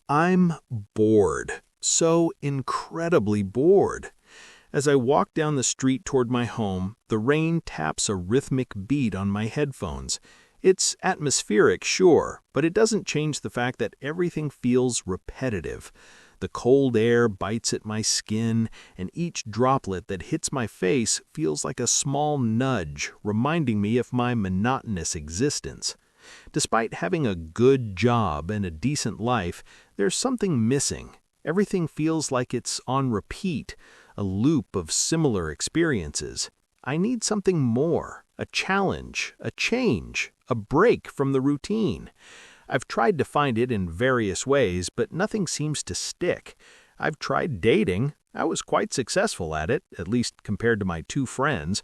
I'm bored. So incredibly bored. As I walk down the street toward my home, the rain taps a rhythmic beat on my headphones. It's atmospheric, sure, but it doesn't change the fact that everything feels repetitive. The cold air bites at my skin, and each droplet that hits my face feels like a small nudge, reminding me of my monotonous existence. Despite having a good job and a decent life, there's something missing. Everything feels like it's on repeat, a loop of similar experiences. I need something more, a challenge, a change, a break from the routine. I've tried to find it in various ways, but nothing seems to stick. I've tried dating. I was quite successful at it, at least compared to my two friends.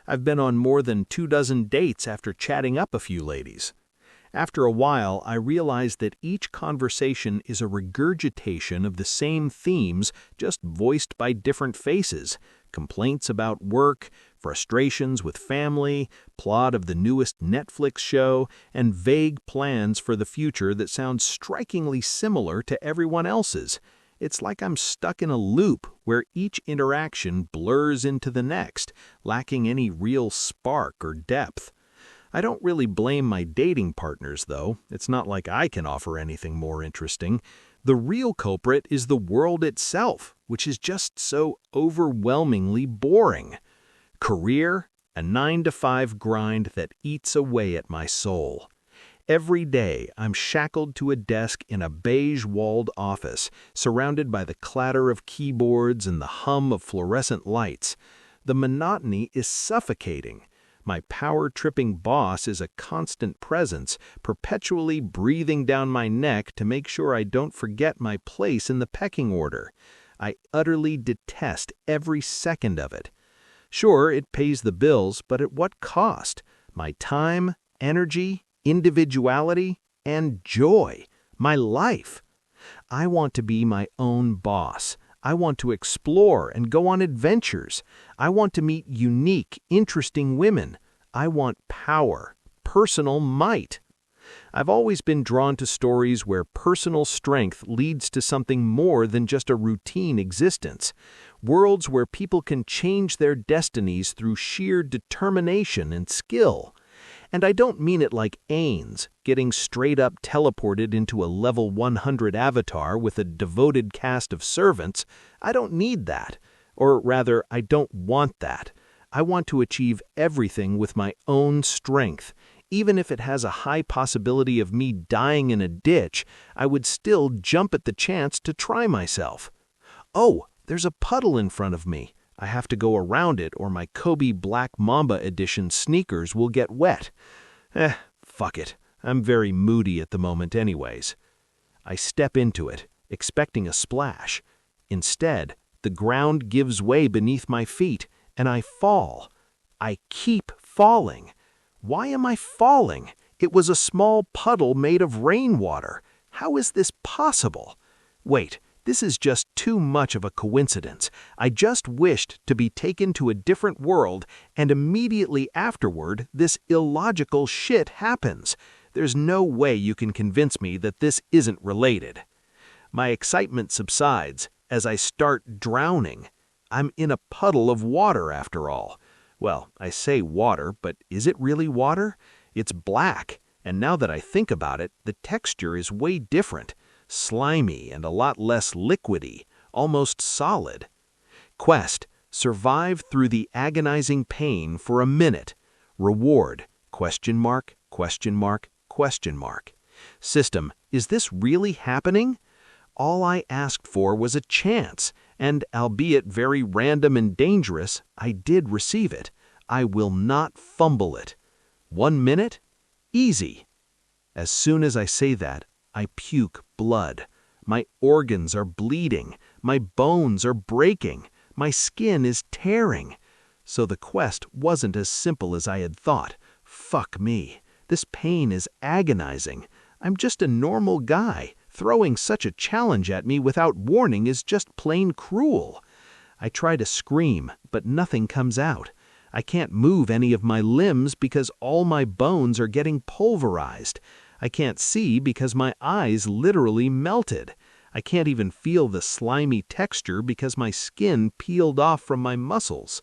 I've been on more than 24 dates after chatting up a few ladies. After a while, I realized that each conversation is a regurgitation of the same themes, just voiced by different faces. Complaints about work, frustrations with family, plot of the newest Netflix show, and vague plans for the future that sound strikingly similar to everyone else's. It's like I'm stuck in a loop where each interaction blurs into the next, lacking any real spark or depth. I don't really blame my dating partners, though. It's not like I can offer anything more interesting. The real culprit is the world itself, which is just so overwhelmingly boring. Career, a 9-to-5 grind that eats away at my soul. Every day, I'm shackled to a desk in a beige-walled office, surrounded by the clatter of keyboards and the hum of fluorescent lights. The monotony is suffocating. My power-tripping boss is a constant presence, perpetually breathing down my neck to make sure I don't forget my place in the pecking order. I utterly detest every second of it. Sure, it pays the bills, but at what cost? My time, energy, individuality, and joy. My life. I want to be my own boss. I want to explore and go on adventures. I want to meet unique, interesting women. I want power, personal might. I've always been drawn to stories where personal strength leads to something more than just a routine existence. Worlds where people can change their destinies through sheer determination and skill. And I don't mean it like Ains, getting straight up teleported into a level 100 avatar with a devoted cast of servants. I don't need that. Or rather, I don't want that. I want to achieve everything with my own strength. Even if it has a high possibility of me dying in a ditch, I would still jump at the chance to try myself. Oh, there's a puddle in front of me. I have to go around it or my Kobe Black Mamba Edition sneakers will get wet. Fuck it. I'm very moody at the moment anyways. I step into it, expecting a splash. Instead, the ground gives way beneath my feet, and I fall. I keep falling. Why am I falling? It was a small puddle made of rainwater. How is this possible? Wait. This is just too much of a coincidence. I just wished to be taken to a different world, and immediately afterward, this illogical shit happens. There's no way you can convince me that this isn't related. My excitement subsides as I start drowning. I'm in a puddle of water after all. Well, I say water, but is it really water? It's black, and now that I think about it, the texture is way different. Slimy and a lot less liquidy, almost solid. Quest: survive through the agonizing pain for a minute. Reward: ? System: is this really happening? All I asked for was a chance, and albeit very random and dangerous, I did receive it. I will not fumble it. 1 minute? Easy. As soon as I say that, I puke blood. My organs are bleeding. My bones are breaking. My skin is tearing. So the quest wasn't as simple as I had thought. Fuck me. This pain is agonizing. I'm just a normal guy. Throwing such a challenge at me without warning is just plain cruel. I try to scream, but nothing comes out. I can't move any of my limbs because all my bones are getting pulverized. I can't see because my eyes literally melted. I can't even feel the slimy texture because my skin peeled off from my muscles.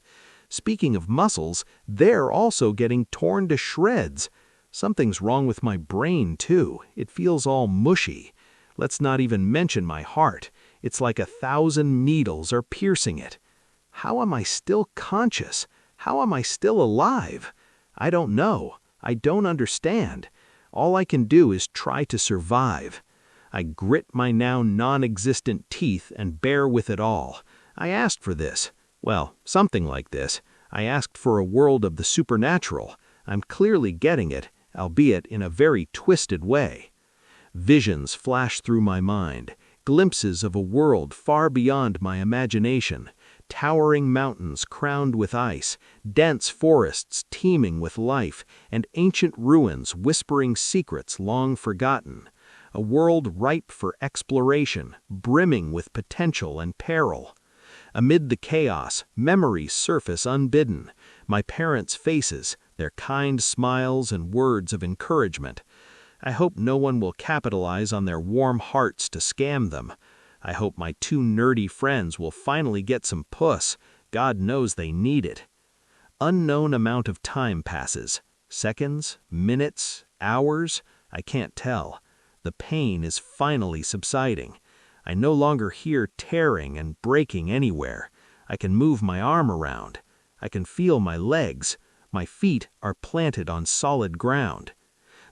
Speaking of muscles, they're also getting torn to shreds. Something's wrong with my brain, too. It feels all mushy. Let's not even mention my heart. It's like 1,000 needles are piercing it. How am I still conscious? How am I still alive? I don't know. I don't understand. All I can do is try to survive. I grit my now non-existent teeth and bear with it all. I asked for this. Well, something like this. I asked for a world of the supernatural. I'm clearly getting it, albeit in a very twisted way. Visions flash through my mind, glimpses of a world far beyond my imagination, towering mountains crowned with ice, dense forests teeming with life, and ancient ruins whispering secrets long forgotten. A world ripe for exploration, brimming with potential and peril. Amid the chaos, memories surface unbidden, my parents' faces, their kind smiles and words of encouragement. I hope no one will capitalize on their warm hearts to scam them. I hope my 2 nerdy friends will finally get some puss. God knows they need it. Unknown amount of time passes. Seconds, minutes, hours, I can't tell. The pain is finally subsiding. I no longer hear tearing and breaking anywhere. I can move my arm around. I can feel my legs. My feet are planted on solid ground.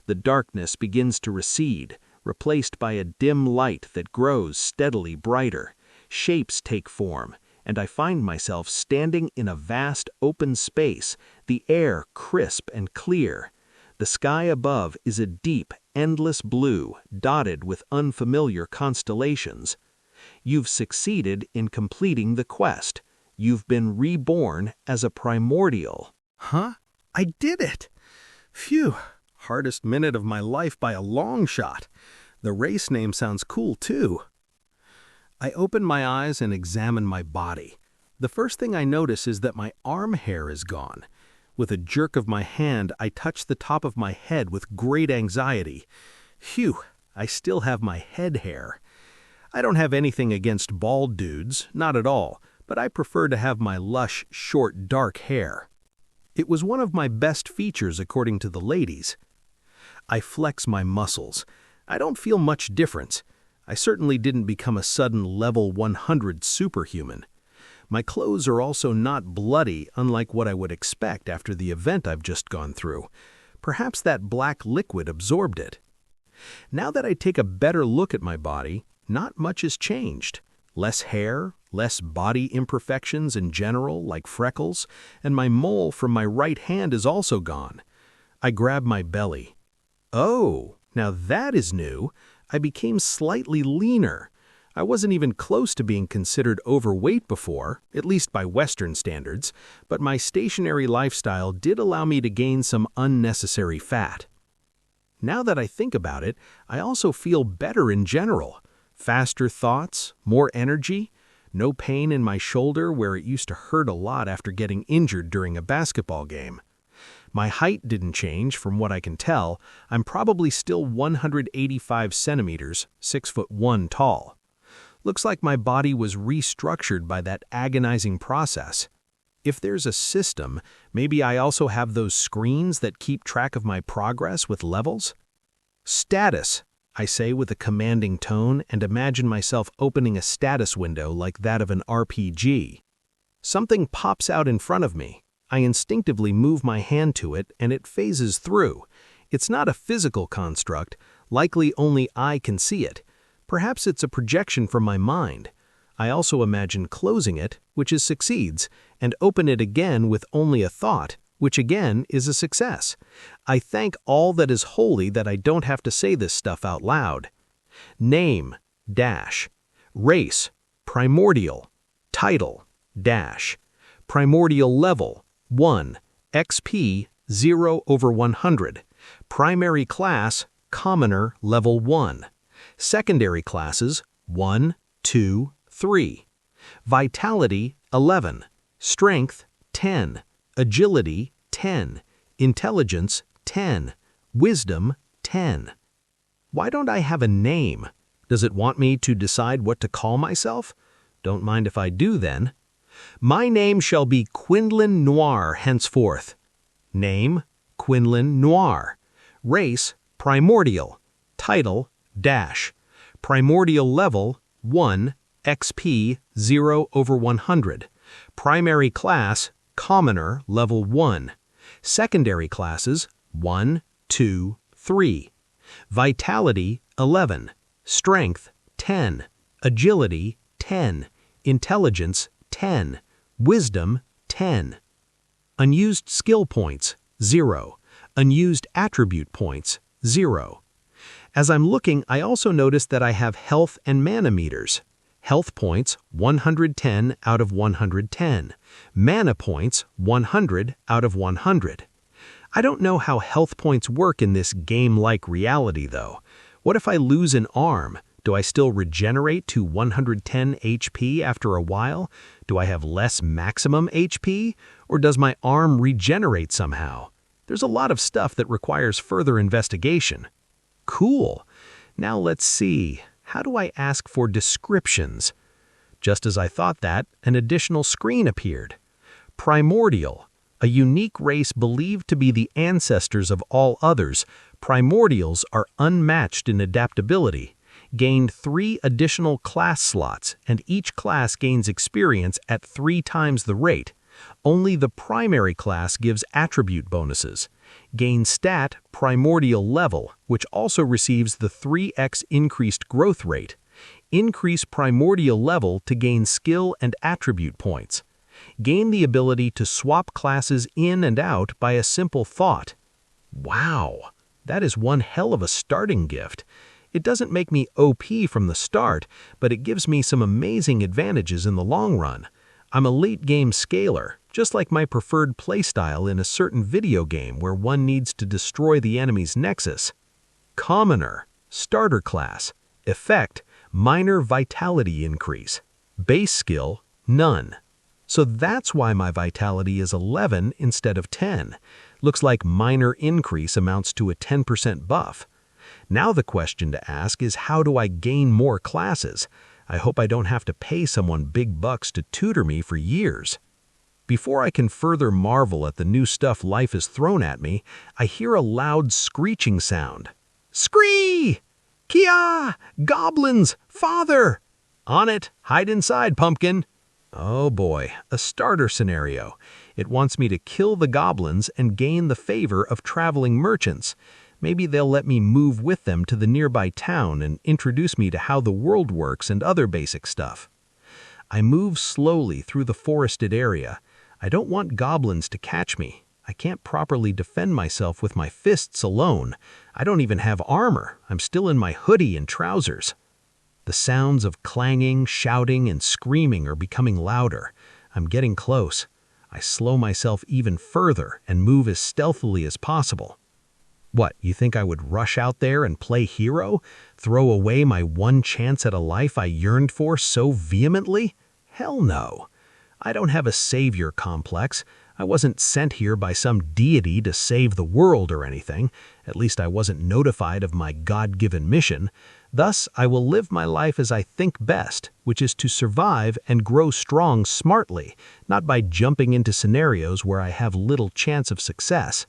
The darkness begins to recede, replaced by a dim light that grows steadily brighter. Shapes take form, and I find myself standing in a vast open space, the air crisp and clear. The sky above is a deep, endless blue, dotted with unfamiliar constellations. You've succeeded in completing the quest. You've been reborn as a primordial. Huh? I did it! Phew! Hardest minute of my life by a long shot. The race name sounds cool, too. I open my eyes and examine my body. The first thing I notice is that my arm hair is gone. With a jerk of my hand, I touch the top of my head with great anxiety. Phew, I still have my head hair. I don't have anything against bald dudes, not at all, but I prefer to have my lush, short, dark hair. It was one of my best features according to the ladies. I flex my muscles. I don't feel much difference. I certainly didn't become a sudden level 100 superhuman. My clothes are also not bloody, unlike what I would expect after the event I've just gone through. Perhaps that black liquid absorbed it. Now that I take a better look at my body, not much has changed. Less hair, less body imperfections in general, like freckles, and my mole from my right hand is also gone. I grab my belly. Oh, now that is new. I became slightly leaner. I wasn't even close to being considered overweight before, at least by Western standards, but my stationary lifestyle did allow me to gain some unnecessary fat. Now that I think about it, I also feel better in general. Faster thoughts, more energy, no pain in my shoulder where it used to hurt a lot after getting injured during a basketball game. My height didn't change from what I can tell. I'm probably still 185 centimeters, 6'1" tall. Looks like my body was restructured by that agonizing process. If there's a system, maybe I also have those screens that keep track of my progress with levels? Status, I say with a commanding tone and imagine myself opening a status window like that of an RPG. Something pops out in front of me. I instinctively move my hand to it and it phases through. It's not a physical construct, likely only I can see it. Perhaps it's a projection from my mind. I also imagine closing it, which succeeds, and open it again with only a thought, which again is a success. I thank all that is holy that I don't have to say this stuff out loud. Name, dash. Race, primordial. Title, dash. Primordial level, 1. XP, 0/100. Primary class, commoner, level 1. Secondary classes, 1, 2, 3. Vitality, 11. Strength, 10. Agility, 10. Intelligence, 10. Wisdom, 10. Why don't I have a name? Does it want me to decide what to call myself? Don't mind if I do then. My name shall be Quinlan Noir henceforth. Name, Quinlan Noir. Race, Primordial. Title, Dash. Primordial level, 1, XP 0/100. Primary class, Commoner level 1. Secondary classes, 1, 2, 3. Vitality, 11. Strength, 10. Agility, 10. Intelligence, 10. Wisdom, 10. Unused skill points, 0. Unused attribute points, 0. As I'm looking, I also notice that I have health and mana meters. Health points, 110 out of 110. Mana points, 100 out of 100. I don't know how health points work in this game-like reality, though. What if I lose an arm? Do I still regenerate to 110 HP after a while? Do I have less maximum HP? Or does my arm regenerate somehow? There's a lot of stuff that requires further investigation. Cool. Now let's see. How do I ask for descriptions? Just as I thought that, an additional screen appeared. Primordial. A unique race believed to be the ancestors of all others, primordials are unmatched in adaptability. Gained 3 additional class slots, and each class gains experience at 3 times the rate. Only the primary class gives attribute bonuses. Gain stat primordial level, which also receives the 3x increased growth rate. Increase primordial level to gain skill and attribute points. Gain the ability to swap classes in and out by a simple thought. Wow, that is one hell of a starting gift. It doesn't make me OP from the start, but it gives me some amazing advantages in the long run. I'm a late-game scaler, just like my preferred playstyle in a certain video game where one needs to destroy the enemy's nexus. Commoner, starter class. Effect, minor vitality increase. Base skill, none. So that's why my vitality is 11 instead of 10. Looks like minor increase amounts to a 10% buff. Now the question to ask is, how do I gain more classes? I hope I don't have to pay someone big bucks to tutor me for years. Before I can further marvel at the new stuff life has thrown at me, I hear a loud screeching sound. Scree! Kia! Goblins! Father! On it! Hide inside, pumpkin! Oh boy, a starter scenario. It wants me to kill the goblins and gain the favor of traveling merchants. Maybe they'll let me move with them to the nearby town and introduce me to how the world works and other basic stuff. I move slowly through the forested area. I don't want goblins to catch me. I can't properly defend myself with my fists alone. I don't even have armor. I'm still in my hoodie and trousers. The sounds of clanging, shouting, and screaming are becoming louder. I'm getting close. I slow myself even further and move as stealthily as possible. What, you think I would rush out there and play hero? Throw away my one chance at a life I yearned for so vehemently? Hell no. I don't have a savior complex. I wasn't sent here by some deity to save the world or anything. At least I wasn't notified of my God-given mission. Thus, I will live my life as I think best, which is to survive and grow strong smartly, not by jumping into scenarios where I have little chance of success.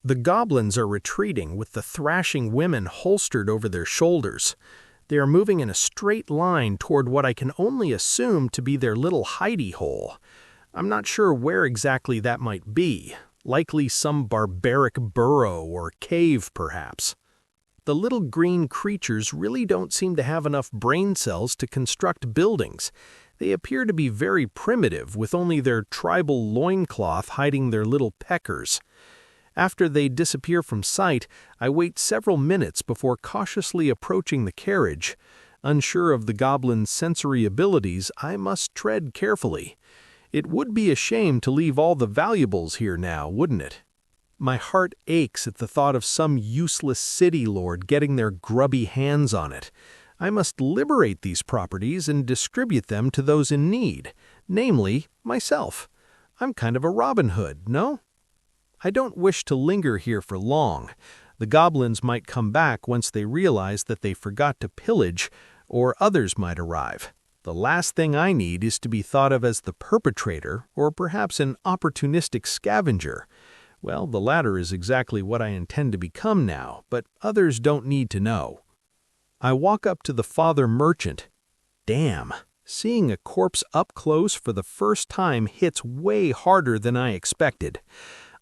The goblins are retreating with the thrashing women holstered over their shoulders. They are moving in a straight line toward what I can only assume to be their little hidey hole. I'm not sure where exactly that might be. Likely some barbaric burrow or cave, perhaps. The little green creatures really don't seem to have enough brain cells to construct buildings. They appear to be very primitive, with only their tribal loincloth hiding their little peckers. After they disappear from sight, I wait several minutes before cautiously approaching the carriage. Unsure of the goblin's sensory abilities, I must tread carefully. It would be a shame to leave all the valuables here now, wouldn't it? My heart aches at the thought of some useless city lord getting their grubby hands on it. I must liberate these properties and distribute them to those in need, namely, myself. I'm kind of a Robin Hood, no? I don't wish to linger here for long. The goblins might come back once they realize that they forgot to pillage, or others might arrive. The last thing I need is to be thought of as the perpetrator, or perhaps an opportunistic scavenger. Well, the latter is exactly what I intend to become now, but others don't need to know. I walk up to the father merchant. Damn, seeing a corpse up close for the first time hits way harder than I expected.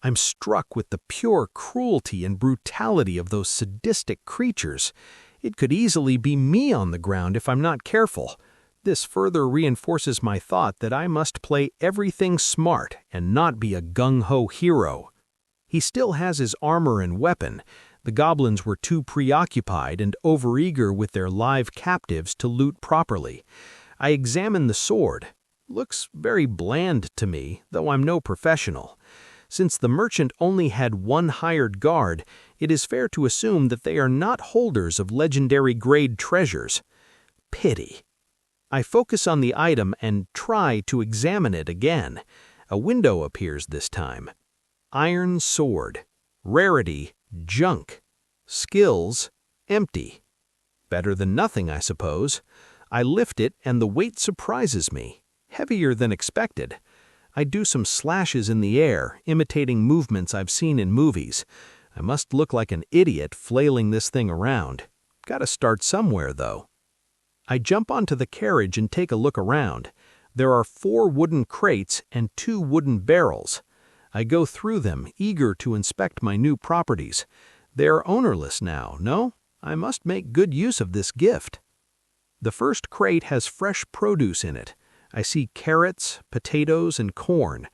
I'm struck with the pure cruelty and brutality of those sadistic creatures. It could easily be me on the ground if I'm not careful. This further reinforces my thought that I must play everything smart and not be a gung-ho hero. He still has his armor and weapon. The goblins were too preoccupied and overeager with their live captives to loot properly. I examine the sword. Looks very bland to me, though I'm no professional. Since the merchant only had one hired guard, it is fair to assume that they are not holders of legendary grade treasures. Pity. I focus on the item and try to examine it again. A window appears this time. Iron sword. Rarity, junk. Skills, empty. Better than nothing, I suppose. I lift it and the weight surprises me. Heavier than expected. I do some slashes in the air, imitating movements I've seen in movies. I must look like an idiot flailing this thing around. Gotta start somewhere, though. I jump onto the carriage and take a look around. There are 4 wooden crates and 2 wooden barrels. I go through them, eager to inspect my new properties. They are ownerless now, no? I must make good use of this gift. The first crate has fresh produce in it. I see carrots, potatoes, and corn.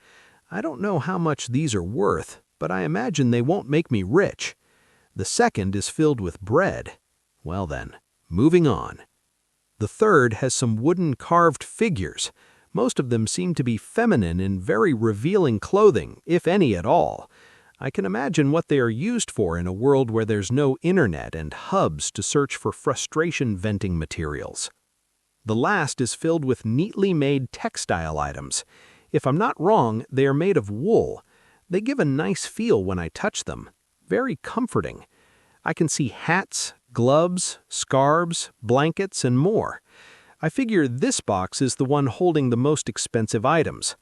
I don't know how much these are worth, but I imagine they won't make me rich. The second is filled with bread. Well then, moving on. The third has some wooden carved figures. Most of them seem to be feminine in very revealing clothing, if any at all. I can imagine what they are used for in a world where there's no internet and hubs to search for frustration-venting materials. The last is filled with neatly made textile items. If I'm not wrong, they are made of wool. They give a nice feel when I touch them. Very comforting. I can see hats, gloves, scarves, blankets, and more. I figure this box is the one holding the most expensive items.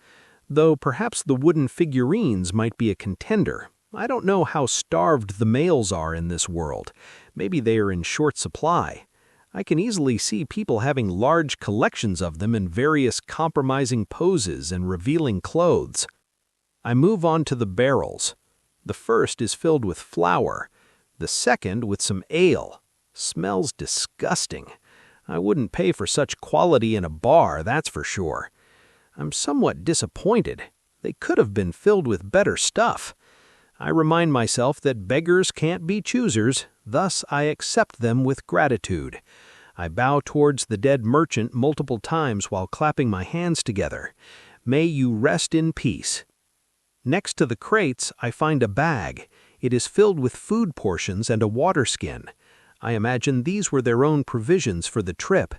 Though perhaps the wooden figurines might be a contender. I don't know how starved the males are in this world. Maybe they are in short supply. I can easily see people having large collections of them in various compromising poses and revealing clothes. I move on to the barrels. The first is filled with flour. The second with some ale. Smells disgusting. I wouldn't pay for such quality in a bar, that's for sure. I'm somewhat disappointed. They could have been filled with better stuff. I remind myself that beggars can't be choosers, thus I accept them with gratitude. I bow towards the dead merchant multiple times while clapping my hands together. May you rest in peace. Next to the crates, I find a bag. It is filled with food portions and a water skin. I imagine these were their own provisions for the trip.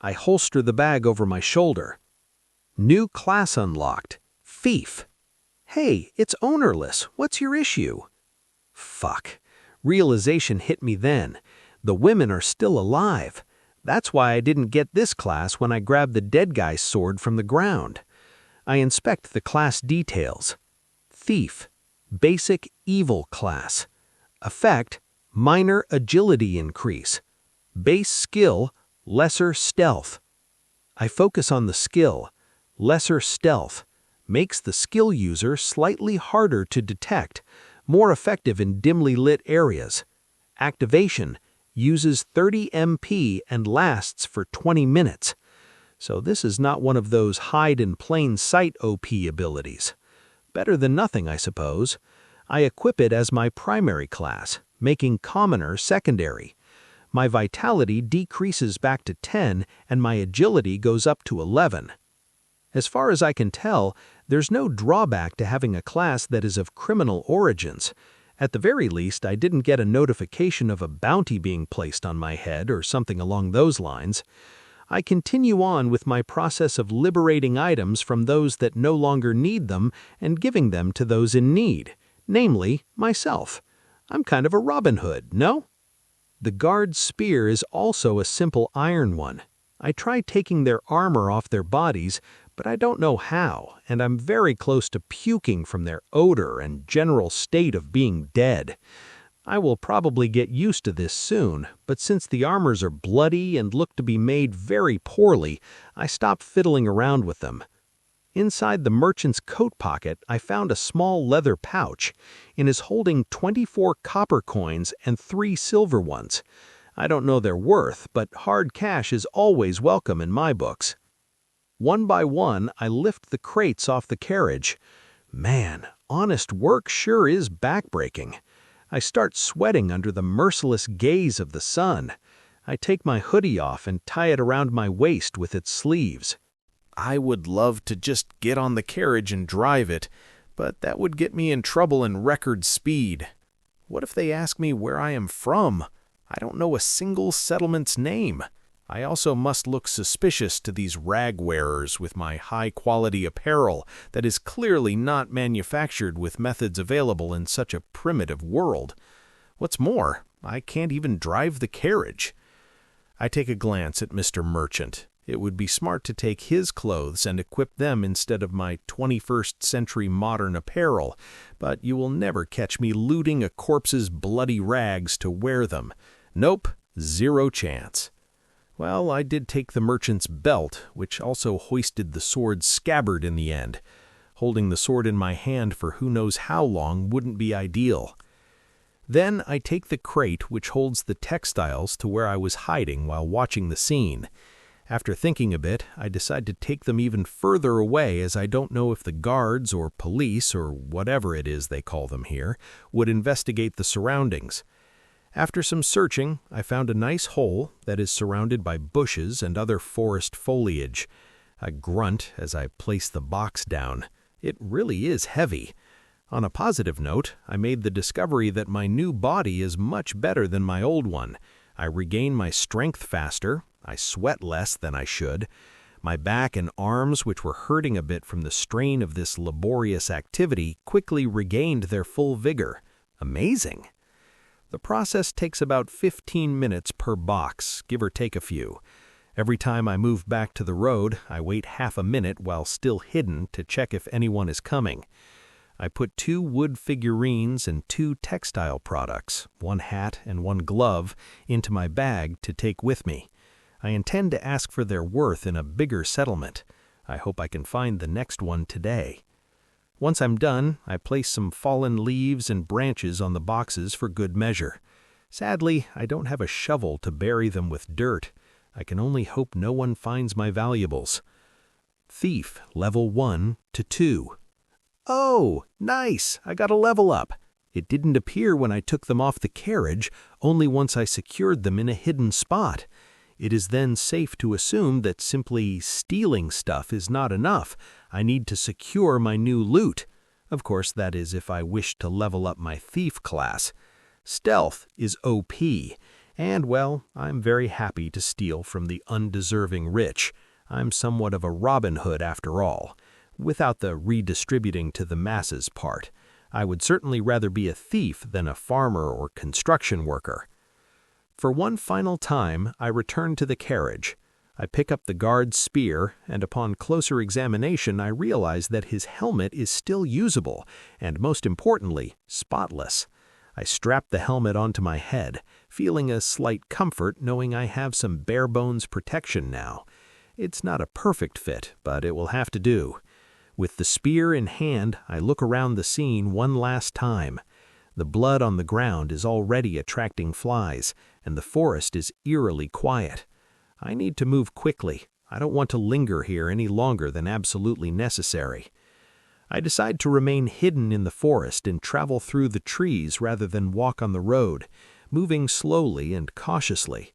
I holster the bag over my shoulder. New class unlocked. Thief. Hey, it's ownerless. What's your issue? Fuck. Realization hit me then. The women are still alive. That's why I didn't get this class when I grabbed the dead guy's sword from the ground. I inspect the class details. Thief. Basic evil class. Effect. Minor agility increase. Base skill. Lesser stealth. I focus on the skill. Lesser stealth. Makes the skill user slightly harder to detect, more effective in dimly lit areas. Activation. Uses 30 MP and lasts for 20 minutes. So this is not one of those hide in plain sight OP abilities. Better than nothing, I suppose. I equip it as my primary class, making commoner secondary. My vitality decreases back to 10 and my agility goes up to 11. As far as I can tell, there's no drawback to having a class that is of criminal origins. At the very least, I didn't get a notification of a bounty being placed on my head or something along those lines. I continue on with my process of liberating items from those that no longer need them and giving them to those in need, namely, myself. I'm kind of a Robin Hood, no? The guard's spear is also a simple iron one. I try taking their armor off their bodies, but I don't know how, and I'm very close to puking from their odor and general state of being dead. I will probably get used to this soon, but since the armors are bloody and look to be made very poorly, I stop fiddling around with them. Inside the merchant's coat pocket, I found a small leather pouch. It is holding 24 copper coins and 3 silver ones. I don't know their worth, but hard cash is always welcome in my books. One by one, I lift the crates off the carriage. Man, honest work sure is backbreaking. I start sweating under the merciless gaze of the sun. I take my hoodie off and tie it around my waist with its sleeves. I would love to just get on the carriage and drive it, but that would get me in trouble in record speed. What if they ask me where I am from? I don't know a single settlement's name. I also must look suspicious to these rag wearers with my high-quality apparel that is clearly not manufactured with methods available in such a primitive world. What's more, I can't even drive the carriage. I take a glance at Mr. Merchant. It would be smart to take his clothes and equip them instead of my 21st century modern apparel, but you will never catch me looting a corpse's bloody rags to wear them. Nope, zero chance. Well, I did take the merchant's belt, which also hoisted the sword's scabbard in the end. Holding the sword in my hand for who knows how long wouldn't be ideal. Then I take the crate which holds the textiles to where I was hiding while watching the scene. After thinking a bit, I decide to take them even further away as I don't know if the guards or police or whatever it is they call them here would investigate the surroundings. After some searching, I found a nice hole that is surrounded by bushes and other forest foliage. I grunt as I place the box down. It really is heavy. On a positive note, I made the discovery that my new body is much better than my old one. I regain my strength faster. I sweat less than I should. My back and arms, which were hurting a bit from the strain of this laborious activity, quickly regained their full vigor. Amazing. The process takes about 15 minutes per box, give or take a few. Every time I move back to the road, I wait half a minute while still hidden to check if anyone is coming. I put 2 wood figurines and 2 textile products, 1 hat and 1 glove, into my bag to take with me. I intend to ask for their worth in a bigger settlement. I hope I can find the next one today. Once I'm done, I place some fallen leaves and branches on the boxes for good measure. Sadly, I don't have a shovel to bury them with dirt. I can only hope no one finds my valuables. Thief, level 1 to 2. Oh, nice! I got a level up. It didn't appear when I took them off the carriage, only once I secured them in a hidden spot. It is then safe to assume that simply stealing stuff is not enough. I need to secure my new loot. Of course, that is if I wish to level up my thief class. Stealth is OP, and, well, I'm very happy to steal from the undeserving rich. I'm somewhat of a Robin Hood after all, without the redistributing to the masses part. I would certainly rather be a thief than a farmer or construction worker. For one final time, I return to the carriage. I pick up the guard's spear, and upon closer examination I realize that his helmet is still usable, and most importantly, spotless. I strap the helmet onto my head, feeling a slight comfort knowing I have some bare-bones protection now. It's not a perfect fit, but it will have to do. With the spear in hand, I look around the scene one last time. The blood on the ground is already attracting flies, and the forest is eerily quiet. I need to move quickly. I don't want to linger here any longer than absolutely necessary. I decide to remain hidden in the forest and travel through the trees rather than walk on the road, moving slowly and cautiously.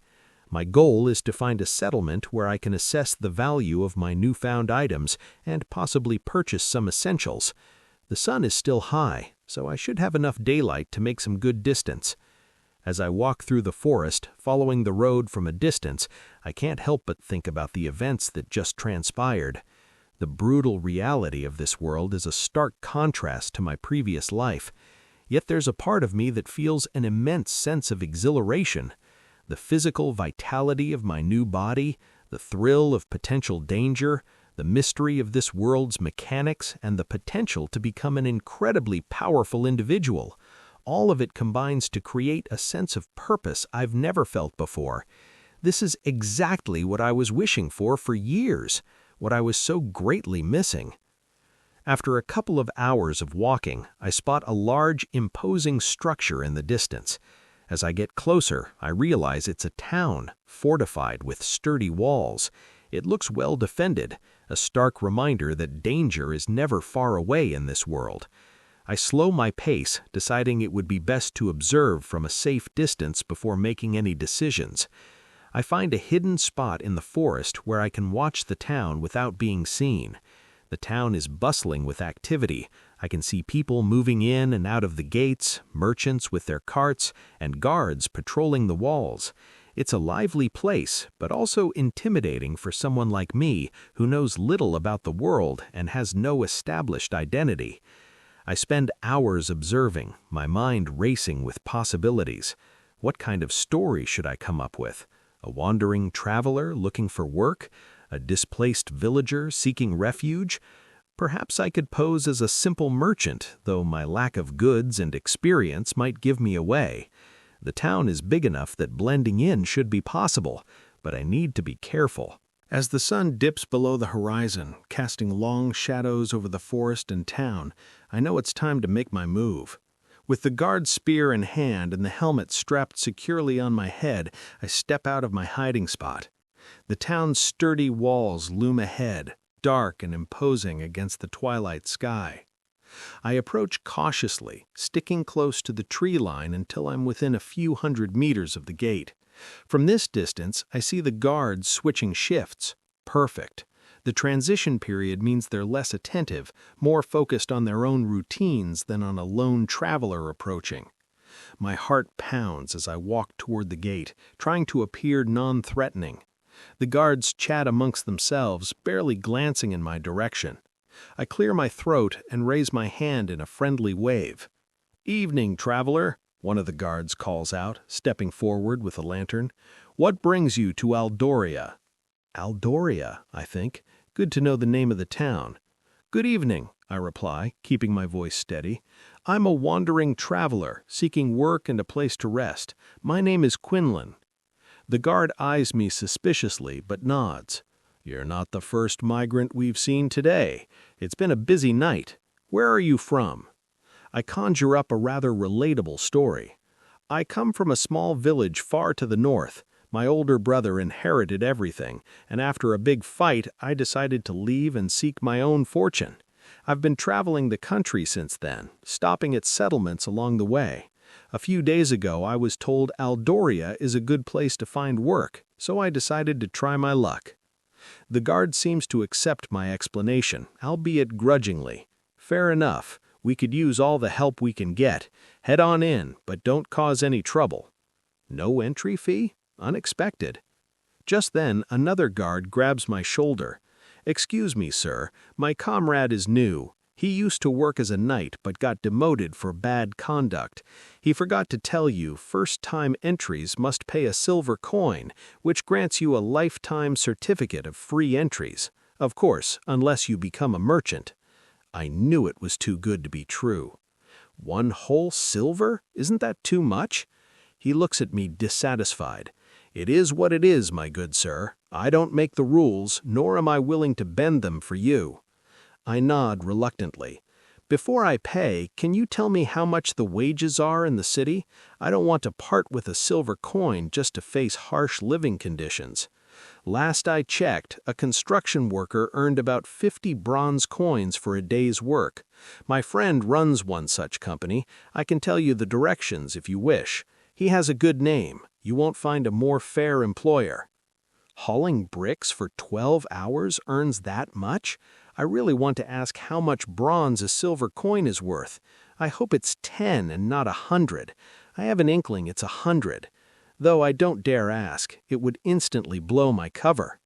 My goal is to find a settlement where I can assess the value of my newfound items and possibly purchase some essentials. The sun is still high, so I should have enough daylight to make some good distance. As I walk through the forest, following the road from a distance, I can't help but think about the events that just transpired. The brutal reality of this world is a stark contrast to my previous life. Yet there's a part of me that feels an immense sense of exhilaration. The physical vitality of my new body, the thrill of potential danger, the mystery of this world's mechanics, and the potential to become an incredibly powerful individual. All of it combines to create a sense of purpose I've never felt before. This is exactly what I was wishing for years, what I was so greatly missing. After a couple of hours of walking, I spot a large, imposing structure in the distance. As I get closer, I realize it's a town, fortified with sturdy walls. It looks well defended, a stark reminder that danger is never far away in this world. I slow my pace, deciding it would be best to observe from a safe distance before making any decisions. I find a hidden spot in the forest where I can watch the town without being seen. The town is bustling with activity. I can see people moving in and out of the gates, merchants with their carts, and guards patrolling the walls. It's a lively place, but also intimidating for someone like me who knows little about the world and has no established identity. I spend hours observing, my mind racing with possibilities. What kind of story should I come up with? A wandering traveler looking for work? A displaced villager seeking refuge? Perhaps I could pose as a simple merchant, though my lack of goods and experience might give me away. The town is big enough that blending in should be possible, but I need to be careful. As the sun dips below the horizon, casting long shadows over the forest and town, I know it's time to make my move. With the guard's spear in hand and the helmet strapped securely on my head, I step out of my hiding spot. The town's sturdy walls loom ahead, dark and imposing against the twilight sky. I approach cautiously, sticking close to the tree line until I'm within a few hundred meters of the gate. From this distance, I see the guards switching shifts. Perfect. The transition period means they're less attentive, more focused on their own routines than on a lone traveler approaching. My heart pounds as I walk toward the gate, trying to appear non-threatening. The guards chat amongst themselves, barely glancing in my direction. I clear my throat and raise my hand in a friendly wave. "Evening, traveler," one of the guards calls out, stepping forward with a lantern. "What brings you to Aldoria?" Aldoria, I think. Good to know the name of the town. "Good evening," I reply, keeping my voice steady. "I'm a wandering traveler, seeking work and a place to rest. My name is Quinlan." The guard eyes me suspiciously, but nods. "You're not the first migrant we've seen today. It's been a busy night. Where are you from?" I conjure up a rather relatable story. "I come from a small village far to the north. My older brother inherited everything, and after a big fight, I decided to leave and seek my own fortune. I've been traveling the country since then, stopping at settlements along the way. A few days ago, I was told Aldoria is a good place to find work, so I decided to try my luck." The guard seems to accept my explanation, albeit grudgingly. "Fair enough. We could use all the help we can get. Head on in, but don't cause any trouble." No entry fee? Unexpected. Just then, another guard grabs my shoulder. "Excuse me, sir. My comrade is new. He used to work as a knight but got demoted for bad conduct. He forgot to tell you first-time entries must pay a silver coin, which grants you a lifetime certificate of free entries. Of course, unless you become a merchant." I knew it was too good to be true. "One whole silver? Isn't that too much?" He looks at me dissatisfied. "It is what it is, my good sir. I don't make the rules, nor am I willing to bend them for you." I nod reluctantly. "Before I pay, can you tell me how much the wages are in the city? I don't want to part with a silver coin just to face harsh living conditions." Last I checked, a construction worker earned about 50 bronze coins for a day's work. My friend runs one such company. I can tell you the directions if you wish. He has a good name. You won't find a more fair employer. Hauling bricks for 12 hours earns that much? I really want to ask how much bronze a silver coin is worth. I hope it's 10 and not 100. I have an inkling it's 100. Though I don't dare ask, it would instantly blow my cover.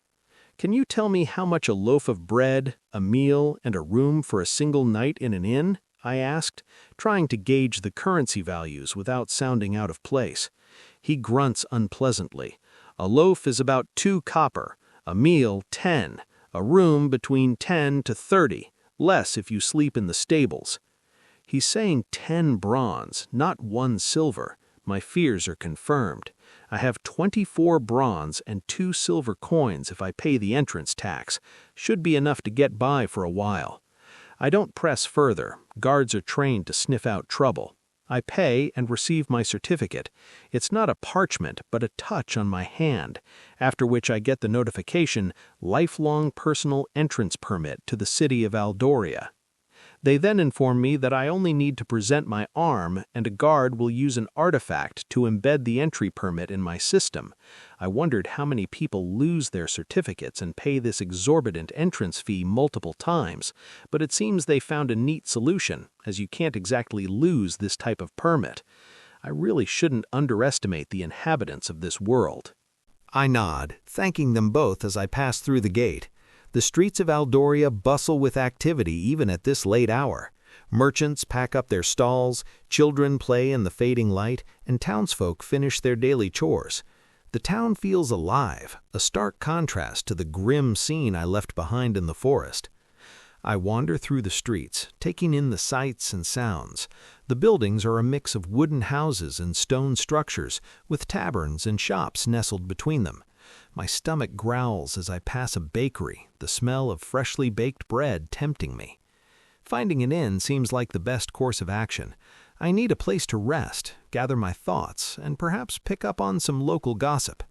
"Can you tell me how much a loaf of bread, a meal, and a room for a single night in an inn?" I asked, trying to gauge the currency values without sounding out of place. He grunts unpleasantly. A loaf is about 2 copper, a meal 10, a room between 10 to 30, less if you sleep in the stables. He's saying 10 bronze, not 1 silver. My fears are confirmed. I have 24 bronze and 2 silver coins if I pay the entrance tax. Should be enough to get by for a while. I don't press further. Guards are trained to sniff out trouble. I pay and receive my certificate. It's not a parchment, but a touch on my hand, after which I get the notification, lifelong personal entrance permit to the city of Aldoria. They then inform me that I only need to present my arm and a guard will use an artifact to embed the entry permit in my system. I wondered how many people lose their certificates and pay this exorbitant entrance fee multiple times, but it seems they found a neat solution, as you can't exactly lose this type of permit. I really shouldn't underestimate the inhabitants of this world. I nod, thanking them both as I pass through the gate. The streets of Aldoria bustle with activity even at this late hour. Merchants pack up their stalls, children play in the fading light, and townsfolk finish their daily chores. The town feels alive, a stark contrast to the grim scene I left behind in the forest. I wander through the streets, taking in the sights and sounds. The buildings are a mix of wooden houses and stone structures, with taverns and shops nestled between them. My stomach growls as I pass a bakery, the smell of freshly baked bread tempting me. Finding an inn seems like the best course of action. I need a place to rest, gather my thoughts, and perhaps pick up on some local gossip.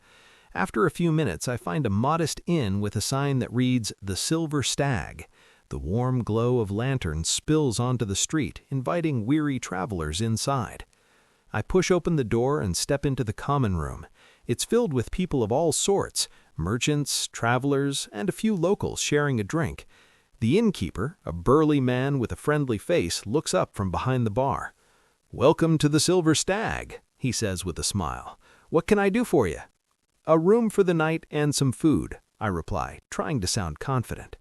After a few minutes, I find a modest inn with a sign that reads, "The Silver Stag." The warm glow of lanterns spills onto the street, inviting weary travelers inside. I push open the door and step into the common room. It's filled with people of all sorts, merchants, travelers, and a few locals sharing a drink. The innkeeper, a burly man with a friendly face, looks up from behind the bar. "Welcome to the Silver Stag," he says with a smile. "What can I do for you?" "A room for the night and some food," I reply, trying to sound confident.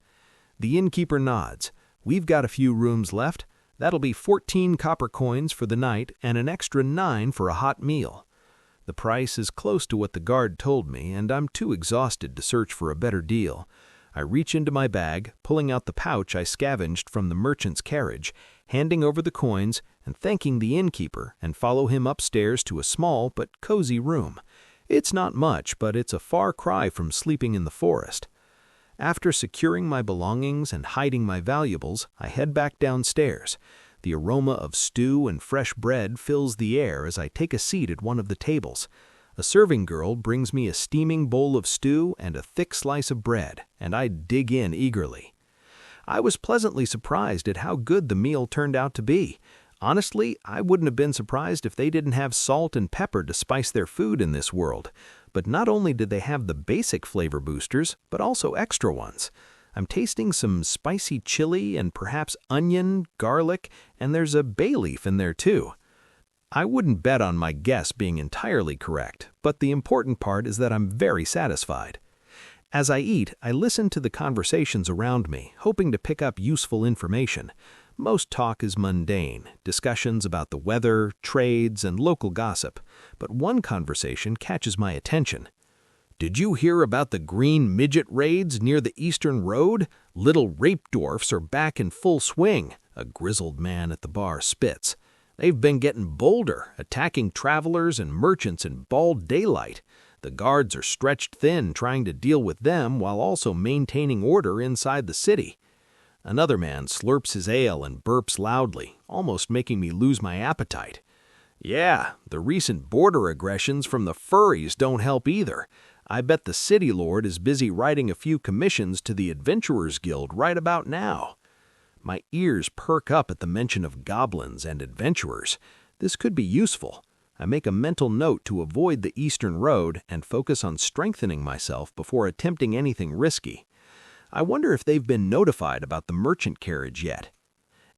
The innkeeper nods. "We've got a few rooms left. That'll be 14 copper coins for the night and an extra 9 for a hot meal." The price is close to what the guard told me, and I'm too exhausted to search for a better deal. I reach into my bag, pulling out the pouch I scavenged from the merchant's carriage, handing over the coins and thanking the innkeeper, and follow him upstairs to a small but cozy room. It's not much, but it's a far cry from sleeping in the forest. After securing my belongings and hiding my valuables, I head back downstairs. The aroma of stew and fresh bread fills the air as I take a seat at one of the tables. A serving girl brings me a steaming bowl of stew and a thick slice of bread, and I dig in eagerly. I was pleasantly surprised at how good the meal turned out to be. Honestly, I wouldn't have been surprised if they didn't have salt and pepper to spice their food in this world. But not only did they have the basic flavor boosters, but also extra ones. I'm tasting some spicy chili and perhaps onion, garlic, and there's a bay leaf in there too. I wouldn't bet on my guess being entirely correct, but the important part is that I'm very satisfied. As I eat, I listen to the conversations around me, hoping to pick up useful information. Most talk is mundane, discussions about the weather, trades, and local gossip, but one conversation catches my attention. "Did you hear about the green midget raids near the Eastern Road? Little rape dwarfs are back in full swing," a grizzled man at the bar spits. "They've been getting bolder, attacking travelers and merchants in bald daylight. The guards are stretched thin trying to deal with them while also maintaining order inside the city." Another man slurps his ale and burps loudly, almost making me lose my appetite. "Yeah, the recent border aggressions from the furries don't help either. I bet the city lord is busy writing a few commissions to the Adventurers Guild right about now." My ears perk up at the mention of goblins and adventurers. This could be useful. I make a mental note to avoid the Eastern Road and focus on strengthening myself before attempting anything risky. I wonder if they've been notified about the merchant carriage yet.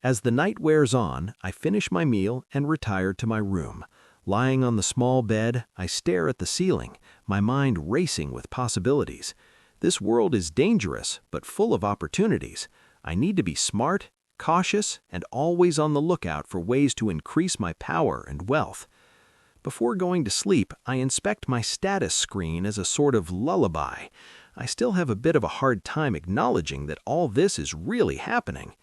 As the night wears on, I finish my meal and retire to my room. Lying on the small bed, I stare at the ceiling, my mind racing with possibilities. This world is dangerous, but full of opportunities. I need to be smart, cautious, and always on the lookout for ways to increase my power and wealth. Before going to sleep, I inspect my status screen as a sort of lullaby. I still have a bit of a hard time acknowledging that all this is really happening.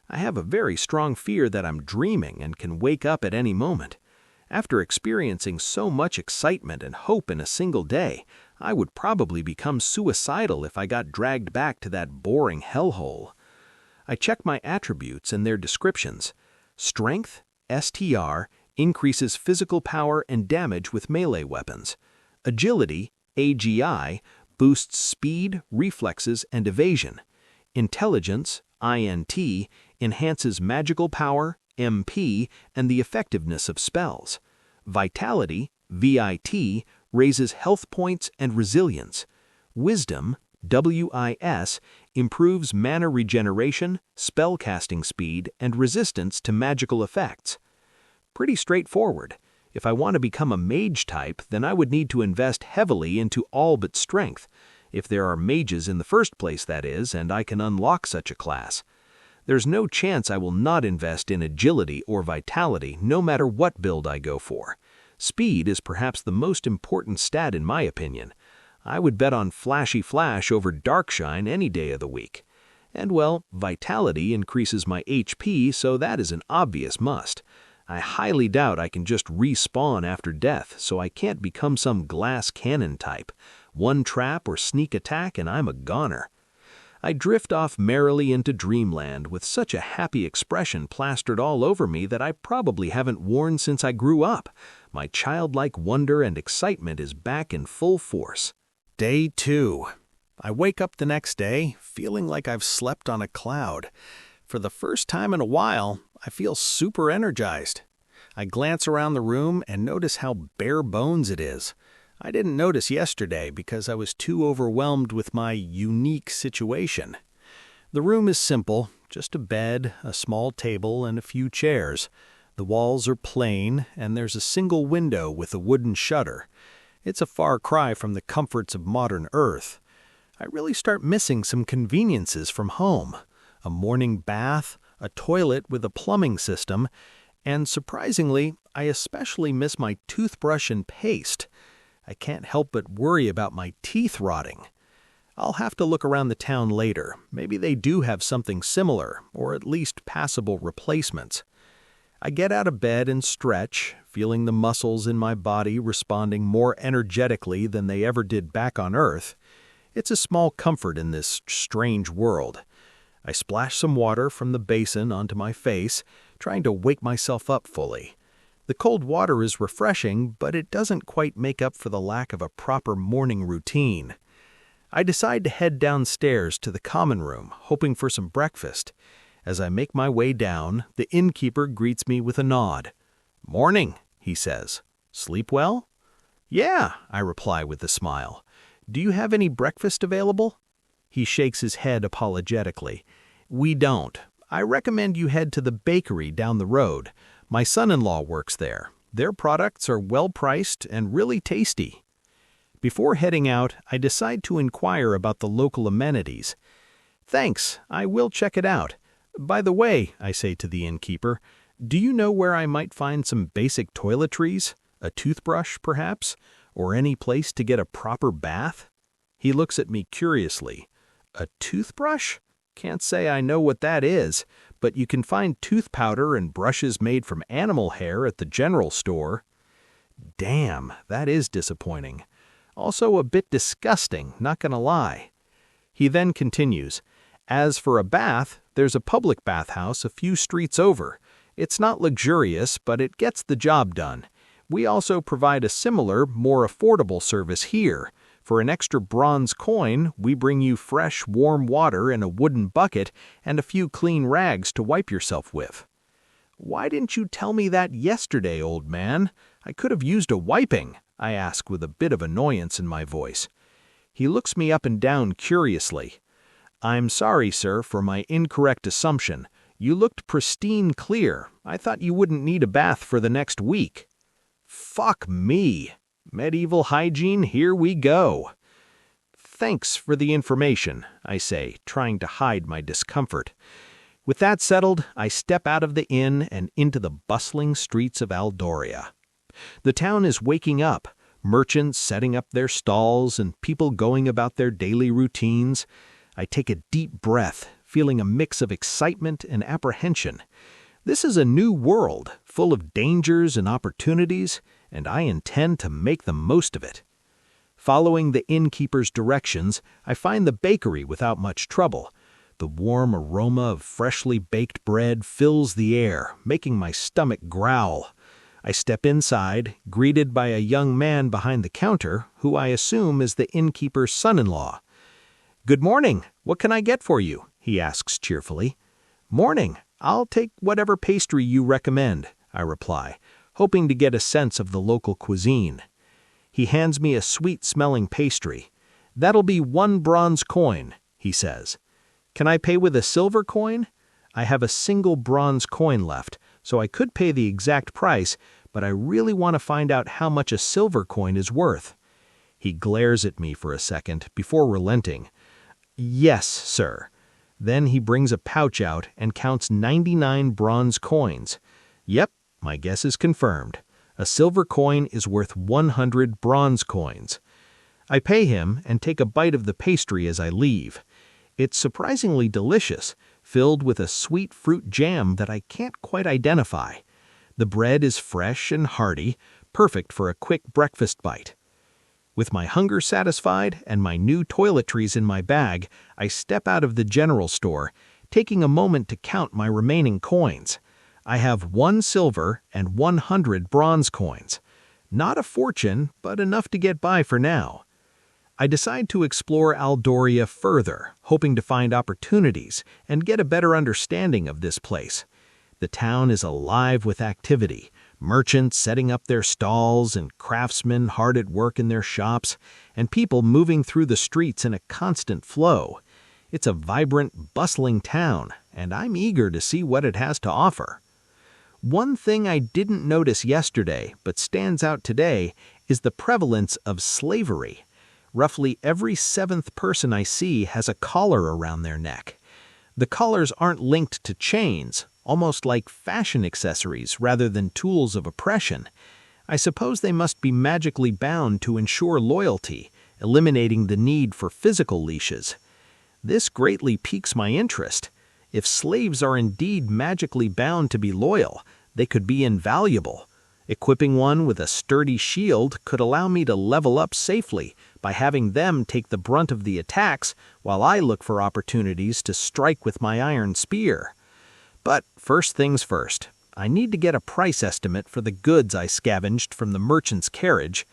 I have a very strong fear that I'm dreaming and can wake up at any moment. After experiencing so much excitement and hope in a single day, I would probably become suicidal if I got dragged back to that boring hellhole. I check my attributes and their descriptions. Strength, STR, increases physical power and damage with melee weapons. Agility, AGI, boosts speed, reflexes, and evasion. Intelligence, INT, enhances magical power, MP, and the effectiveness of spells. Vitality, VIT, raises health points and resilience. Wisdom, WIS, improves mana regeneration, spellcasting speed, and resistance to magical effects. Pretty straightforward. If I want to become a mage type, then I would need to invest heavily into all but strength. If there are mages in the first place, that is, and I can unlock such a class. There's no chance I will not invest in agility or vitality, no matter what build I go for. Speed is perhaps the most important stat in my opinion. I would bet on Flashy Flash over Darkshine any day of the week. And well, vitality increases my HP, so that is an obvious must. I highly doubt I can just respawn after death, so I can't become some glass cannon type. One trap or sneak attack and I'm a goner. I drift off merrily into dreamland with such a happy expression plastered all over me that I probably haven't worn since I grew up. My childlike wonder and excitement is back in full force. Day 2. I wake up the next day feeling like I've slept on a cloud. For the first time in a while, I feel super energized. I glance around the room and notice how bare bones it is. I didn't notice yesterday because I was too overwhelmed with my unique situation. The room is simple, just a bed, a small table, and a few chairs. The walls are plain, and there's a single window with a wooden shutter. It's a far cry from the comforts of modern Earth. I really start missing some conveniences from home. A morning bath, a toilet with a plumbing system, and surprisingly, I especially miss my toothbrush and paste. I can't help but worry about my teeth rotting. I'll have to look around the town later. Maybe they do have something similar, or at least passable replacements. I get out of bed and stretch, feeling the muscles in my body responding more energetically than they ever did back on Earth. It's a small comfort in this strange world. I splash some water from the basin onto my face, trying to wake myself up fully. The cold water is refreshing, but it doesn't quite make up for the lack of a proper morning routine. I decide to head downstairs to the common room, hoping for some breakfast. As I make my way down, the innkeeper greets me with a nod. "Morning," he says. "Sleep well?" "Yeah," I reply with a smile. "Do you have any breakfast available?" He shakes his head apologetically. "We don't. I recommend you head to the bakery down the road. My son-in-law works there. Their products are well-priced and really tasty." Before heading out, I decide to inquire about the local amenities. "Thanks, I will check it out. By the way," I say to the innkeeper, "do you know where I might find some basic toiletries? A toothbrush, perhaps? Or any place to get a proper bath?" He looks at me curiously. "A toothbrush? Can't say I know what that is, but you can find tooth powder and brushes made from animal hair at the general store." Damn, that is disappointing. Also a bit disgusting, not gonna lie. He then continues, "As for a bath, there's a public bathhouse a few streets over. It's not luxurious, but it gets the job done. We also provide a similar, more affordable service here. For an extra bronze coin, we bring you fresh, warm water in a wooden bucket and a few clean rags to wipe yourself with." "Why didn't you tell me that yesterday, old man? I could have used a wiping," I ask with a bit of annoyance in my voice. He looks me up and down curiously. "I'm sorry, sir, for my incorrect assumption. You looked pristine clear. I thought you wouldn't need a bath for the next week." Fuck me. Medieval hygiene, here we go. "Thanks for the information," I say, trying to hide my discomfort. With that settled, I step out of the inn and into the bustling streets of Aldoria. The town is waking up, merchants setting up their stalls and people going about their daily routines. I take a deep breath, feeling a mix of excitement and apprehension. This is a new world, full of dangers and opportunities, and I intend to make the most of it. Following the innkeeper's directions, I find the bakery without much trouble. The warm aroma of freshly baked bread fills the air, making my stomach growl. I step inside, greeted by a young man behind the counter, who I assume is the innkeeper's son-in-law. "Good morning. What can I get for you?" he asks cheerfully. "Morning. I'll take whatever pastry you recommend," I reply, hoping to get a sense of the local cuisine. He hands me a sweet-smelling pastry. "That'll be 1 bronze coin," he says. "Can I pay with a silver coin?" I have a single bronze coin left, so I could pay the exact price, but I really want to find out how much a silver coin is worth. He glares at me for a second before relenting. "Yes, sir." Then he brings a pouch out and counts 99 bronze coins. Yep, my guess is confirmed. A silver coin is worth 100 bronze coins. I pay him and take a bite of the pastry as I leave. It's surprisingly delicious, filled with a sweet fruit jam that I can't quite identify. The bread is fresh and hearty, perfect for a quick breakfast bite. With my hunger satisfied and my new toiletries in my bag, I step out of the general store, taking a moment to count my remaining coins. I have 1 silver and 100 bronze coins. Not a fortune, but enough to get by for now. I decide to explore Aldoria further, hoping to find opportunities and get a better understanding of this place. The town is alive with activity, merchants setting up their stalls and craftsmen hard at work in their shops, and people moving through the streets in a constant flow. It's a vibrant, bustling town, and I'm eager to see what it has to offer. One thing I didn't notice yesterday, but stands out today, is the prevalence of slavery. Roughly every 7th person I see has a collar around their neck. The collars aren't linked to chains, almost like fashion accessories rather than tools of oppression. I suppose they must be magically bound to ensure loyalty, eliminating the need for physical leashes. This greatly piques my interest. If slaves are indeed magically bound to be loyal, they could be invaluable. Equipping one with a sturdy shield could allow me to level up safely by having them take the brunt of the attacks while I look for opportunities to strike with my iron spear. But first things first, I need to get a price estimate for the goods I scavenged from the merchant's carriage.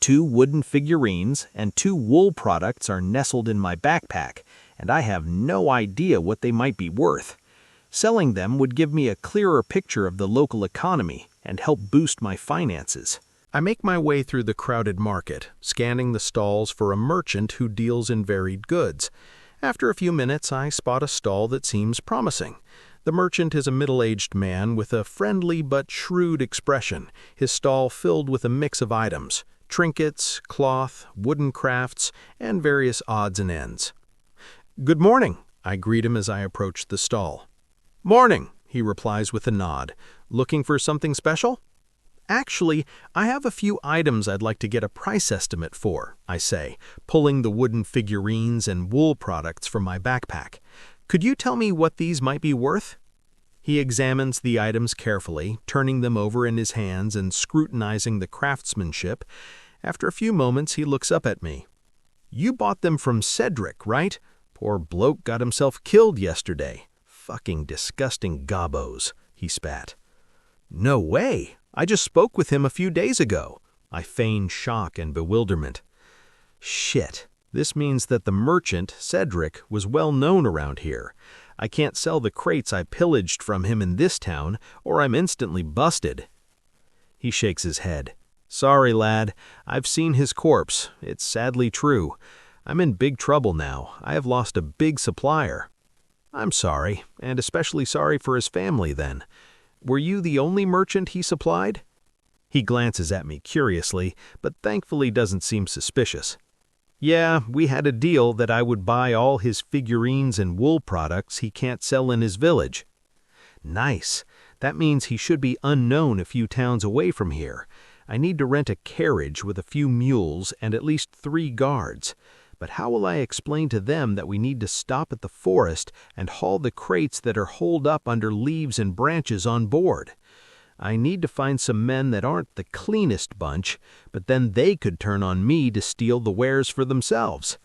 2 wooden figurines and 2 wool products are nestled in my backpack, and I have no idea what they might be worth. Selling them would give me a clearer picture of the local economy and help boost my finances. I make my way through the crowded market, scanning the stalls for a merchant who deals in varied goods. After a few minutes, I spot a stall that seems promising. The merchant is a middle-aged man with a friendly but shrewd expression, his stall filled with a mix of items, trinkets, cloth, wooden crafts, and various odds and ends. "Good morning," I greet him as I approach the stall. "Morning," he replies with a nod. "Looking for something special?" "Actually, I have a few items I'd like to get a price estimate for," I say, pulling the wooden figurines and wool products from my backpack. "Could you tell me what these might be worth?" He examines the items carefully, turning them over in his hands and scrutinizing the craftsmanship. After a few moments, he looks up at me. "You bought them from Cedric, right? Poor bloke got himself killed yesterday. Fucking disgusting gobbos," he spat. "No way! I just spoke with him a few days ago." I feign shock and bewilderment. Shit. This means that the merchant, Cedric, was well known around here. I can't sell the crates I pillaged from him in this town, or I'm instantly busted. He shakes his head. "Sorry, lad. I've seen his corpse. It's sadly true. I'm in big trouble now. I have lost a big supplier." "I'm sorry, and especially sorry for his family then. Were you the only merchant he supplied?" He glances at me curiously, but thankfully doesn't seem suspicious. Yeah, we had a deal that I would buy all his figurines and wool products he can't sell in his village. Nice. That means he should be unknown a few towns away from here. I need to rent a carriage with a few mules and at least 3 guards. But how will I explain to them that we need to stop at the forest and haul the crates that are holed up under leaves and branches on board? I need to find some men that aren't the cleanest bunch, but then they could turn on me to steal the wares for themselves.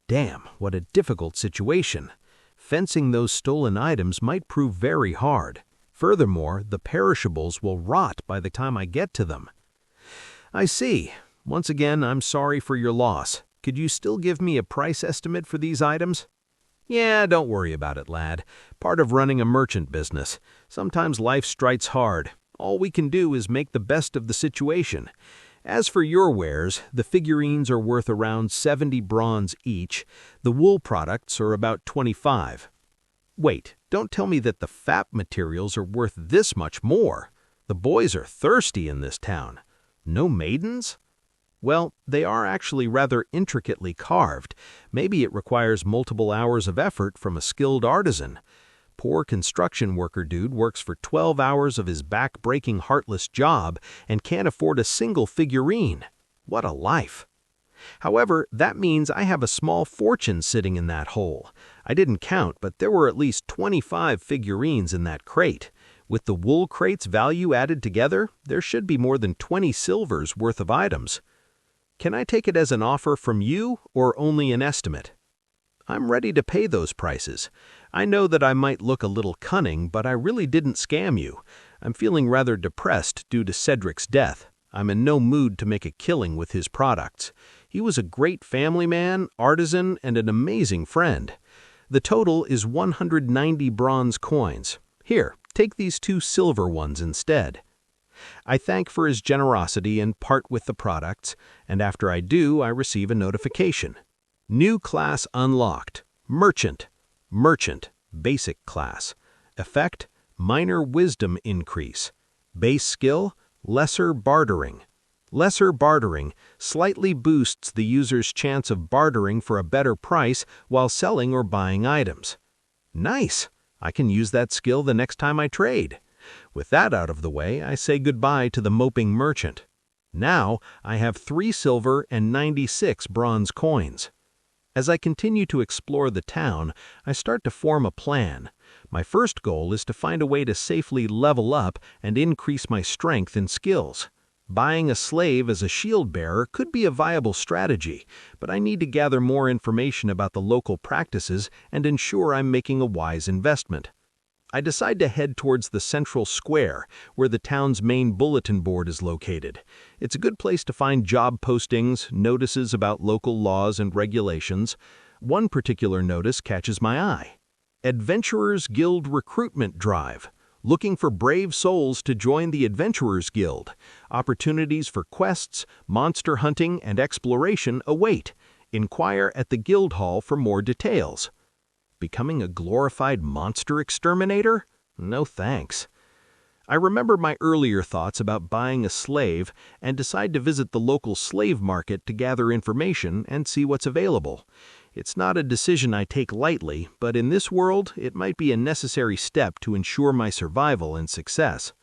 Damn, what a difficult situation. Fencing those stolen items might prove very hard. Furthermore, the perishables will rot by the time I get to them. I see. Once again, I'm sorry for your loss. Could you still give me a price estimate for these items? Yeah, don't worry about it, lad. Part of running a merchant business. Sometimes life strikes hard. All we can do is make the best of the situation. As for your wares, the figurines are worth around 70 bronze each. The wool products are about 25. Wait, don't tell me that the FAP materials are worth this much more. The boys are thirsty in this town. No maidens? Well, they are actually rather intricately carved. Maybe it requires multiple hours of effort from a skilled artisan. Poor construction worker dude works for 12 hours of his back-breaking heartless job and can't afford a single figurine. What a life. However, that means I have a small fortune sitting in that hole. I didn't count, but there were at least 25 figurines in that crate. With the wool crate's value added together, there should be more than 20 silvers worth of items. Can I take it as an offer from you or only an estimate? I'm ready to pay those prices. I know that I might look a little cunning, but I really didn't scam you. I'm feeling rather depressed due to Cedric's death. I'm in no mood to make a killing with his products. He was a great family man, artisan, and an amazing friend. The total is 190 bronze coins. Here, take these 2 silver ones instead. I thank for his generosity and part with the products, and after I do, I receive a notification. New class unlocked. Merchant. Merchant. Basic class. Effect: minor wisdom increase. Base skill: lesser bartering. Lesser bartering slightly boosts the user's chance of bartering for a better price while selling or buying items. Nice! I can use that skill the next time I trade. With that out of the way, I say goodbye to the moping merchant. Now I have 3 silver and 96 bronze coins. As I continue to explore the town, I start to form a plan. My first goal is to find a way to safely level up and increase my strength and skills. Buying a slave as a shield bearer could be a viable strategy, but I need to gather more information about the local practices and ensure I'm making a wise investment. I decide to head towards the central square, where the town's main bulletin board is located. It's a good place to find job postings, notices about local laws and regulations. One particular notice catches my eye. Adventurers Guild Recruitment Drive. Looking for brave souls to join the Adventurers Guild. Opportunities for quests, monster hunting, and exploration await. Inquire at the guild hall for more details. Becoming a glorified monster exterminator? No thanks. I remember my earlier thoughts about buying a slave and decide to visit the local slave market to gather information and see what's available. It's not a decision I take lightly, but in this world, it might be a necessary step to ensure my survival and success.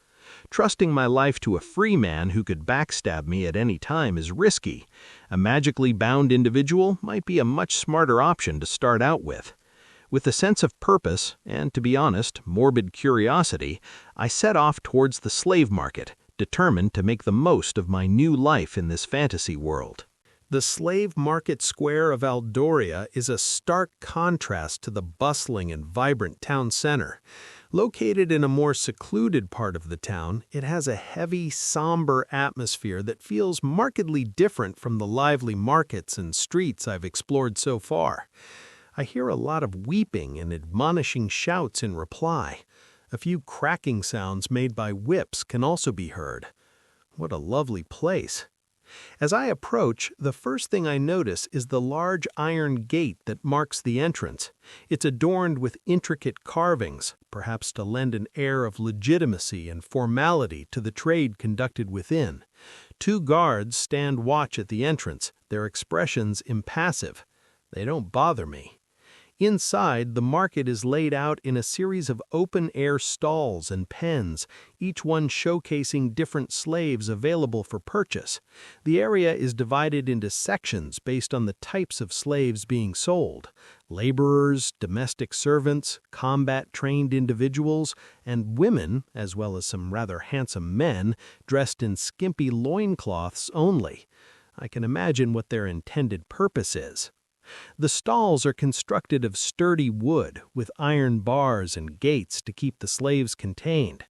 Trusting my life to a free man who could backstab me at any time is risky. A magically bound individual might be a much smarter option to start out with. With a sense of purpose, and to be honest, morbid curiosity, I set off towards the slave market, determined to make the most of my new life in this fantasy world. The slave market square of Aldoria is a stark contrast to the bustling and vibrant town center. Located in a more secluded part of the town, it has a heavy, somber atmosphere that feels markedly different from the lively markets and streets I've explored so far. I hear a lot of weeping and admonishing shouts in reply. A few cracking sounds made by whips can also be heard. What a lovely place. As I approach, the first thing I notice is the large iron gate that marks the entrance. It's adorned with intricate carvings, perhaps to lend an air of legitimacy and formality to the trade conducted within. 2 guards stand watch at the entrance, their expressions impassive. They don't bother me. Inside, the market is laid out in a series of open-air stalls and pens, each one showcasing different slaves available for purchase. The area is divided into sections based on the types of slaves being sold: laborers, domestic servants, combat-trained individuals, and women, as well as some rather handsome men, dressed in skimpy loincloths only. I can imagine what their intended purpose is. The stalls are constructed of sturdy wood, with iron bars and gates to keep the slaves contained.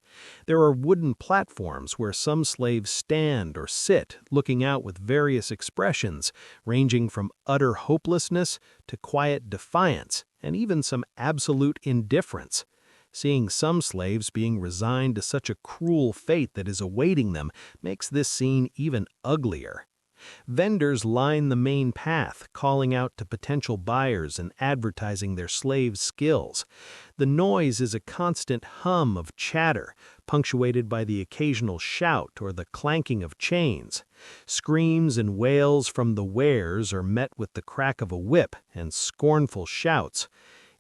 There are wooden platforms where some slaves stand or sit, looking out with various expressions, ranging from utter hopelessness to quiet defiance, and even some absolute indifference. Seeing some slaves being resigned to such a cruel fate that is awaiting them makes this scene even uglier. Vendors line the main path, calling out to potential buyers and advertising their slaves' skills. The noise is a constant hum of chatter, punctuated by the occasional shout or the clanking of chains. Screams and wails from the wares are met with the crack of a whip and scornful shouts.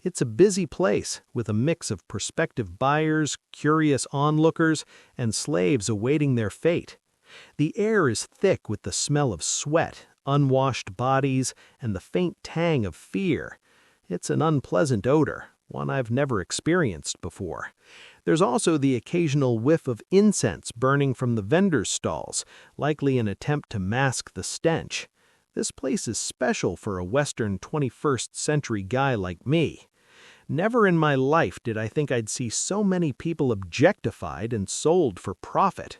It's a busy place, with a mix of prospective buyers, curious onlookers, and slaves awaiting their fate. The air is thick with the smell of sweat, unwashed bodies, and the faint tang of fear. It's an unpleasant odor, one I've never experienced before. There's also the occasional whiff of incense burning from the vendors' stalls, likely an attempt to mask the stench. This place is special for a Western 21st century guy like me. Never in my life did I think I'd see so many people objectified and sold for profit.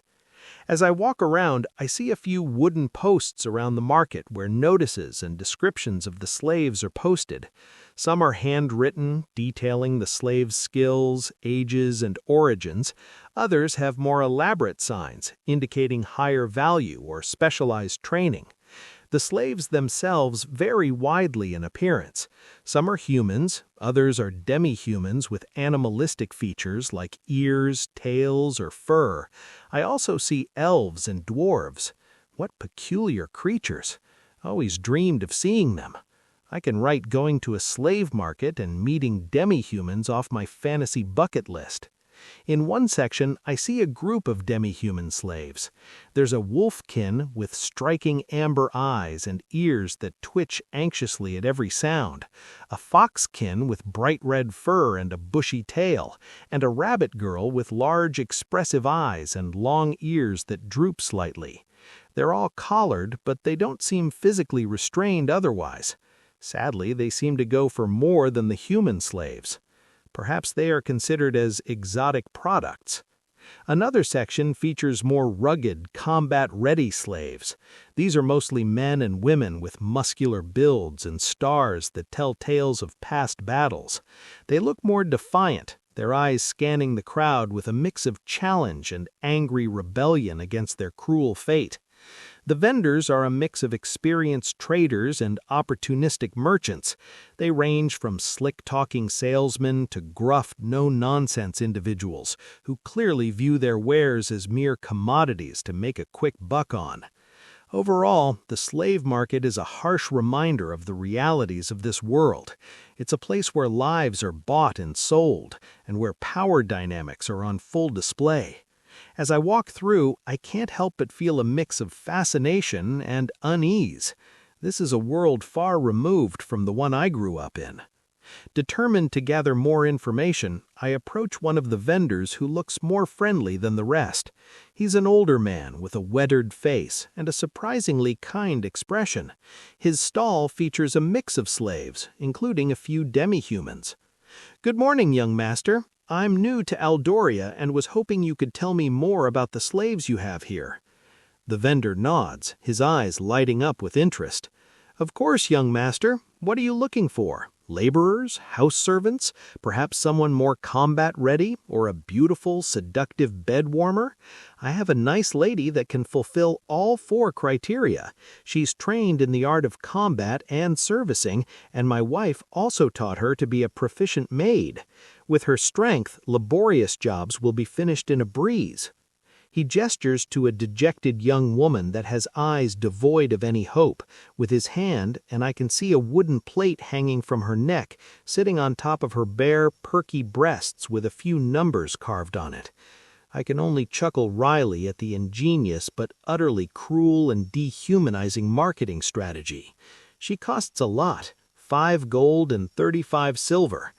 As I walk around, I see a few wooden posts around the market where notices and descriptions of the slaves are posted. Some are handwritten, detailing the slaves' skills, ages, and origins. Others have more elaborate signs, indicating higher value or specialized training. The slaves themselves vary widely in appearance. Some are humans, others are demi-humans with animalistic features like ears, tails, or fur. I also see elves and dwarves. What peculiar creatures! Always dreamed of seeing them. I can write going to a slave market and meeting demi-humans off my fantasy bucket list. In one section, I see a group of demi-human slaves. There's a wolfkin with striking amber eyes and ears that twitch anxiously at every sound, a foxkin with bright red fur and a bushy tail, and a rabbit girl with large expressive eyes and long ears that droop slightly. They're all collared, but they don't seem physically restrained otherwise. Sadly, they seem to go for more than the human slaves. Perhaps they are considered as exotic products. Another section features more rugged, combat-ready slaves. These are mostly men and women with muscular builds and stars that tell tales of past battles. They look more defiant, their eyes scanning the crowd with a mix of challenge and angry rebellion against their cruel fate. The vendors are a mix of experienced traders and opportunistic merchants. They range from slick-talking salesmen to gruff, no-nonsense individuals who clearly view their wares as mere commodities to make a quick buck on. Overall, the slave market is a harsh reminder of the realities of this world. It's a place where lives are bought and sold, and where power dynamics are on full display. As I walk through, I can't help but feel a mix of fascination and unease. This is a world far removed from the one I grew up in. Determined to gather more information, I approach one of the vendors who looks more friendly than the rest. He's an older man with a weathered face and a surprisingly kind expression. His stall features a mix of slaves, including a few demi-humans. "Good morning, young master. I'm new to Aldoria and was hoping you could tell me more about the slaves you have here." The vendor nods, his eyes lighting up with interest. "Of course, young master. What are you looking for? Laborers, house servants, perhaps someone more combat-ready, or a beautiful, seductive bed warmer? I have a nice lady that can fulfill all 4 criteria. She's trained in the art of combat and servicing, and my wife also taught her to be a proficient maid. With her strength, laborious jobs will be finished in a breeze." He gestures to a dejected young woman that has eyes devoid of any hope, with his hand, and I can see a wooden plate hanging from her neck, sitting on top of her bare, perky breasts with a few numbers carved on it. I can only chuckle wryly at the ingenious but utterly cruel and dehumanizing marketing strategy. She costs a lot, 5 gold and 35 silver.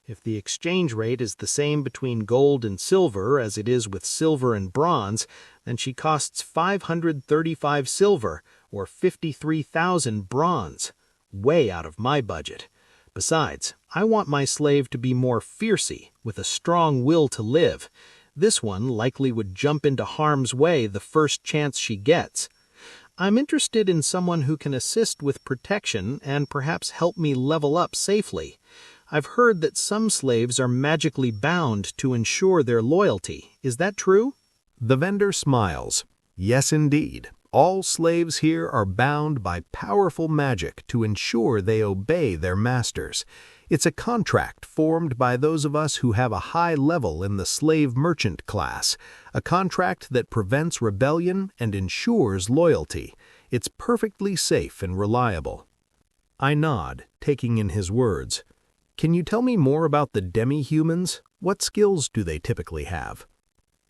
If the exchange rate is the same between gold and silver as it is with silver and bronze, then she costs 535 silver, or 53,000 bronze. Way out of my budget. Besides, I want my slave to be more fiercey, with a strong will to live. This one likely would jump into harm's way the first chance she gets. I'm interested in someone who can assist with protection and perhaps help me level up safely. I've heard that some slaves are magically bound to ensure their loyalty. Is that true? The vendor smiles. Yes, indeed. All slaves here are bound by powerful magic to ensure they obey their masters. It's a contract formed by those of us who have a high level in the slave merchant class, a contract that prevents rebellion and ensures loyalty. It's perfectly safe and reliable. I nod, taking in his words. Can you tell me more about the demi-humans? What skills do they typically have?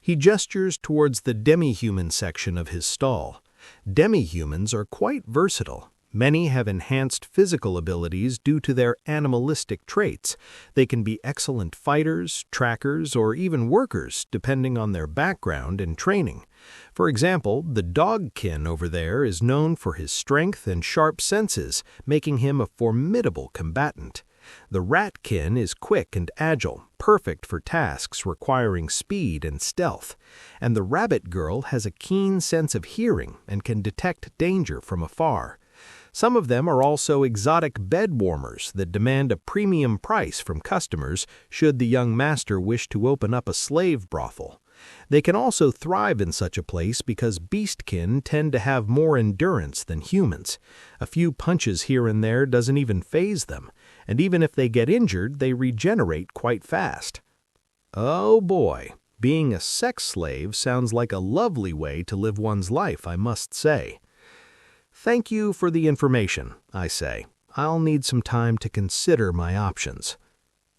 He gestures towards the demi-human section of his stall. Demi-humans are quite versatile. Many have enhanced physical abilities due to their animalistic traits. They can be excellent fighters, trackers, or even workers, depending on their background and training. For example, the dogkin over there is known for his strength and sharp senses, making him a formidable combatant. The ratkin is quick and agile, perfect for tasks requiring speed and stealth. And the rabbit girl has a keen sense of hearing and can detect danger from afar. Some of them are also exotic bed warmers that demand a premium price from customers should the young master wish to open up a slave brothel. They can also thrive in such a place because beastkin tend to have more endurance than humans. A few punches here and there doesn't even faze them, and even if they get injured, they regenerate quite fast. Oh boy, being a sex slave sounds like a lovely way to live one's life, I must say. Thank you for the information, I say. I'll need some time to consider my options.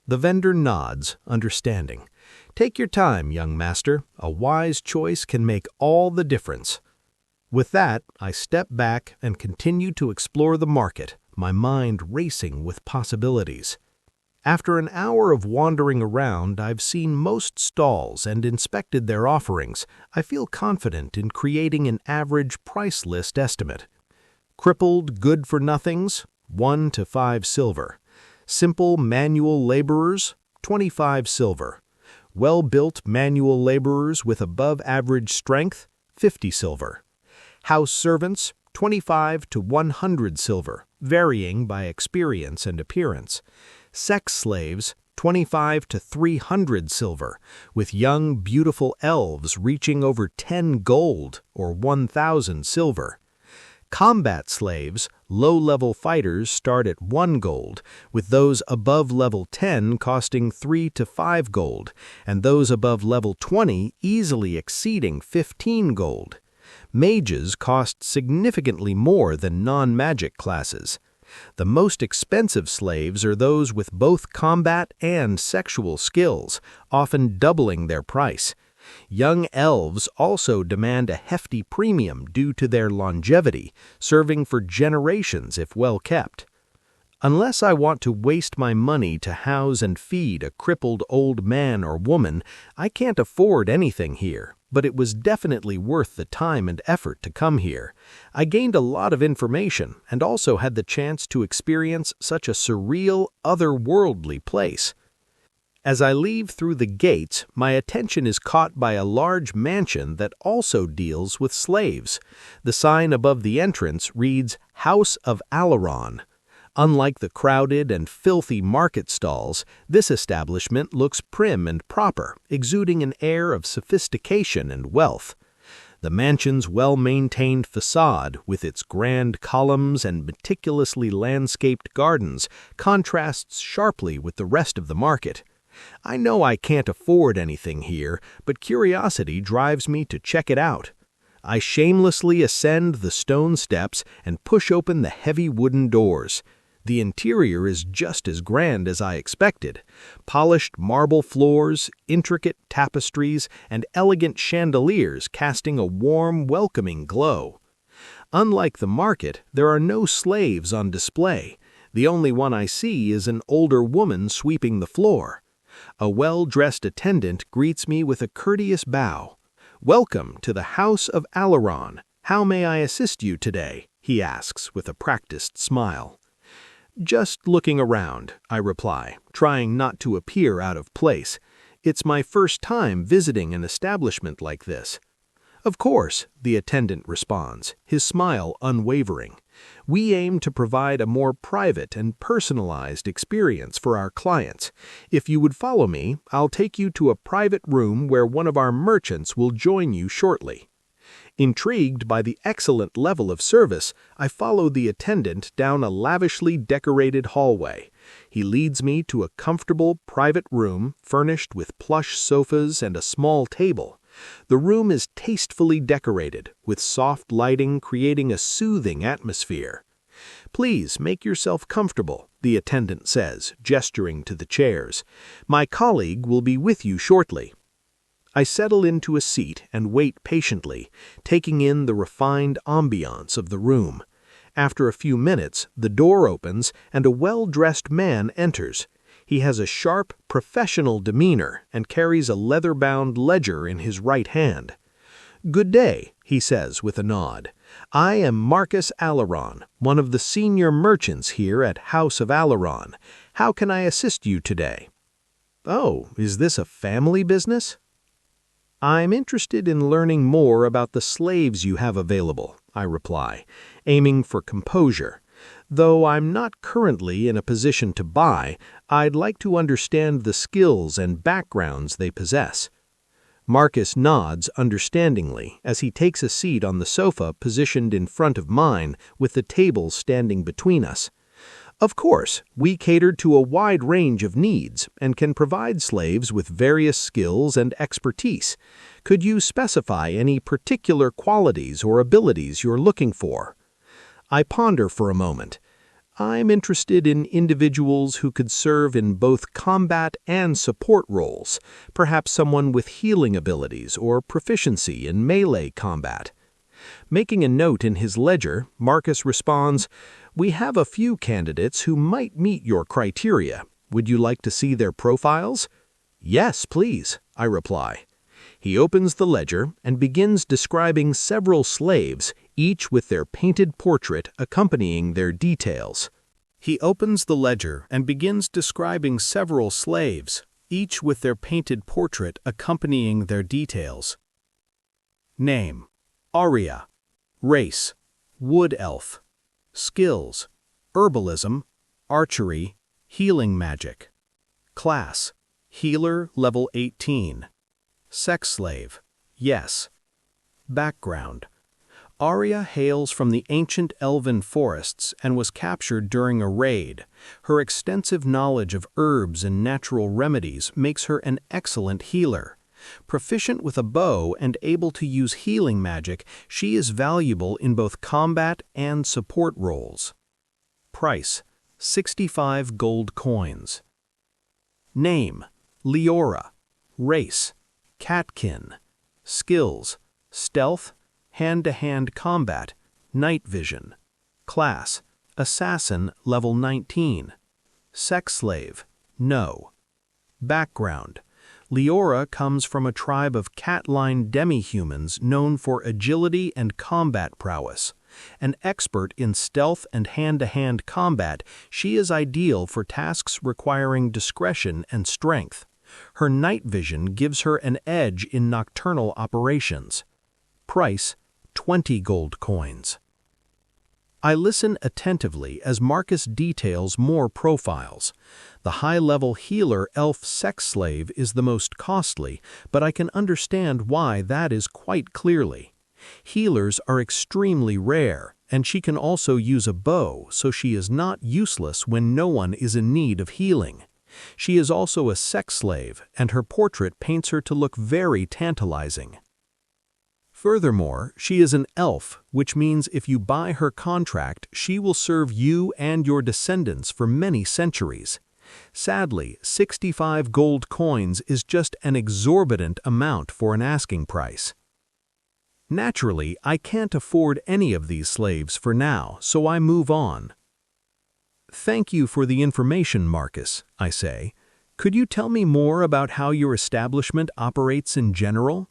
The vendor nods, understanding. Take your time, young master. A wise choice can make all the difference. With that, I step back and continue to explore the market, my mind racing with possibilities. After an hour of wandering around, I've seen most stalls and inspected their offerings. I feel confident in creating an average price list estimate. Crippled good-for-nothings, 1 to 5 silver. Simple manual laborers, 25 silver. Well-built manual laborers with above-average strength, 50 silver. House servants, 25 to 100 silver, varying by experience and appearance. Sex slaves, 25 to 300 silver, with young, beautiful elves reaching over 10 gold or 1,000 silver. Combat slaves, low-level fighters start at 1 gold, with those above level 10 costing 3 to 5 gold, and those above level 20 easily exceeding 15 gold. Mages cost significantly more than non-magic classes. The most expensive slaves are those with both combat and sexual skills, often doubling their price. Young elves also demand a hefty premium due to their longevity, serving for generations if well kept. Unless I want to waste my money to house and feed a crippled old man or woman, I can't afford anything here, but it was definitely worth the time and effort to come here. I gained a lot of information and also had the chance to experience such a surreal, otherworldly place. As I leave through the gates, my attention is caught by a large mansion that also deals with slaves. The sign above the entrance reads, House of Alaron. Unlike the crowded and filthy market stalls, this establishment looks prim and proper, exuding an air of sophistication and wealth. The mansion's well-maintained facade, with its grand columns and meticulously landscaped gardens, contrasts sharply with the rest of the market. I know I can't afford anything here, but curiosity drives me to check it out. I shamelessly ascend the stone steps and push open the heavy wooden doors. The interior is just as grand as I expected. Polished marble floors, intricate tapestries, and elegant chandeliers casting a warm, welcoming glow. Unlike the market, there are no slaves on display. The only one I see is an older woman sweeping the floor. A well-dressed attendant greets me with a courteous bow. "Welcome to the House of Alaron. How may I assist you today?" he asks with a practiced smile. "Just looking around," I reply, trying not to appear out of place. "It's my first time visiting an establishment like this." "Of course," the attendant responds, his smile unwavering. "We aim to provide a more private and personalized experience for our clients. If you would follow me, I'll take you to a private room where one of our merchants will join you shortly." Intrigued by the excellent level of service, I follow the attendant down a lavishly decorated hallway. He leads me to a comfortable private room furnished with plush sofas and a small table. The room is tastefully decorated, with soft lighting creating a soothing atmosphere. "Please make yourself comfortable," the attendant says, gesturing to the chairs. "My colleague will be with you shortly." I settle into a seat and wait patiently, taking in the refined ambiance of the room. After a few minutes, the door opens and a well-dressed man enters. He has a sharp, professional demeanor and carries a leather-bound ledger in his right hand. "Good day," he says with a nod. "I am Marcus Alaron, one of the senior merchants here at House of Alaron. How can I assist you today?" "Oh, is this a family business?" "I'm interested in learning more about the slaves you have available," I reply, aiming for composure. "Though I'm not currently in a position to buy, I'd like to understand the skills and backgrounds they possess." Marcus nods understandingly as he takes a seat on the sofa positioned in front of mine with the table standing between us. "Of course, we cater to a wide range of needs and can provide slaves with various skills and expertise. Could you specify any particular qualities or abilities you're looking for?" I ponder for a moment. I'm interested in individuals who could serve in both combat and support roles, perhaps someone with healing abilities or proficiency in melee combat. Making a note in his ledger, Marcus responds, "We have a few candidates who might meet your criteria. Would you like to see their profiles?" "Yes, please," I reply. He opens the ledger and begins describing several slaves, each with their painted portrait accompanying their details. Name: Aria. Race: Wood Elf. Skills: Herbalism, Archery, Healing Magic. Class: Healer level 18. Sex slave: Yes. Background: Aria hails from the ancient elven forests and was captured during a raid. Her extensive knowledge of herbs and natural remedies makes her an excellent healer. Proficient with a bow and able to use healing magic, she is valuable in both combat and support roles. Price: 65 gold coins. Name: Leora. Race: Catkin. Skills: Stealth, Hand-to-hand combat, Night vision. Class: Assassin level 19. Sex slave: No. Background: Leora comes from a tribe of cat-line demi-humans known for agility and combat prowess. An expert in stealth and hand-to-hand combat, she is ideal for tasks requiring discretion and strength. Her night vision gives her an edge in nocturnal operations. Price: 20 gold coins. I listen attentively as Marcus details more profiles. The high-level healer elf sex slave is the most costly, but I can understand why that is quite clearly. Healers are extremely rare, and she can also use a bow, so she is not useless when no one is in need of healing. She is also a sex slave, and her portrait paints her to look very tantalizing. Furthermore, she is an elf, which means if you buy her contract, she will serve you and your descendants for many centuries. Sadly, 65 gold coins is just an exorbitant amount for an asking price. Naturally, I can't afford any of these slaves for now, so I move on. "Thank you for the information, Marcus," I say. "Could you tell me more about how your establishment operates in general?"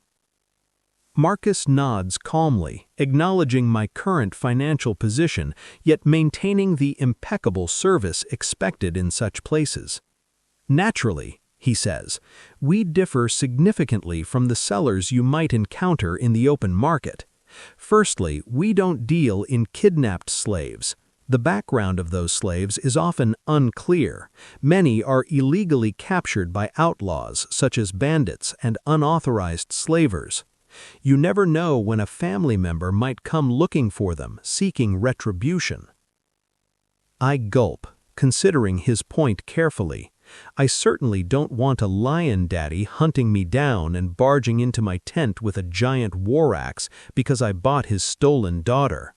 Marcus nods calmly, acknowledging my current financial position, yet maintaining the impeccable service expected in such places. "Naturally," he says, "we differ significantly from the sellers you might encounter in the open market. Firstly, we don't deal in kidnapped slaves. The background of those slaves is often unclear. Many are illegally captured by outlaws, such as bandits and unauthorized slavers. You never know when a family member might come looking for them, seeking retribution." I gulp, considering his point carefully. I certainly don't want a lion daddy hunting me down and barging into my tent with a giant war axe because I bought his stolen daughter.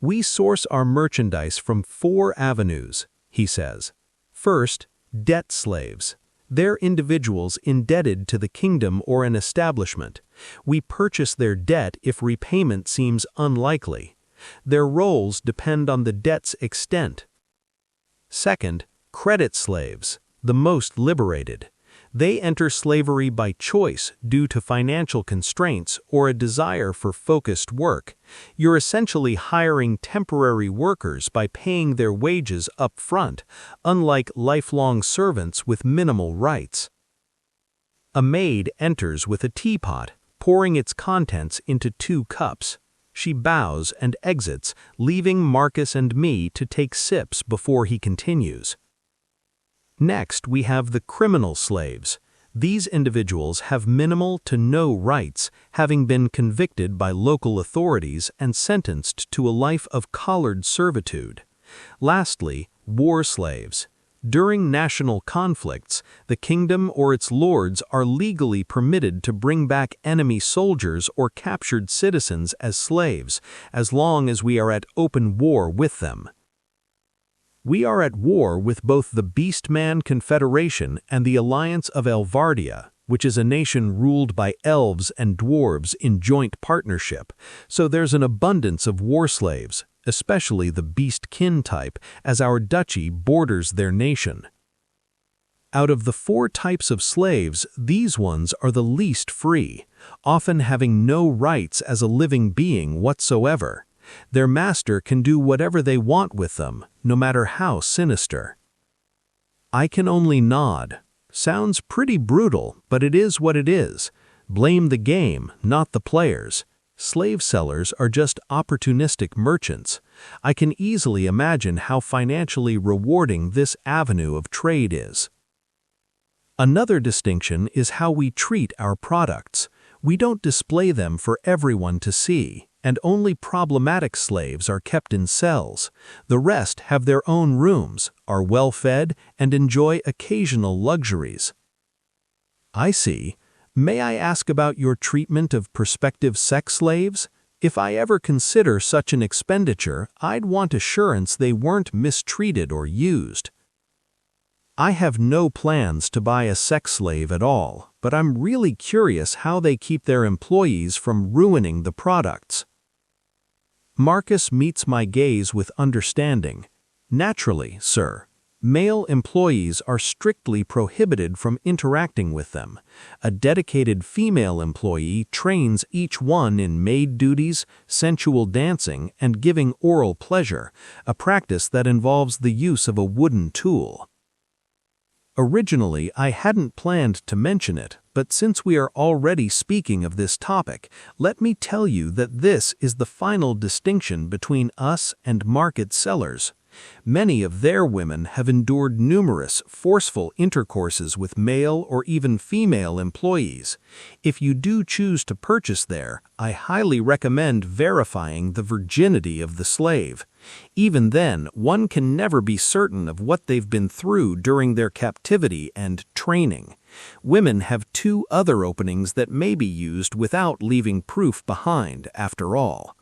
"We source our merchandise from 4 avenues," he says. "First, debt slaves. They're individuals indebted to the kingdom or an establishment. We purchase their debt if repayment seems unlikely. Their roles depend on the debt's extent. Second, credit slaves, the most liberated. They enter slavery by choice due to financial constraints or a desire for focused work. You're essentially hiring temporary workers by paying their wages up front, unlike lifelong servants with minimal rights. A maid enters with a teapot, pouring its contents into 2 cups. She bows and exits, leaving Marcus and me to take sips before he continues. Next, we have the criminal slaves. These individuals have minimal to no rights, having been convicted by local authorities and sentenced to a life of collared servitude. Lastly, war slaves. During national conflicts, the kingdom or its lords are legally permitted to bring back enemy soldiers or captured citizens as slaves, as long as we are at open war with them. We are at war with both the Beastman Confederation and the Alliance of Elvardia, which is a nation ruled by elves and dwarves in joint partnership, so there's an abundance of war slaves, especially the beast-kin type, as our duchy borders their nation. Out of the 4 types of slaves, these ones are the least free, often having no rights as a living being whatsoever. Their master can do whatever they want with them, no matter how sinister. I can only nod. Sounds pretty brutal, but it is what it is. Blame the game, not the players. Slave sellers are just opportunistic merchants. I can easily imagine how financially rewarding this avenue of trade is. Another distinction is how we treat our products. We don't display them for everyone to see, and only problematic slaves are kept in cells. The rest have their own rooms, are well-fed, and enjoy occasional luxuries. I see. May I ask about your treatment of prospective sex slaves? If I ever consider such an expenditure, I'd want assurance they weren't mistreated or used. I have no plans to buy a sex slave at all, but I'm really curious how they keep their employees from ruining the products. Marcus meets my gaze with understanding. Naturally, sir. Male employees are strictly prohibited from interacting with them. A dedicated female employee trains each one in maid duties, sensual dancing, and giving oral pleasure, a practice that involves the use of a wooden tool. Originally, I hadn't planned to mention it, but since we are already speaking of this topic, let me tell you that this is the final distinction between us and market sellers. Many of their women have endured numerous forceful intercourses with male or even female employees. If you do choose to purchase there, I highly recommend verifying the virginity of the slave. Even then, one can never be certain of what they've been through during their captivity and training. Women have two other openings that may be used without leaving proof behind, after all.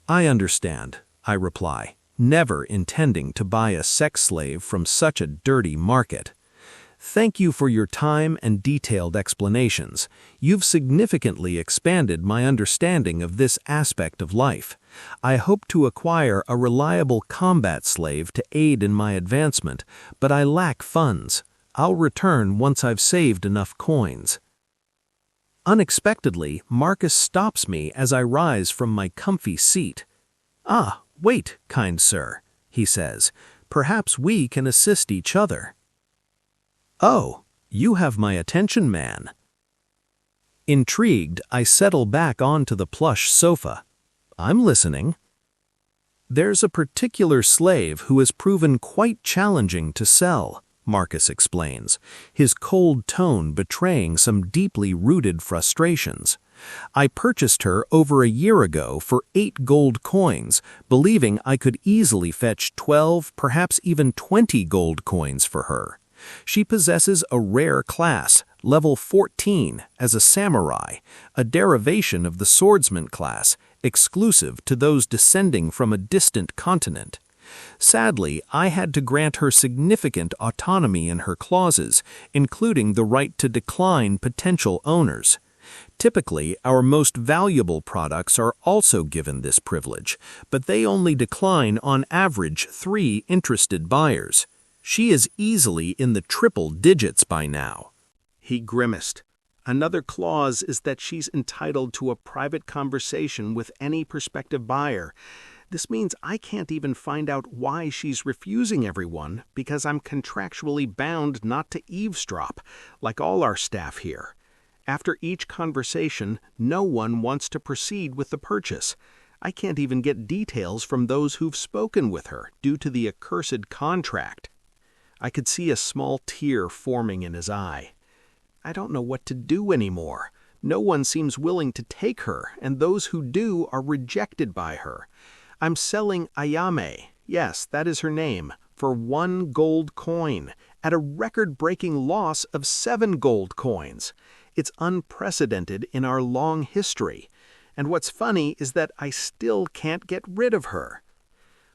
I understand, I reply, never intending to buy a sex slave from such a dirty market. Thank you for your time and detailed explanations. You've significantly expanded my understanding of this aspect of life. I hope to acquire a reliable combat slave to aid in my advancement, but I lack funds. I'll return once I've saved enough coins. Unexpectedly, Marcus stops me as I rise from my comfy seat. "Ah, wait, kind sir," he says. "Perhaps we can assist each other." "Oh, you have my attention, man." Intrigued, I settle back onto the plush sofa. I'm listening. "There's a particular slave who has proven quite challenging to sell," Marcus explains, his cold tone betraying some deeply rooted frustrations. "I purchased her over a year ago for 8 gold coins, believing I could easily fetch 12, perhaps even 20 gold coins for her. She possesses a rare class, level 14, as a samurai, a derivation of the swordsman class, exclusive to those descending from a distant continent. Sadly, I had to grant her significant autonomy in her clauses, including the right to decline potential owners. Typically, our most valuable products are also given this privilege, but they only decline on average 3 interested buyers. She is easily in the triple digits by now." He grimaced. "Another clause is that she's entitled to a private conversation with any prospective buyer. This means I can't even find out why she's refusing everyone because I'm contractually bound not to eavesdrop, like all our staff here. After each conversation, no one wants to proceed with the purchase. I can't even get details from those who've spoken with her due to the accursed contract." I could see a small tear forming in his eye. "I don't know what to do anymore. No one seems willing to take her, and those who do are rejected by her. I'm selling Ayame, yes, that is her name, for 1 gold coin, at a record-breaking loss of 7 gold coins. It's unprecedented in our long history. And what's funny is that I still can't get rid of her.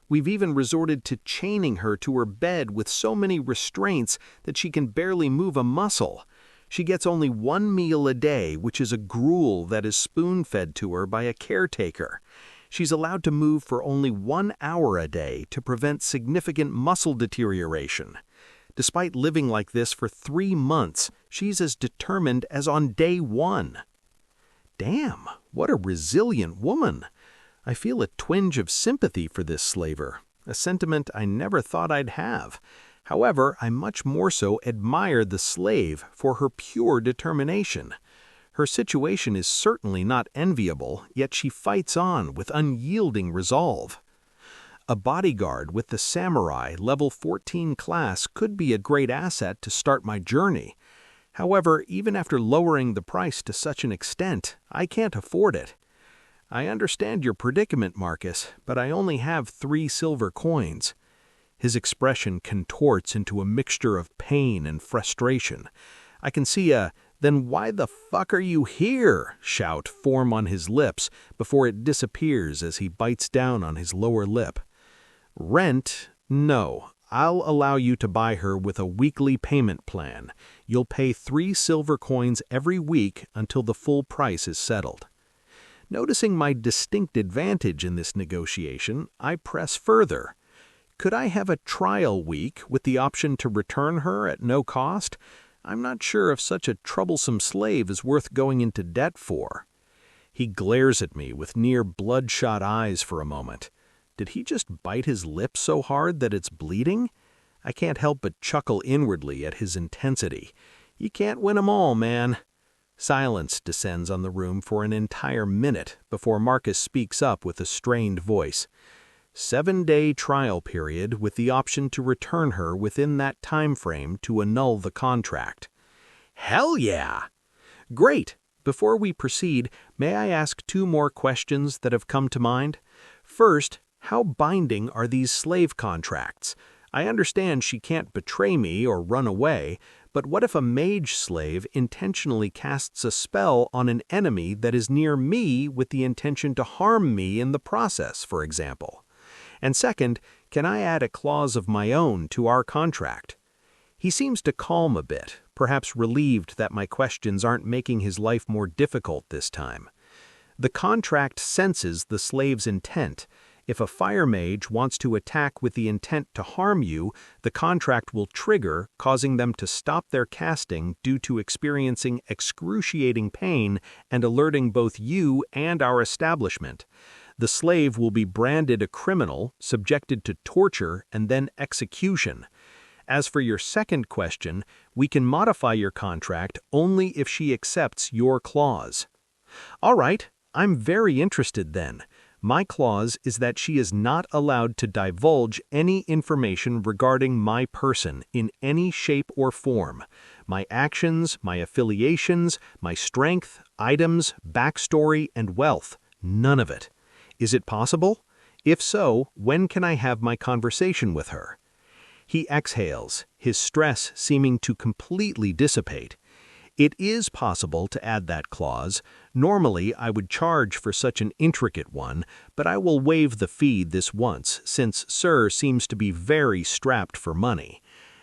We've even resorted to chaining her to her bed with so many restraints that she can barely move a muscle. She gets only 1 meal a day, which is a gruel that is spoon-fed to her by a caretaker. She's allowed to move for only 1 hour a day to prevent significant muscle deterioration. Despite living like this for 3 months, she's as determined as on day 1. Damn, what a resilient woman. I feel a twinge of sympathy for this slaver, a sentiment I never thought I'd have. However, I much more so admire the slave for her pure determination. Her situation is certainly not enviable, yet she fights on with unyielding resolve. A bodyguard with the samurai level 14 class could be a great asset to start my journey. However, even after lowering the price to such an extent, I can't afford it. I understand your predicament, Marcus, but I only have 3 silver coins. His expression contorts into a mixture of pain and frustration. I can see a "then why the fuck are you here?" shout form on his lips before it disappears as he bites down on his lower lip. "Rent? No. I'll allow you to buy her with a weekly payment plan. You'll pay 3 silver coins every week until the full price is settled." Noticing my distinct advantage in this negotiation, I press further. Could I have a trial week with the option to return her at no cost? I'm not sure if such a troublesome slave is worth going into debt for. He glares at me with near bloodshot eyes for a moment. Did he just bite his lip so hard that it's bleeding? I can't help but chuckle inwardly at his intensity. You can't win 'em all, man. Silence descends on the room for an entire minute before Marcus speaks up with a strained voice. 7-day trial period with the option to return her within that time frame to annul the contract. Hell yeah! Great! Before we proceed, may I ask 2 more questions that have come to mind? First, How binding are these slave contracts? I understand she can't betray me or run away, but what if a mage slave intentionally casts a spell on an enemy that is near me with the intention to harm me in the process, for example? And second, can I add a clause of my own to our contract? He seems to calm a bit, perhaps relieved that my questions aren't making his life more difficult this time. The contract senses the slave's intent. If a fire mage wants to attack with the intent to harm you, the contract will trigger, causing them to stop their casting due to experiencing excruciating pain and alerting both you and our establishment. The slave will be branded a criminal, subjected to torture, and then execution. As for your second question, we can modify your contract only if she accepts your clause. All right, I'm very interested then. My clause is that she is not allowed to divulge any information regarding my person in any shape or form. My actions, my affiliations, my strength, items, backstory, and wealth. None of it. Is it possible? If so, when can I have my conversation with her? He exhales, his stress seeming to completely dissipate. It is possible to add that clause. Normally, I would charge for such an intricate one, but I will waive the fee this once, since Sir seems to be very strapped for money.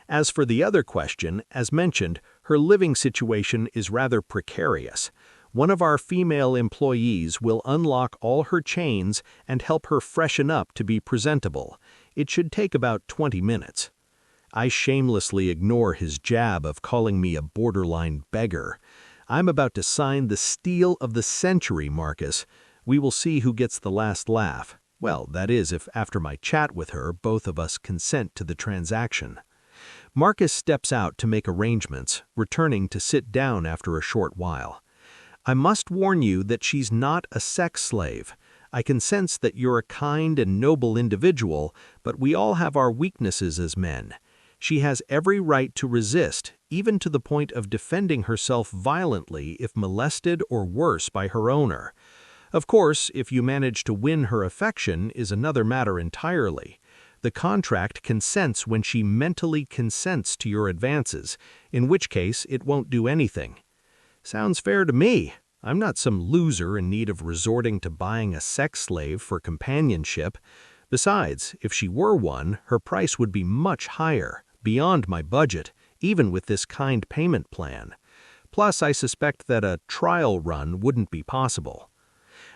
As for the other question, as mentioned, her living situation is rather precarious. One of our female employees will unlock all her chains and help her freshen up to be presentable. It should take about 20 minutes. I shamelessly ignore his jab of calling me a borderline beggar. I'm about to sign the steal of the century, Marcus. We will see who gets the last laugh. Well, that is, if after my chat with her, both of us consent to the transaction. Marcus steps out to make arrangements, returning to sit down after a short while. I must warn you that she's not a sex slave. I can sense that you're a kind and noble individual, but we all have our weaknesses as men. She has every right to resist, even to the point of defending herself violently if molested or worse by her owner. Of course, if you manage to win her affection is another matter entirely. The contract consents when she mentally consents to your advances, in which case it won't do anything. Sounds fair to me. I'm not some loser in need of resorting to buying a sex slave for companionship. Besides, if she were one, her price would be much higher, beyond my budget, even with this kind payment plan. Plus, I suspect that a trial run wouldn't be possible.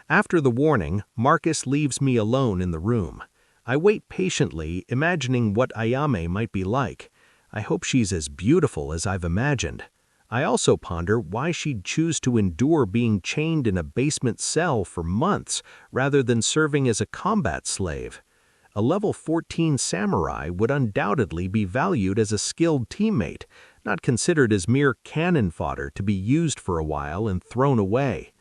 After the warning, Marcus leaves me alone in the room. I wait patiently, imagining what Ayame might be like. I hope she's as beautiful as I've imagined. I also ponder why she'd choose to endure being chained in a basement cell for months rather than serving as a combat slave. A level 14 samurai would undoubtedly be valued as a skilled teammate, not considered as mere cannon fodder to be used for a while and thrown away.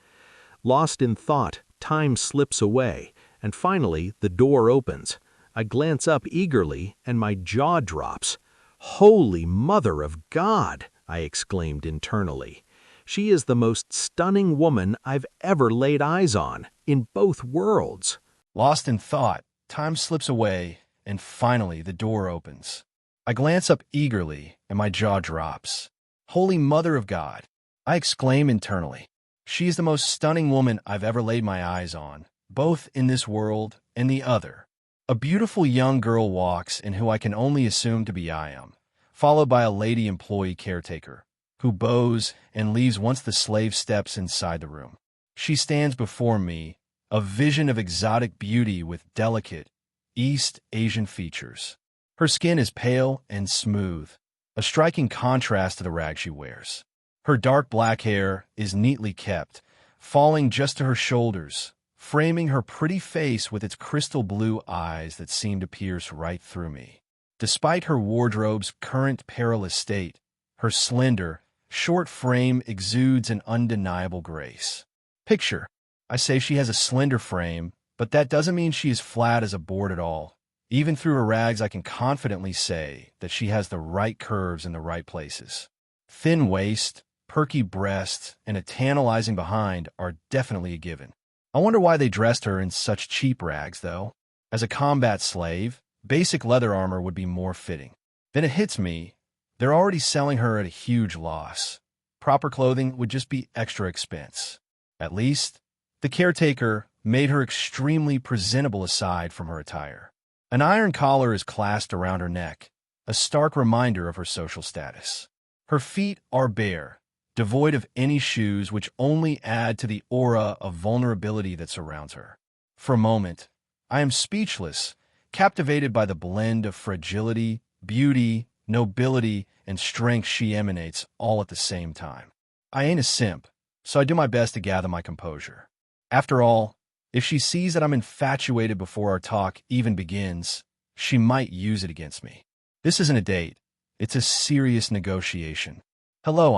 Lost in thought, time slips away, and finally the door opens. I glance up eagerly, and my jaw drops. "Holy Mother of God!" I exclaimed internally. She is the most stunning woman I've ever laid eyes on, in both worlds. Lost in thought, time slips away, and finally the door opens. I glance up eagerly, and my jaw drops. Holy Mother of God! I exclaim internally. She is the most stunning woman I've ever laid my eyes on, both in this world and the other. A beautiful young girl walks in who I can only assume to be I am, followed by a lady employee caretaker, who bows and leaves once the slave steps inside the room. She stands before me, a vision of exotic beauty with delicate, East Asian features. Her skin is pale and smooth, a striking contrast to the rag she wears. Her dark black hair is neatly kept, falling just to her shoulders, framing her pretty face with its crystal blue eyes that seem to pierce right through me. Despite her wardrobe's current perilous state, her slender, short frame exudes an undeniable grace. Picture, I say she has a slender frame, but that doesn't mean she is flat as a board at all. Even through her rags, I can confidently say that she has the right curves in the right places. Thin waist, perky breast, and a tantalizing behind are definitely a given. I wonder why they dressed her in such cheap rags, though. As a combat slave, basic leather armor would be more fitting. Then it hits me, they're already selling her at a huge loss. Proper clothing would just be extra expense. At least, the caretaker made her extremely presentable aside from her attire. An iron collar is clasped around her neck, a stark reminder of her social status. Her feet are bare, devoid of any shoes, which only add to the aura of vulnerability that surrounds her. For a moment, I am speechless, captivated by the blend of fragility, beauty, nobility, and strength she emanates all at the same time. I ain't a simp, so I do my best to gather my composure. After all, if she sees that I'm infatuated before our talk even begins, she might use it against me. This isn't a date. It's a serious negotiation. Hello,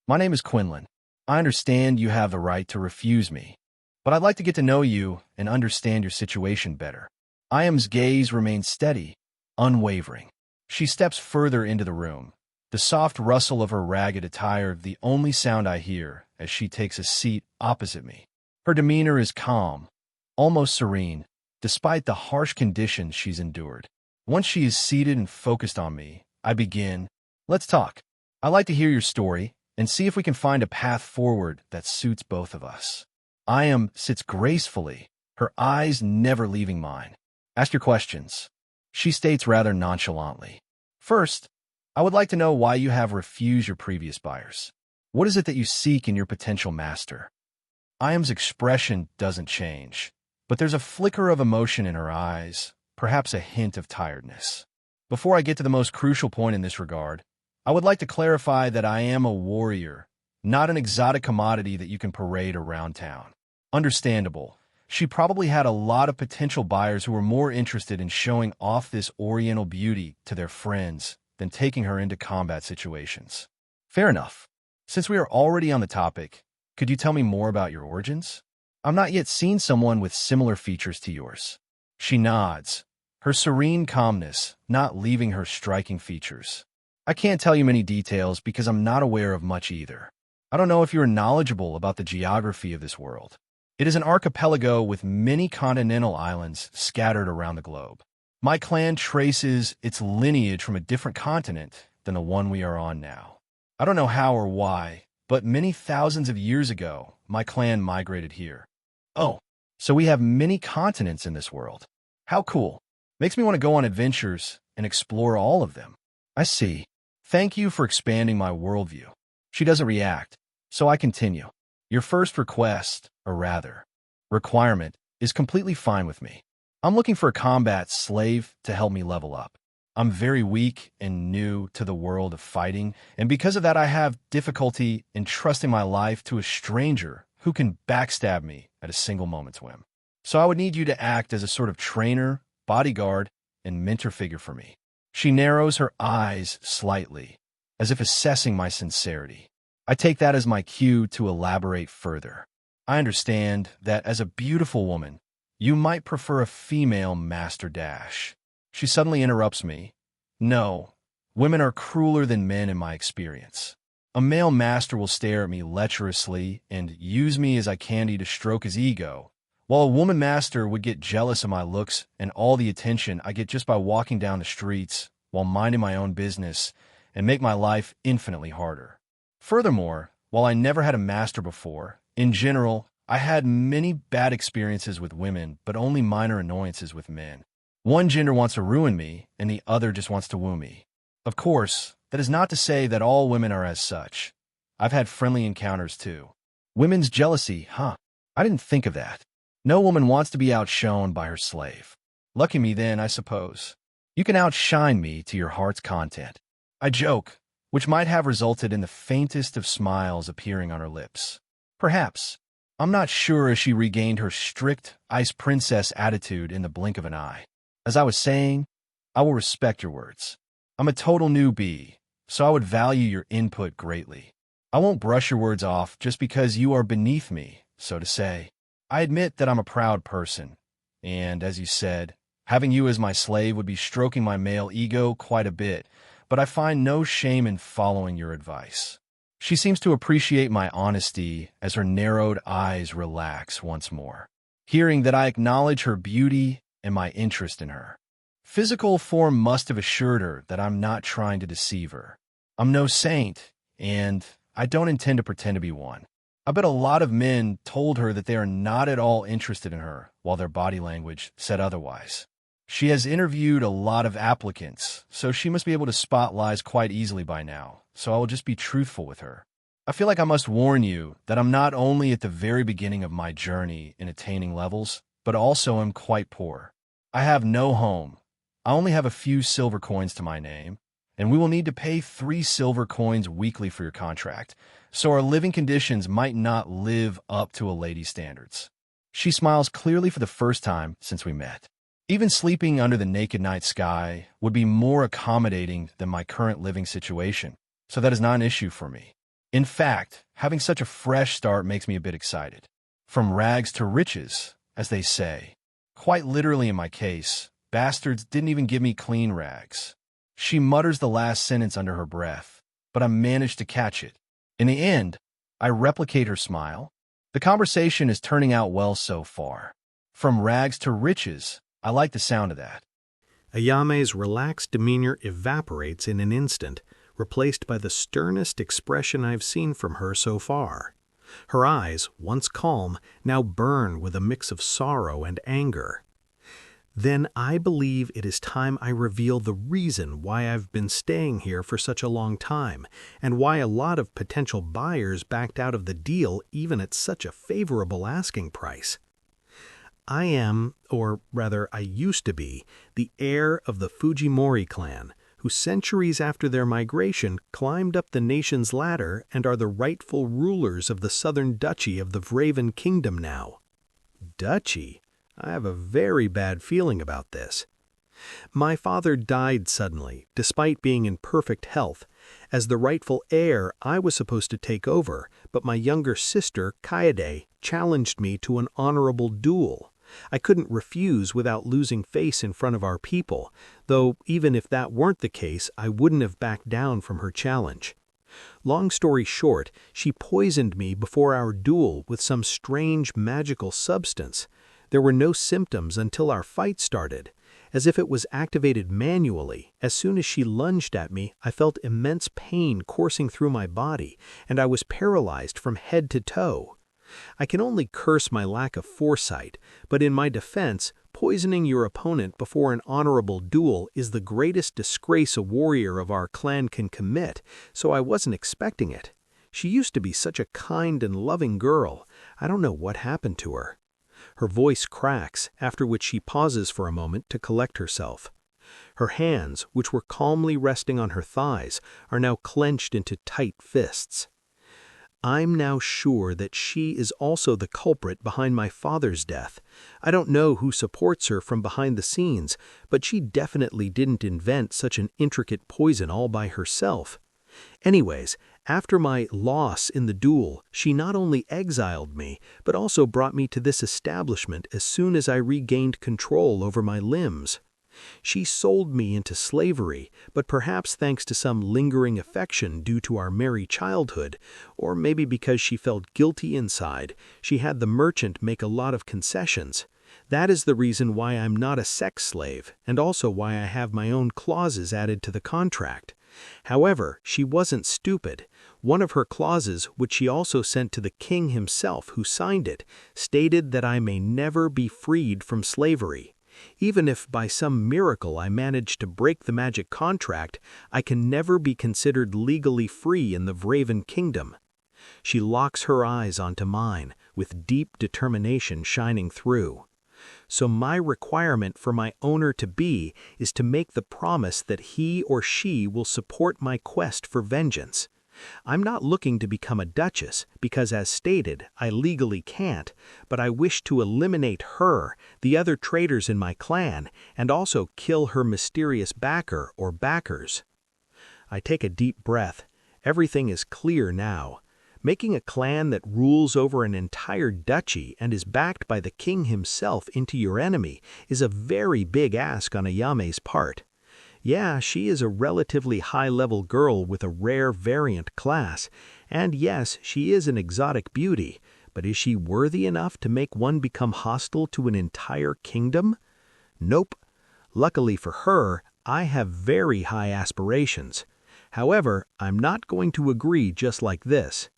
my name is Quinlan. I understand you have the right to refuse me, but I'd like to get to know you and understand your situation better. Iam's gaze remains steady, unwavering. She steps further into the room, the soft rustle of her ragged attire the only sound I hear as she takes a seat opposite me. Her demeanor is calm, almost serene, despite the harsh conditions she's endured. Once she is seated and focused on me, I begin. Let's talk. I'd like to hear your story and see if we can find a path forward that suits both of us. Iam sits gracefully, her eyes never leaving mine. Ask your questions, she states rather nonchalantly. First, I would like to know why you have refused your previous buyers. What is it that you seek in your potential master? Iam's expression doesn't change, but there's a flicker of emotion in her eyes, perhaps a hint of tiredness. Before I get to the most crucial point in this regard, I would like to clarify that I am a warrior, not an exotic commodity that you can parade around town. Understandable. She probably had a lot of potential buyers who were more interested in showing off this oriental beauty to their friends than taking her into combat situations. Fair enough. Since we are already on the topic, could you tell me more about your origins? I've not yet seen someone with similar features to yours. She nods, her serene calmness not leaving her striking features. I can't tell you many details because I'm not aware of much either. I don't know if you are knowledgeable about the geography of this world. It is an archipelago with many continental islands scattered around the globe. My clan traces its lineage from a different continent than the one we are on now. I don't know how or why, but many thousands of years ago, my clan migrated here. Oh, so we have many continents in this world. How cool. Makes me want to go on adventures and explore all of them. I see. Thank you for expanding my worldview. She doesn't react, so I continue. Your first request, or rather, requirement, is completely fine with me. I'm looking for a combat slave to help me level up. I'm very weak and new to the world of fighting, and because of that I have difficulty entrusting my life to a stranger who can backstab me at a single moment's whim. So I would need you to act as a sort of trainer, bodyguard, and mentor figure for me. She narrows her eyes slightly, as if assessing my sincerity. I take that as my cue to elaborate further. I understand that as a beautiful woman, you might prefer a female master dash. She suddenly interrupts me. No, women are crueler than men in my experience. A male master will stare at me lecherously and use me as a candy to stroke his ego, while a woman master would get jealous of my looks and all the attention I get just by walking down the streets while minding my own business and make my life infinitely harder. Furthermore, while I never had a master before, in general, I had many bad experiences with women, but only minor annoyances with men. One gender wants to ruin me, and the other just wants to woo me. Of course, that is not to say that all women are as such. I've had friendly encounters too. Women's jealousy, huh? I didn't think of that. No woman wants to be outshone by her slave. Lucky me then, I suppose. You can outshine me to your heart's content. I joke, which might have resulted in the faintest of smiles appearing on her lips. Perhaps. I'm not sure as she regained her strict ice princess attitude in the blink of an eye. As I was saying, I will respect your words. I'm a total newbie, so I would value your input greatly. I won't brush your words off just because you are beneath me, so to say. I admit that I'm a proud person, and as you said, having you as my slave would be stroking my male ego quite a bit, but I find no shame in following your advice. She seems to appreciate my honesty as her narrowed eyes relax once more. Hearing that I acknowledge her beauty and my interest in her. Physical form must have assured her that I'm not trying to deceive her. I'm no saint, and I don't intend to pretend to be one. I bet a lot of men told her that they are not at all interested in her, while their body language said otherwise. She has interviewed a lot of applicants, so she must be able to spot lies quite easily by now, so I will just be truthful with her. I feel like I must warn you that I'm not only at the very beginning of my journey in attaining levels, but also am quite poor. I have no home. I only have a few silver coins to my name, and we will need to pay 3 silver coins weekly for your contract, so our living conditions might not live up to a lady's standards. She smiles clearly for the first time since we met. Even sleeping under the naked night sky would be more accommodating than my current living situation, so that is not an issue for me. In fact, having such a fresh start makes me a bit excited. From rags to riches, as they say. Quite literally in my case, bastards didn't even give me clean rags. She mutters the last sentence under her breath, but I manage to catch it. In the end, I replicate her smile. The conversation is turning out well so far. From rags to riches, I like the sound of that. Ayame's relaxed demeanor evaporates in an instant, replaced by the sternest expression I've seen from her so far. Her eyes, once calm, now burn with a mix of sorrow and anger. Then I believe it is time I reveal the reason why I've been staying here for such a long time, and why a lot of potential buyers backed out of the deal even at such a favorable asking price. I am, or rather I used to be, the heir of the Fujimori clan, who centuries after their migration climbed up the nation's ladder and are the rightful rulers of the southern duchy of the Vraven Kingdom now. Duchy? I have a very bad feeling about this. My father died suddenly, despite being in perfect health. As the rightful heir, I was supposed to take over, but my younger sister, Kaede, challenged me to an honorable duel. I couldn't refuse without losing face in front of our people, though even if that weren't the case, I wouldn't have backed down from her challenge. Long story short, she poisoned me before our duel with some strange magical substance. There were no symptoms until our fight started. As if it was activated manually, as soon as she lunged at me, I felt immense pain coursing through my body, and I was paralyzed from head to toe. I can only curse my lack of foresight, but in my defense, poisoning your opponent before an honorable duel is the greatest disgrace a warrior of our clan can commit, so I wasn't expecting it. She used to be such a kind and loving girl. I don't know what happened to her. Her voice cracks, after which she pauses for a moment to collect herself. Her hands, which were calmly resting on her thighs, are now clenched into tight fists. I'm now sure that she is also the culprit behind my father's death. I don't know who supports her from behind the scenes, but she definitely didn't invent such an intricate poison all by herself. Anyways, after my loss in the duel, she not only exiled me, but also brought me to this establishment as soon as I regained control over my limbs. She sold me into slavery, but perhaps thanks to some lingering affection due to our merry childhood, or maybe because she felt guilty inside, she had the merchant make a lot of concessions. That is the reason why I'm not a sex slave, and also why I have my own clauses added to the contract. However, she wasn't stupid. One of her clauses, which she also sent to the king himself who signed it, stated that I may never be freed from slavery. Even if by some miracle I manage to break the magic contract, I can never be considered legally free in the Vraven Kingdom. She locks her eyes onto mine, with deep determination shining through. So my requirement for my owner-to-be is to make the promise that he or she will support my quest for vengeance. I'm not looking to become a duchess, because as stated, I legally can't, but I wish to eliminate her, the other traitors in my clan, and also kill her mysterious backer or backers. I take a deep breath. Everything is clear now. Making a clan that rules over an entire duchy and is backed by the king himself into your enemy is a very big ask on Ayame's part. Yeah, she is a relatively high-level girl with a rare variant class, and yes, she is an exotic beauty, but is she worthy enough to make one become hostile to an entire kingdom? Nope. Luckily for her, I have very high aspirations. However, I'm not going to agree just like this.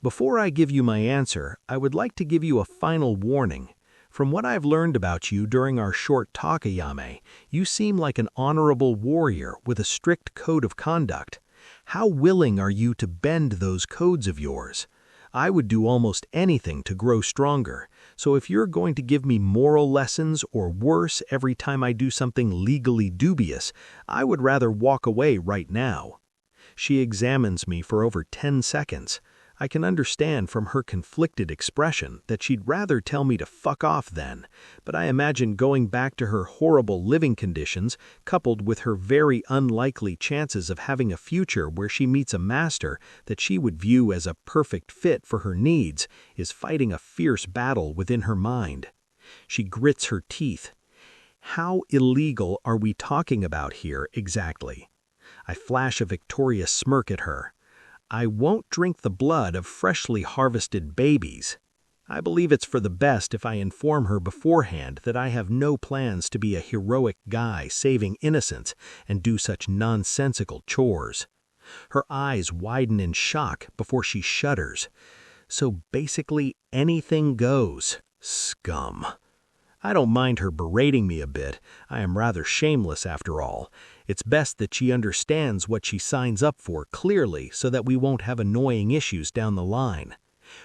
Before I give you my answer, I would like to give you a final warning. From what I've learned about you during our short talk, Ayame, you seem like an honorable warrior with a strict code of conduct. How willing are you to bend those codes of yours? I would do almost anything to grow stronger, so if you're going to give me moral lessons or worse every time I do something legally dubious, I would rather walk away right now. She examines me for over 10 seconds. I can understand from her conflicted expression that she'd rather tell me to fuck off then, but I imagine going back to her horrible living conditions, coupled with her very unlikely chances of having a future where she meets a master that she would view as a perfect fit for her needs, is fighting a fierce battle within her mind. She grits her teeth. How illegal are we talking about here exactly? I flash a victorious smirk at her. I won't drink the blood of freshly harvested babies. I believe it's for the best if I inform her beforehand that I have no plans to be a heroic guy saving innocents and do such nonsensical chores. Her eyes widen in shock before she shudders. So basically anything goes. Scum. I don't mind her berating me a bit. I am rather shameless after all. It's best that she understands what she signs up for clearly so that we won't have annoying issues down the line.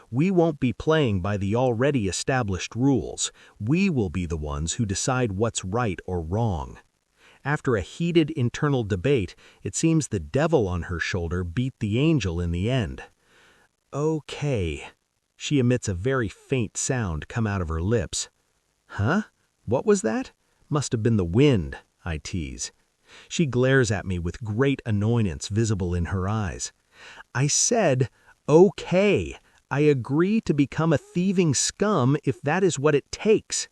We won't be playing by the already established rules. We will be the ones who decide what's right or wrong. After a heated internal debate, it seems the devil on her shoulder beat the angel in the end. Okay. She emits a very faint sound come out of her lips. Huh? What was that? Must have been the wind, I tease. She glares at me with great annoyance visible in her eyes. I said, okay, I agree to become a thieving scum if that is what it takes.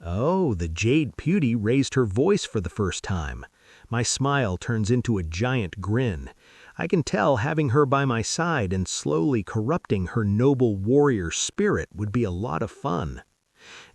Oh, the Jade Beauty raised her voice for the first time. My smile turns into a giant grin. I can tell having her by my side and slowly corrupting her noble warrior spirit would be a lot of fun.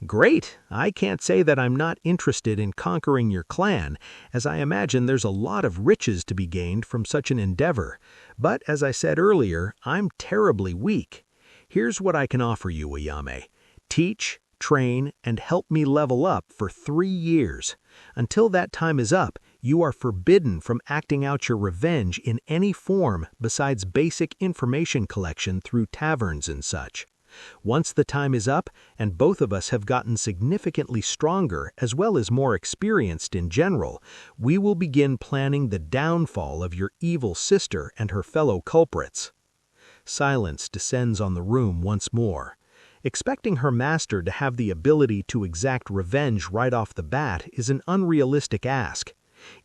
Great, I can't say that I'm not interested in conquering your clan, as I imagine there's a lot of riches to be gained from such an endeavor. But as I said earlier, I'm terribly weak. Here's what I can offer you, Ayame. Teach, train, and help me level up for 3 years. Until that time is up, you are forbidden from acting out your revenge in any form besides basic information collection through taverns and such. Once the time is up, and both of us have gotten significantly stronger as well as more experienced in general, we will begin planning the downfall of your evil sister and her fellow culprits. Silence descends on the room once more. Expecting her master to have the ability to exact revenge right off the bat is an unrealistic ask.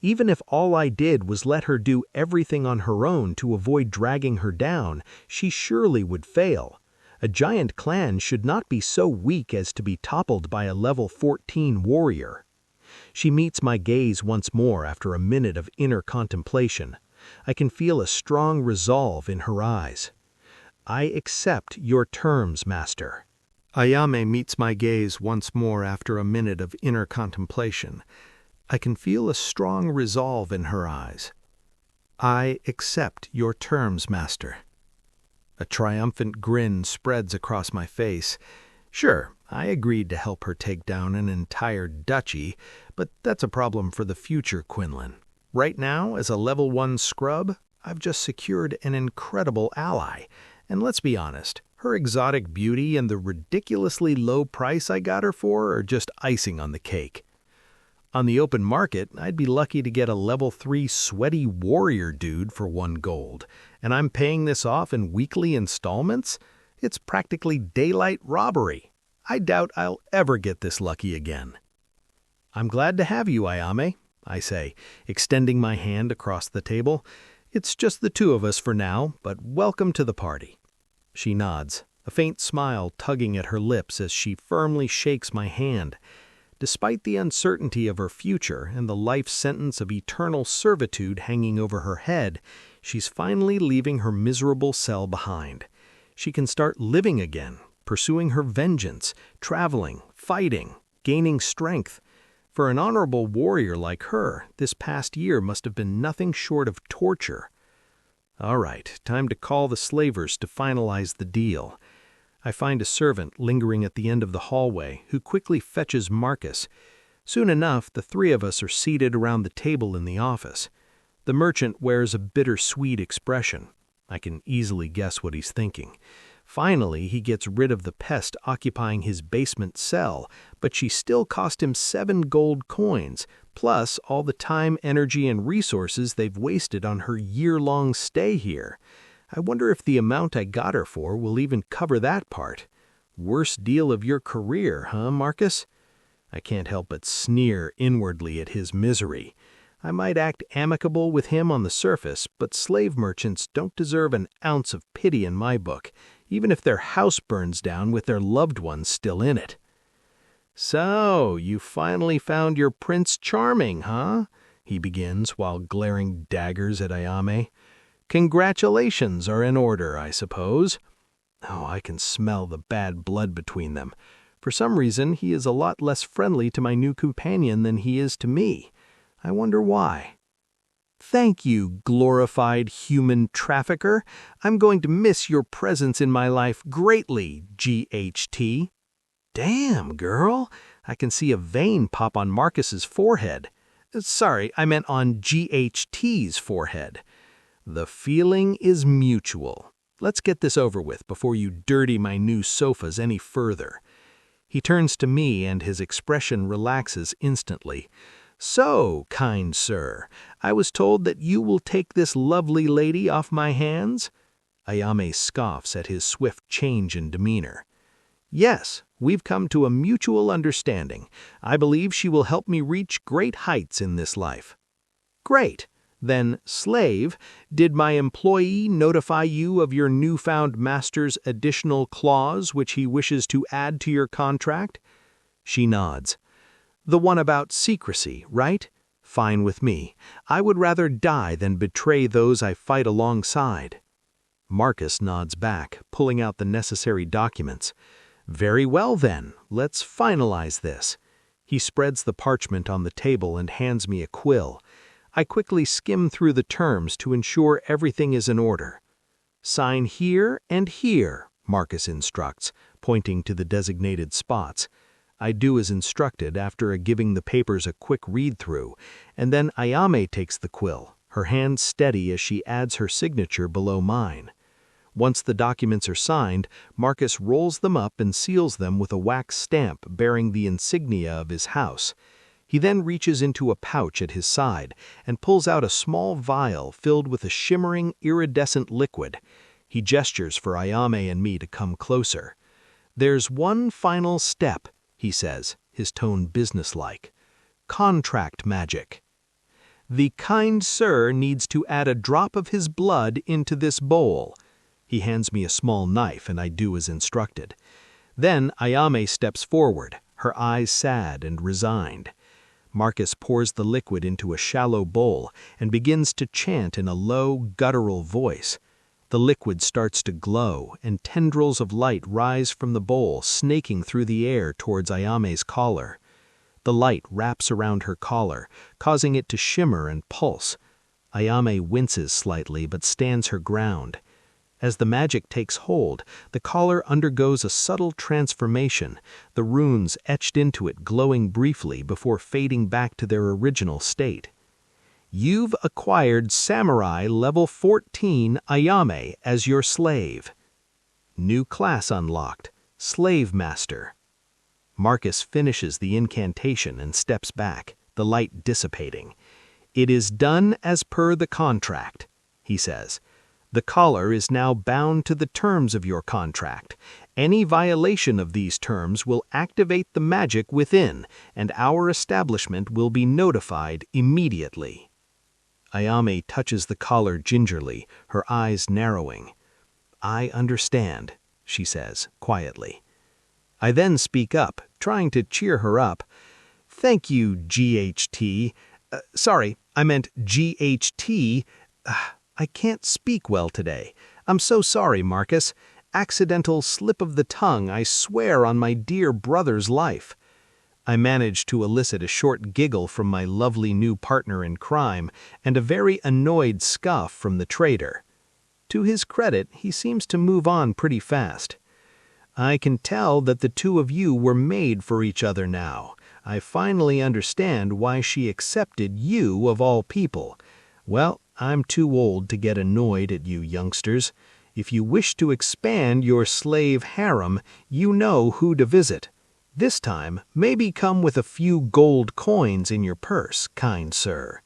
Even if all I did was let her do everything on her own to avoid dragging her down, she surely would fail. A giant clan should not be so weak as to be toppled by a level 14 warrior. She meets my gaze once more after a minute of inner contemplation. I can feel a strong resolve in her eyes. I accept your terms, master. Ayame meets my gaze once more after a minute of inner contemplation. I can feel a strong resolve in her eyes. I accept your terms, master. A triumphant grin spreads across my face. Sure, I agreed to help her take down an entire duchy, but that's a problem for the future, Quinlan. Right now, as a level 1 scrub, I've just secured an incredible ally. And let's be honest, her exotic beauty and the ridiculously low price I got her for are just icing on the cake. On the open market, I'd be lucky to get a level 3 sweaty warrior dude for 1 gold, and I'm paying this off in weekly installments? It's practically daylight robbery. I doubt I'll ever get this lucky again. I'm glad to have you, Ayame, I say, extending my hand across the table. It's just the 2 of us for now, but welcome to the party. She nods, a faint smile tugging at her lips as she firmly shakes my hand. Despite the uncertainty of her future and the life sentence of eternal servitude hanging over her head, she's finally leaving her miserable cell behind. She can start living again, pursuing her vengeance, traveling, fighting, gaining strength. For an honorable warrior like her, this past year must have been nothing short of torture. All right, time to call the slavers to finalize the deal. I find a servant lingering at the end of the hallway who quickly fetches Marcus. Soon enough, the three of us are seated around the table in the office. The merchant wears a bittersweet expression. I can easily guess what he's thinking. Finally, he gets rid of the pest occupying his basement cell, but she still cost him 7 gold coins, plus all the time, energy, and resources they've wasted on her year-long stay here. I wonder if the amount I got her for will even cover that part. Worst deal of your career, huh, Marcus? I can't help but sneer inwardly at his misery. I might act amicable with him on the surface, but slave merchants don't deserve an ounce of pity in my book, even if their house burns down with their loved ones still in it. "So, you finally found your Prince Charming, huh?" he begins while glaring daggers at Ayame. "Congratulations are in order, I suppose." Oh, I can smell the bad blood between them. For some reason, he is a lot less friendly to my new companion than he is to me. I wonder why. "Thank you, glorified human trafficker. I'm going to miss your presence in my life greatly, GHT. Damn, girl. I can see a vein pop on Marcus's forehead. Sorry, I meant on GHT's forehead. The feeling is mutual. Let's get this over with before you dirty my new sofas any further." He turns to me and his expression relaxes instantly. "So, kind sir, I was told that you will take this lovely lady off my hands?" Ayame scoffs at his swift change in demeanor. "Yes, we've come to a mutual understanding. I believe she will help me reach great heights in this life." "Great. Then, slave, did my employee notify you of your newfound master's additional clause which he wishes to add to your contract?" She nods. "The one about secrecy, right? Fine with me. I would rather die than betray those I fight alongside." Marcus nods back, pulling out the necessary documents. "Very well then, let's finalize this." He spreads the parchment on the table and hands me a quill. I quickly skim through the terms to ensure everything is in order. "Sign here and here," Marcus instructs, pointing to the designated spots. I do as instructed after giving the papers a quick read-through, and then Ayame takes the quill, her hand steady as she adds her signature below mine. Once the documents are signed, Marcus rolls them up and seals them with a wax stamp bearing the insignia of his house. He then reaches into a pouch at his side and pulls out a small vial filled with a shimmering, iridescent liquid. He gestures for Ayame and me to come closer. "There's one final step," he says, his tone businesslike. "Contract magic. The kind sir needs to add a drop of his blood into this bowl." He hands me a small knife and I do as instructed. Then Ayame steps forward, her eyes sad and resigned. Marcus pours the liquid into a shallow bowl and begins to chant in a low, guttural voice. The liquid starts to glow, and tendrils of light rise from the bowl, snaking through the air towards Ayame's collar. The light wraps around her collar, causing it to shimmer and pulse. Ayame winces slightly but stands her ground. As the magic takes hold, the collar undergoes a subtle transformation, the runes etched into it glowing briefly before fading back to their original state. "You've acquired Samurai Level 14 Ayame as your slave. New class unlocked, Slave Master." Marcus finishes the incantation and steps back, the light dissipating. "It is done as per the contract," he says. "The collar is now bound to the terms of your contract. Any violation of these terms will activate the magic within, and our establishment will be notified immediately." Ayame touches the collar gingerly, her eyes narrowing. "I understand," she says, quietly. I then speak up, trying to cheer her up. "Thank you, GHT. Sorry, I meant GHT. I can't speak well today. I'm so sorry, Marcus. Accidental slip of the tongue, I swear on my dear brother's life." I managed to elicit a short giggle from my lovely new partner in crime and a very annoyed scoff from the traitor. To his credit, he seems to move on pretty fast. I can tell that the two of you were made for each other now. I finally understand why she accepted you of all people. Well, I'm too old to get annoyed at you youngsters. If you wish to expand your slave harem, you know who to visit. This time, maybe come with a few gold coins in your purse, kind sir.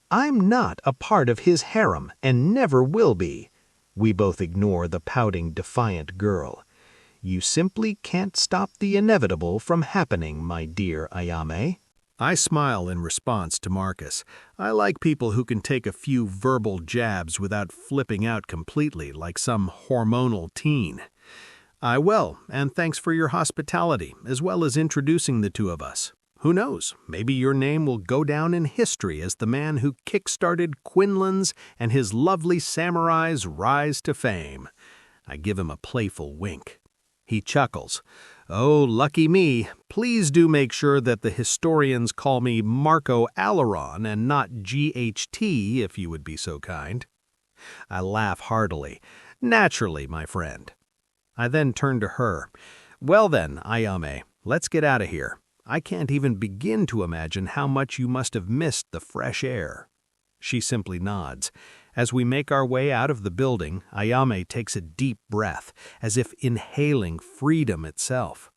I'm not a part of his harem and never will be. We both ignore the pouting, defiant girl. You simply can't stop the inevitable from happening, my dear Ayame. I smile in response to Marcus. I like people who can take a few verbal jabs without flipping out completely like some hormonal teen. I will, and thanks for your hospitality, as well as introducing the two of us. Who knows, maybe your name will go down in history as the man who kick-started Quinlan's and his lovely samurai's rise to fame. I give him a playful wink. He chuckles. Oh, lucky me. Please do make sure that the historians call me Marco Alaron and not GHT, if you would be so kind. I laugh heartily. Naturally, my friend. I then turn to her. Well then, Ayame, let's get out of here. I can't even begin to imagine how much you must have missed the fresh air. She simply nods. As we make our way out of the building, Ayame takes a deep breath, as if inhaling freedom itself.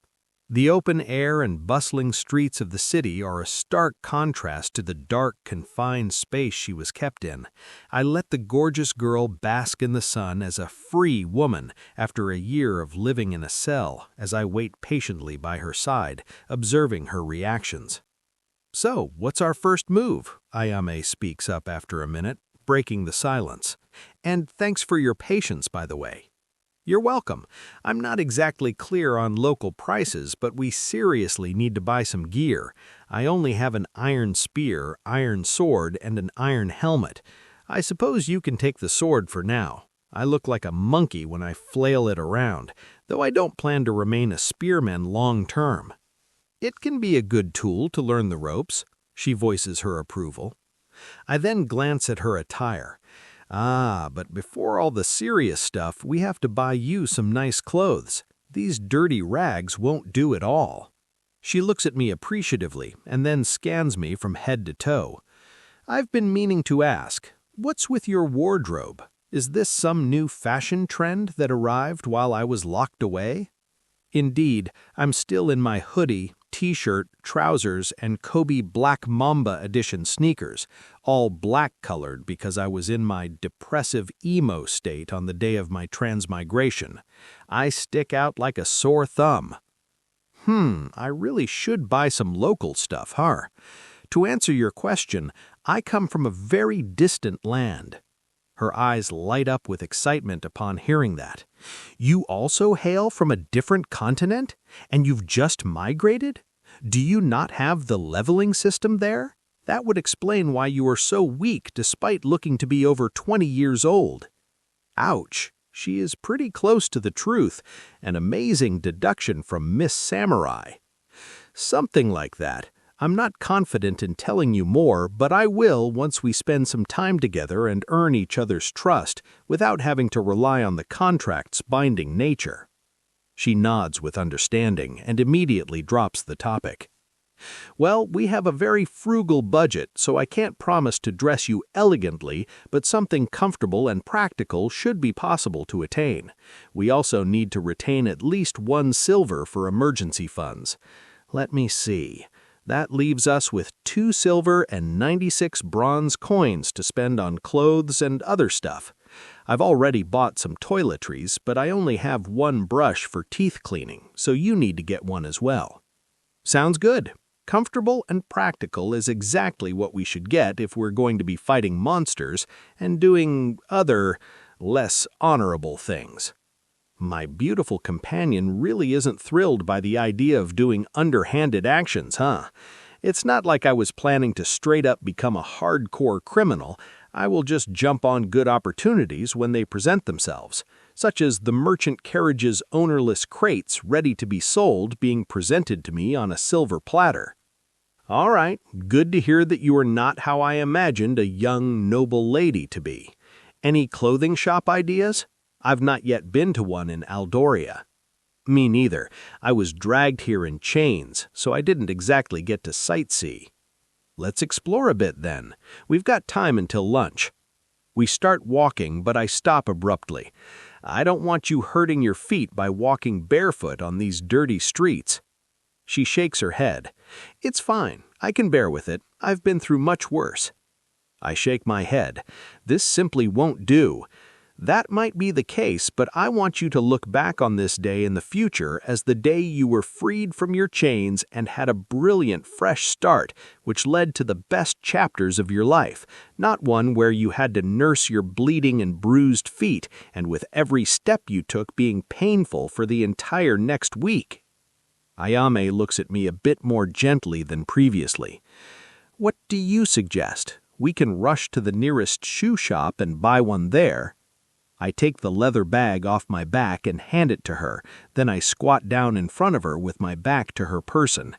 The open air and bustling streets of the city are a stark contrast to the dark, confined space she was kept in. I let the gorgeous girl bask in the sun as a free woman after a year of living in a cell as I wait patiently by her side, observing her reactions. So, what's our first move? Ayame speaks up after a minute, breaking the silence. And thanks for your patience, by the way. You're welcome. I'm not exactly clear on local prices, but we seriously need to buy some gear. I only have an iron spear, iron sword, and an iron helmet. I suppose you can take the sword for now. I look like a monkey when I flail it around, though I don't plan to remain a spearman long term. It can be a good tool to learn the ropes. She voices her approval. I then glance at her attire. But before all the serious stuff, we have to buy you some nice clothes. These dirty rags won't do at all. She looks at me appreciatively and then scans me from head to toe. I've been meaning to ask, what's with your wardrobe? Is this some new fashion trend that arrived while I was locked away? Indeed, I'm still in my hoodie, t-shirt, trousers, and Kobe Black Mamba edition sneakers, all black-colored because I was in my depressive emo state on the day of my transmigration. I stick out like a sore thumb. I really should buy some local stuff, huh? To answer your question, I come from a very distant land. Her eyes light up with excitement upon hearing that. You also hail from a different continent? And you've just migrated? Do you not have the leveling system there? That would explain why you are so weak despite looking to be over 20 years old. Ouch, she is pretty close to the truth, an amazing deduction from Miss Samurai. Something like that. I'm not confident in telling you more, but I will once we spend some time together and earn each other's trust without having to rely on the contract's binding nature. She nods with understanding and immediately drops the topic. Well, we have a very frugal budget, so I can't promise to dress you elegantly, but something comfortable and practical should be possible to attain. We also need to retain at least 1 silver for emergency funds. Let me see. That leaves us with 2 silver and 96 bronze coins to spend on clothes and other stuff. I've already bought some toiletries, but I only have 1 brush for teeth cleaning, so you need to get one as well. Sounds good. Comfortable and practical is exactly what we should get if we're going to be fighting monsters and doing other, less honorable things. My beautiful companion really isn't thrilled by the idea of doing underhanded actions, huh? It's not like I was planning to straight up become a hardcore criminal. I will just jump on good opportunities when they present themselves. such as the merchant carriage's ownerless crates ready to be sold being presented to me on a silver platter. All right, good to hear that you are not how I imagined a young, noble lady to be. Any clothing shop ideas? I've not yet been to one in Aldoria. Me neither. I was dragged here in chains, so I didn't exactly get to sightsee. Let's explore a bit then. We've got time until lunch. We start walking, but I stop abruptly. I don't want you hurting your feet by walking barefoot on these dirty streets. She shakes her head. It's fine. I can bear with it. I've been through much worse. I shake my head. This simply won't do. That might be the case, but I want you to look back on this day in the future as the day you were freed from your chains and had a brilliant, fresh start, which led to the best chapters of your life, not one where you had to nurse your bleeding and bruised feet, and with every step you took being painful for the entire next week. Ayame looks at me a bit more gently than previously. What do you suggest? We can rush to the nearest shoe shop and buy one there. I take the leather bag off my back and hand it to her, then I squat down in front of her with my back to her person.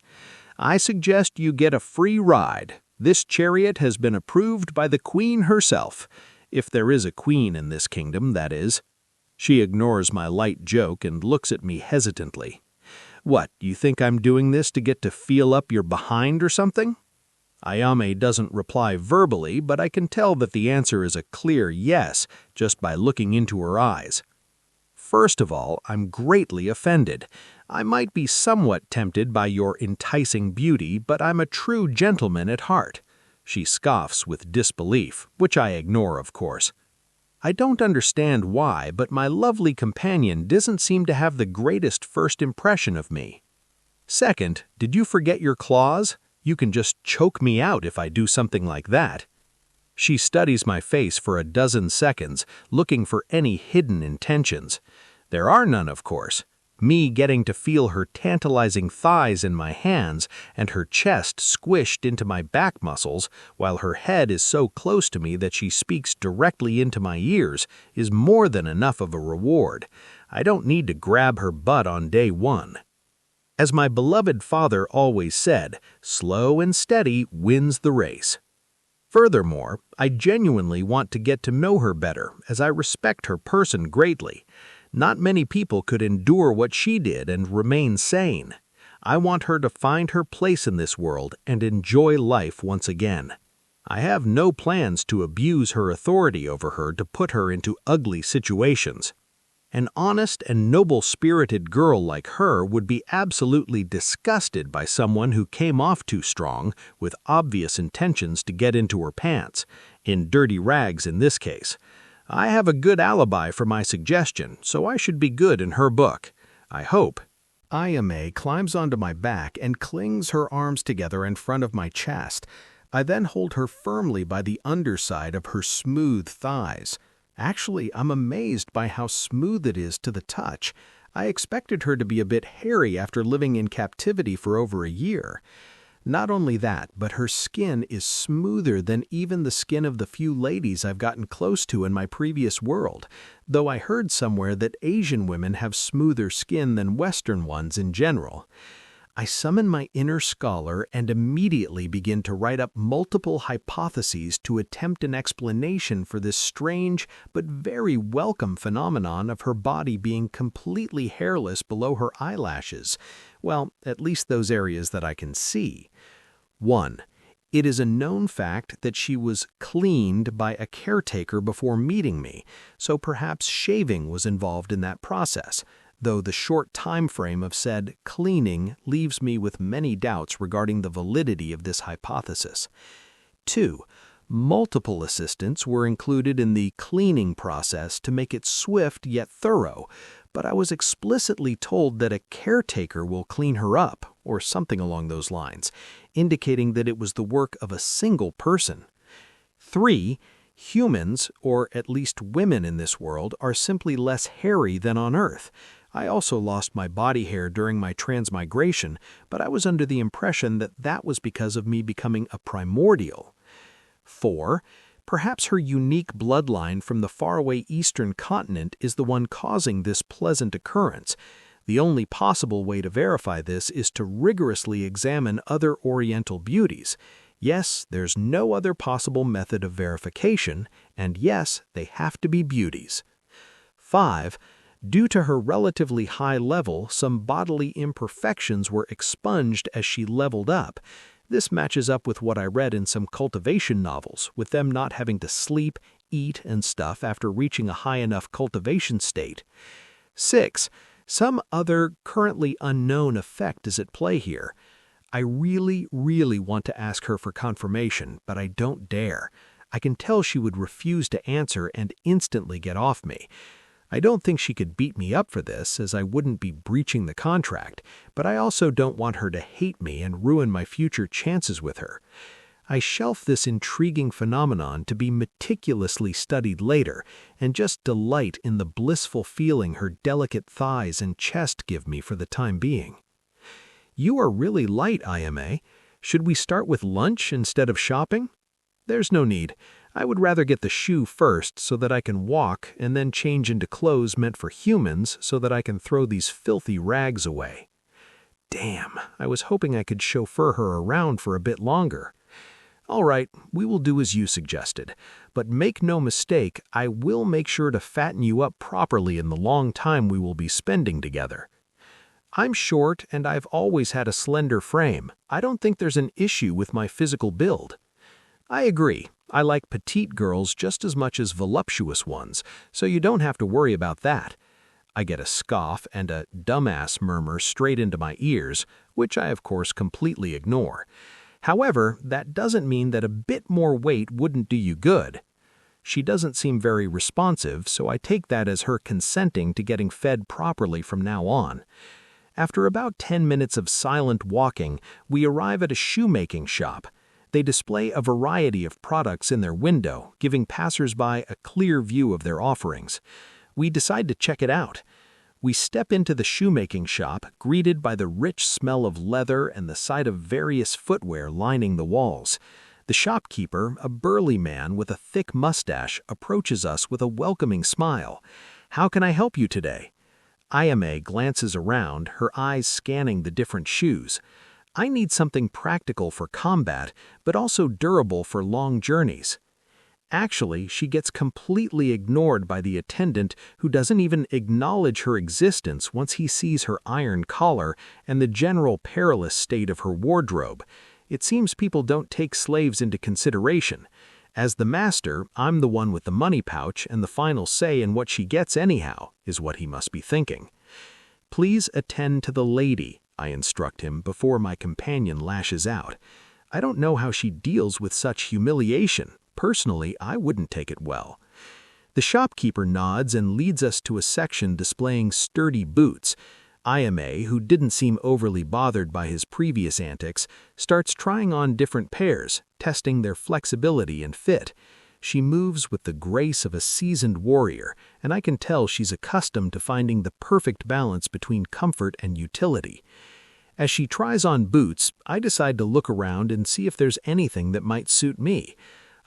I suggest you get a free ride. This chariot has been approved by the queen herself. If there is a queen in this kingdom, that is. She ignores my light joke and looks at me hesitantly. What, you think I'm doing this to get to feel up your behind or something? Ayame doesn't reply verbally, but I can tell that the answer is a clear yes just by looking into her eyes. First of all, I'm greatly offended. I might be somewhat tempted by your enticing beauty, but I'm a true gentleman at heart. She scoffs with disbelief, which I ignore, of course. I don't understand why, but my lovely companion doesn't seem to have the greatest first impression of me. Second, did you forget your claws? You can just choke me out if I do something like that. She studies my face for a dozen seconds, looking for any hidden intentions. There are none, of course. Me getting to feel her tantalizing thighs in my hands and her chest squished into my back muscles, while her head is so close to me that she speaks directly into my ears, is more than enough of a reward. I don't need to grab her butt on day one. As my beloved father always said, slow and steady wins the race. Furthermore, I genuinely want to get to know her better, as I respect her person greatly. Not many people could endure what she did and remain sane. I want her to find her place in this world and enjoy life once again. I have no plans to abuse her authority over her to put her into ugly situations. An honest and noble-spirited girl like her would be absolutely disgusted by someone who came off too strong, with obvious intentions to get into her pants, in dirty rags in this case. I have a good alibi for my suggestion, so I should be good in her book. I hope. Ayame climbs onto my back and clings her arms together in front of my chest. I then hold her firmly by the underside of her smooth thighs. Actually, I'm amazed by how smooth it is to the touch. I expected her to be a bit hairy after living in captivity for over a year. Not only that, but her skin is smoother than even the skin of the few ladies I've gotten close to in my previous world, though I heard somewhere that Asian women have smoother skin than Western ones in general. I summon my inner scholar and immediately begin to write up multiple hypotheses to attempt an explanation for this strange but very welcome phenomenon of her body being completely hairless below her eyelashes. Well, at least those areas that I can see. 1. It is a known fact that she was cleaned by a caretaker before meeting me, so perhaps shaving was involved in that process, though the short time frame of said cleaning leaves me with many doubts regarding the validity of this hypothesis. 2. Multiple assistants were included in the cleaning process to make it swift yet thorough, but I was explicitly told that a caretaker will clean her up, or something along those lines, indicating that it was the work of a single person. 3. Humans, or at least women in this world, are simply less hairy than on Earth. I also lost my body hair during my transmigration, but I was under the impression that that was because of me becoming a primordial. 4. Perhaps her unique bloodline from the faraway eastern continent is the one causing this pleasant occurrence. The only possible way to verify this is to rigorously examine other Oriental beauties. Yes, there's no other possible method of verification, and yes, they have to be beauties. 5. Due to her relatively high level, some bodily imperfections were expunged as she leveled up. This matches up with what I read in some cultivation novels, with them not having to sleep, eat, and stuff after reaching a high enough cultivation state. 6. Some other, currently unknown effect is at play here. I really want to ask her for confirmation, but I don't dare. I can tell she would refuse to answer and instantly get off me. I don't think she could beat me up for this, as I wouldn't be breaching the contract, but I also don't want her to hate me and ruin my future chances with her. I shelf this intriguing phenomenon to be meticulously studied later and just delight in the blissful feeling her delicate thighs and chest give me for the time being. You are really light, IMA. Should we start with lunch instead of shopping? There's no need. I would rather get the shoe first so that I can walk and then change into clothes meant for humans so that I can throw these filthy rags away. Damn, I was hoping I could chauffeur her around for a bit longer. All right, we will do as you suggested, but make no mistake, I will make sure to fatten you up properly in the long time we will be spending together. I'm short and I've always had a slender frame. I don't think there's an issue with my physical build. I agree. I like petite girls just as much as voluptuous ones, so you don't have to worry about that. I get a scoff and a dumbass murmur straight into my ears, which I of course completely ignore. However, that doesn't mean that a bit more weight wouldn't do you good. She doesn't seem very responsive, so I take that as her consenting to getting fed properly from now on. After about 10 minutes of silent walking, we arrive at a shoemaking shop. They display a variety of products in their window, giving passers-by a clear view of their offerings. We decide to check it out. We step into the shoemaking shop, greeted by the rich smell of leather and the sight of various footwear lining the walls. The shopkeeper, a burly man with a thick mustache, approaches us with a welcoming smile. "How can I help you today?" IMA glances around, her eyes scanning the different shoes. I need something practical for combat, but also durable for long journeys. Actually, she gets completely ignored by the attendant, who doesn't even acknowledge her existence once he sees her iron collar and the general perilous state of her wardrobe. It seems people don't take slaves into consideration. As the master, I'm the one with the money pouch and the final say in what she gets anyhow, is what he must be thinking. "Please attend to the lady," I instruct him before my companion lashes out. I don't know how she deals with such humiliation. Personally, I wouldn't take it well. The shopkeeper nods and leads us to a section displaying sturdy boots. IMA, who didn't seem overly bothered by his previous antics, starts trying on different pairs, testing their flexibility and fit. She moves with the grace of a seasoned warrior, and I can tell she's accustomed to finding the perfect balance between comfort and utility. As she tries on boots, I decide to look around and see if there's anything that might suit me.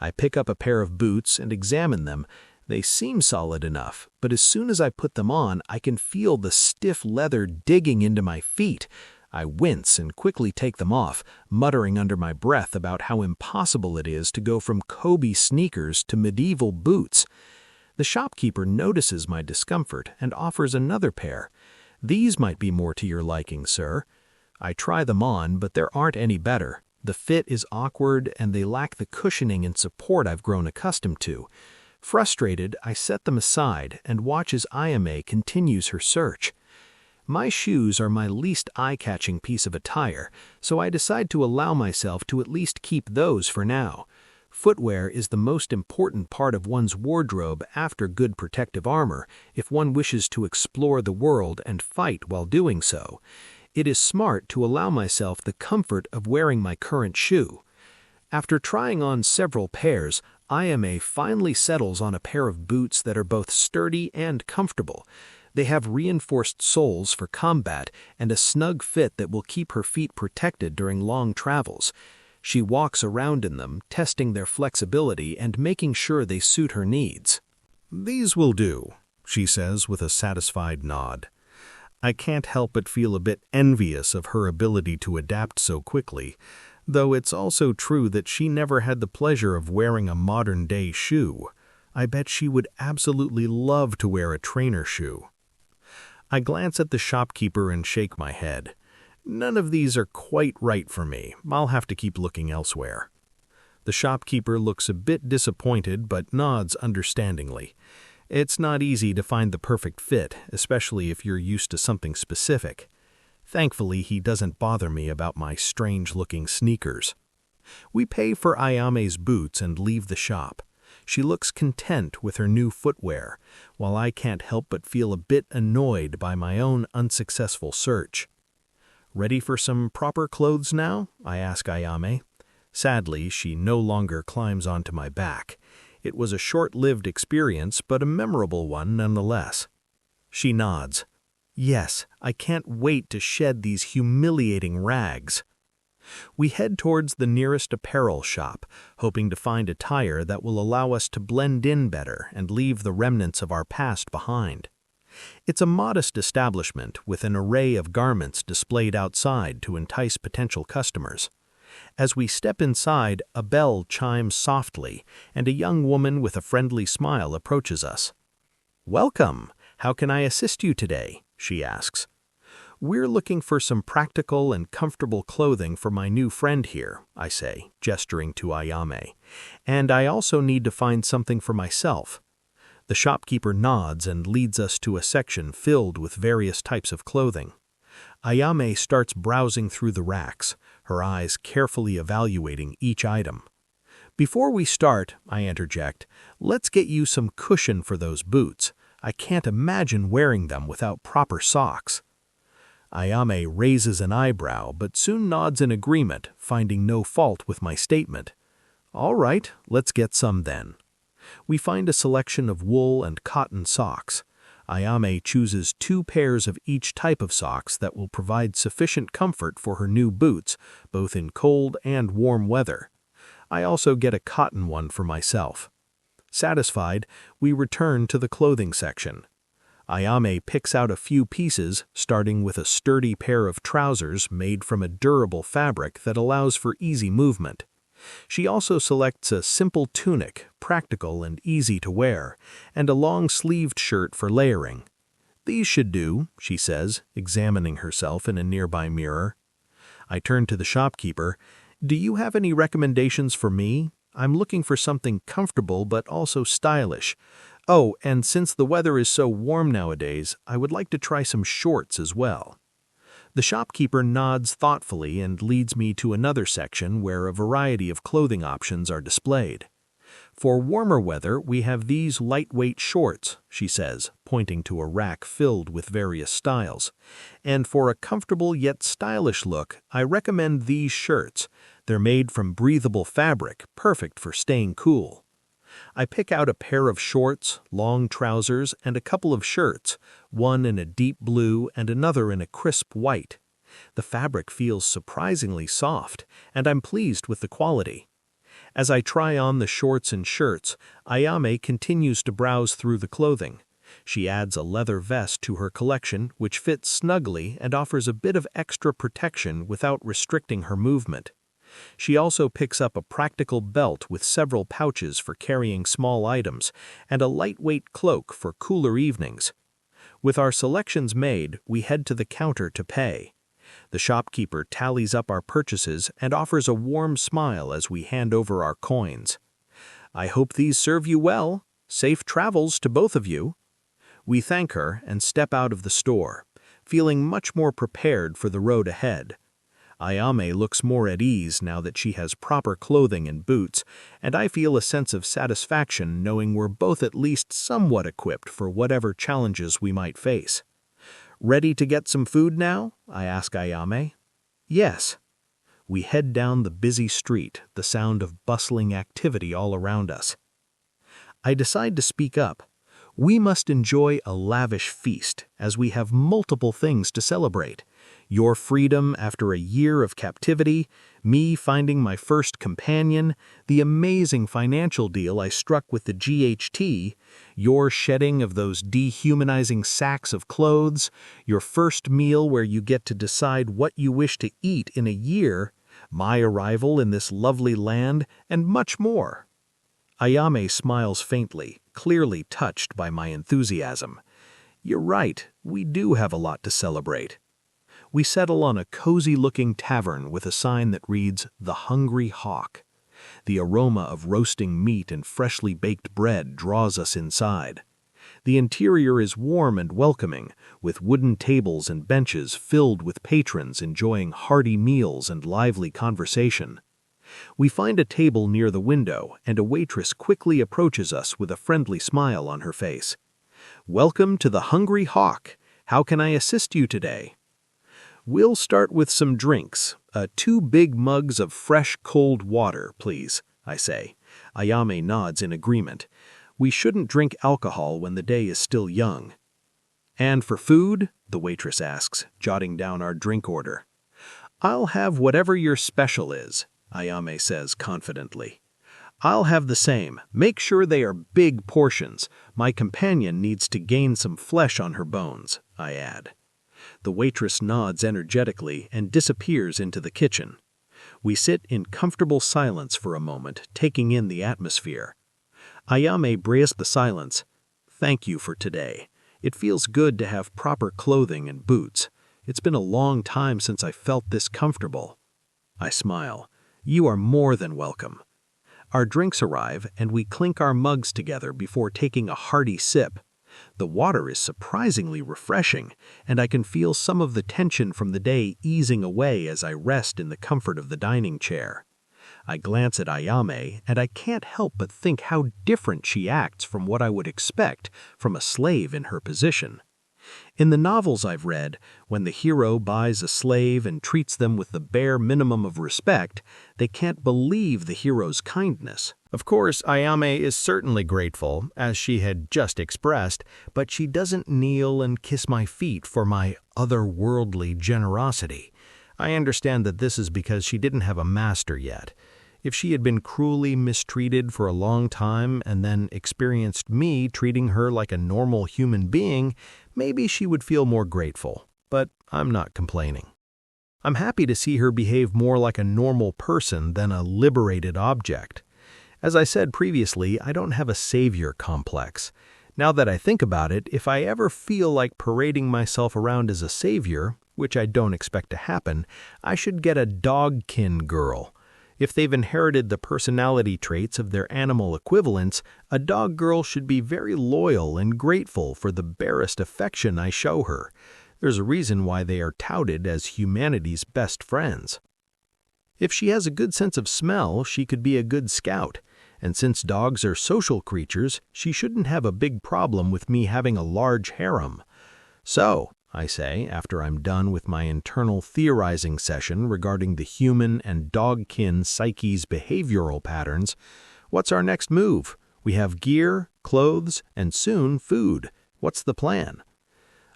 I pick up a pair of boots and examine them. They seem solid enough, but as soon as I put them on, I can feel the stiff leather digging into my feet. I wince and quickly take them off, muttering under my breath about how impossible it is to go from Kobe sneakers to medieval boots. The shopkeeper notices my discomfort and offers another pair. "These might be more to your liking, sir." I try them on, but there aren't any better. The fit is awkward and they lack the cushioning and support I've grown accustomed to. Frustrated, I set them aside and watch as IMA continues her search. My shoes are my least eye-catching piece of attire, so I decide to allow myself to at least keep those for now. Footwear is the most important part of one's wardrobe after good protective armor, if one wishes to explore the world and fight while doing so. It is smart to allow myself the comfort of wearing my current shoe. After trying on several pairs, IMA finally settles on a pair of boots that are both sturdy and comfortable. They have reinforced soles for combat and a snug fit that will keep her feet protected during long travels. She walks around in them, testing their flexibility and making sure they suit her needs. "These will do," she says with a satisfied nod. I can't help but feel a bit envious of her ability to adapt so quickly, though it's also true that she never had the pleasure of wearing a modern-day shoe. I bet she would absolutely love to wear a trainer shoe. I glance at the shopkeeper and shake my head. None of these are quite right for me. I'll have to keep looking elsewhere. The shopkeeper looks a bit disappointed but nods understandingly. It's not easy to find the perfect fit, especially if you're used to something specific. Thankfully, he doesn't bother me about my strange-looking sneakers. We pay for Ayame's boots and leave the shop. She looks content with her new footwear, while I can't help but feel a bit annoyed by my own unsuccessful search. "Ready for some proper clothes now?" I ask Ayame. Sadly, she no longer climbs onto my back. It was a short-lived experience, but a memorable one nonetheless. She nods. "Yes, I can't wait to shed these humiliating rags." We head towards the nearest apparel shop, hoping to find attire that will allow us to blend in better and leave the remnants of our past behind. It's a modest establishment with an array of garments displayed outside to entice potential customers. As we step inside, a bell chimes softly, and a young woman with a friendly smile approaches us. "Welcome! How can I assist you today?" she asks. "We're looking for some practical and comfortable clothing for my new friend here," I say, gesturing to Ayame. "And I also need to find something for myself." The shopkeeper nods and leads us to a section filled with various types of clothing. Ayame starts browsing through the racks, her eyes carefully evaluating each item. "Before we start," I interject, "let's get you some cushion for those boots. I can't imagine wearing them without proper socks." Ayame raises an eyebrow but soon nods in agreement, finding no fault with my statement. "All right, let's get some then." We find a selection of wool and cotton socks. Ayame chooses 2 pairs of each type of socks that will provide sufficient comfort for her new boots, both in cold and warm weather. I also get a cotton one for myself. Satisfied, we return to the clothing section. Ayame picks out a few pieces, starting with a sturdy pair of trousers made from a durable fabric that allows for easy movement. She also selects a simple tunic, practical and easy to wear, and a long-sleeved shirt for layering. "These should do," she says, examining herself in a nearby mirror. I turn to the shopkeeper. "Do you have any recommendations for me? I'm looking for something comfortable but also stylish. Oh, and since the weather is so warm nowadays, I would like to try some shorts as well." The shopkeeper nods thoughtfully and leads me to another section where a variety of clothing options are displayed. "For warmer weather, we have these lightweight shorts," she says, pointing to a rack filled with various styles. "And for a comfortable yet stylish look, I recommend these shirts. They're made from breathable fabric, perfect for staying cool." I pick out a pair of shorts, long trousers, and a couple of shirts, one in a deep blue and another in a crisp white. The fabric feels surprisingly soft, and I'm pleased with the quality. As I try on the shorts and shirts, Ayame continues to browse through the clothing. She adds a leather vest to her collection, which fits snugly and offers a bit of extra protection without restricting her movement. She also picks up a practical belt with several pouches for carrying small items and a lightweight cloak for cooler evenings. With our selections made, we head to the counter to pay. The shopkeeper tallies up our purchases and offers a warm smile as we hand over our coins. "I hope these serve you well. Safe travels to both of you." We thank her and step out of the store, feeling much more prepared for the road ahead. Ayame looks more at ease now that she has proper clothing and boots, and I feel a sense of satisfaction knowing we're both at least somewhat equipped for whatever challenges we might face. "Ready to get some food now?" I ask Ayame. "Yes." We head down the busy street, the sound of bustling activity all around us. I decide to speak up. We must enjoy a lavish feast, as we have multiple things to celebrate. Your freedom after a year of captivity, me finding my first companion, the amazing financial deal I struck with the GHT, your shedding of those dehumanizing sacks of clothes, your first meal where you get to decide what you wish to eat in a year, my arrival in this lovely land, and much more. Ayame smiles faintly, clearly touched by my enthusiasm. You're right, we do have a lot to celebrate. We settle on a cozy-looking tavern with a sign that reads, "The Hungry Hawk." The aroma of roasting meat and freshly baked bread draws us inside. The interior is warm and welcoming, with wooden tables and benches filled with patrons enjoying hearty meals and lively conversation. We find a table near the window, and a waitress quickly approaches us with a friendly smile on her face. "Welcome to the Hungry Hawk. How can I assist you today?" "We'll start with some drinks. 2 big mugs of fresh, cold water, please," I say. Ayame nods in agreement. We shouldn't drink alcohol when the day is still young. "And for food?" the waitress asks, jotting down our drink order. "I'll have whatever your special is," Ayame says confidently. "I'll have the same. Make sure they are big portions. My companion needs to gain some flesh on her bones," I add. The waitress nods energetically and disappears into the kitchen. We sit in comfortable silence for a moment, taking in the atmosphere. Ayame breaks the silence. "Thank you for today. It feels good to have proper clothing and boots. It's been a long time since I felt this comfortable." I smile. "You are more than welcome." Our drinks arrive, and we clink our mugs together before taking a hearty sip. The water is surprisingly refreshing, and I can feel some of the tension from the day easing away as I rest in the comfort of the dining chair. I glance at Ayame, and I can't help but think how different she acts from what I would expect from a slave in her position. In the novels I've read, when the hero buys a slave and treats them with the bare minimum of respect, they can't believe the hero's kindness. Of course, Ayame is certainly grateful, as she had just expressed, but she doesn't kneel and kiss my feet for my otherworldly generosity. I understand that this is because she didn't have a master yet. If she had been cruelly mistreated for a long time and then experienced me treating her like a normal human being, maybe she would feel more grateful. But I'm not complaining. I'm happy to see her behave more like a normal person than a liberated object. As I said previously, I don't have a savior complex. Now that I think about it, if I ever feel like parading myself around as a savior, which I don't expect to happen, I should get a dogkin girl. If they've inherited the personality traits of their animal equivalents, a dog girl should be very loyal and grateful for the barest affection I show her. There's a reason why they are touted as humanity's best friends. If she has a good sense of smell, she could be a good scout. And since dogs are social creatures, she shouldn't have a big problem with me having a large harem. "So," I say, after I'm done with my internal theorizing session regarding the human and dogkin psyche's behavioral patterns, "what's our next move? We have gear, clothes, and soon food. What's the plan?"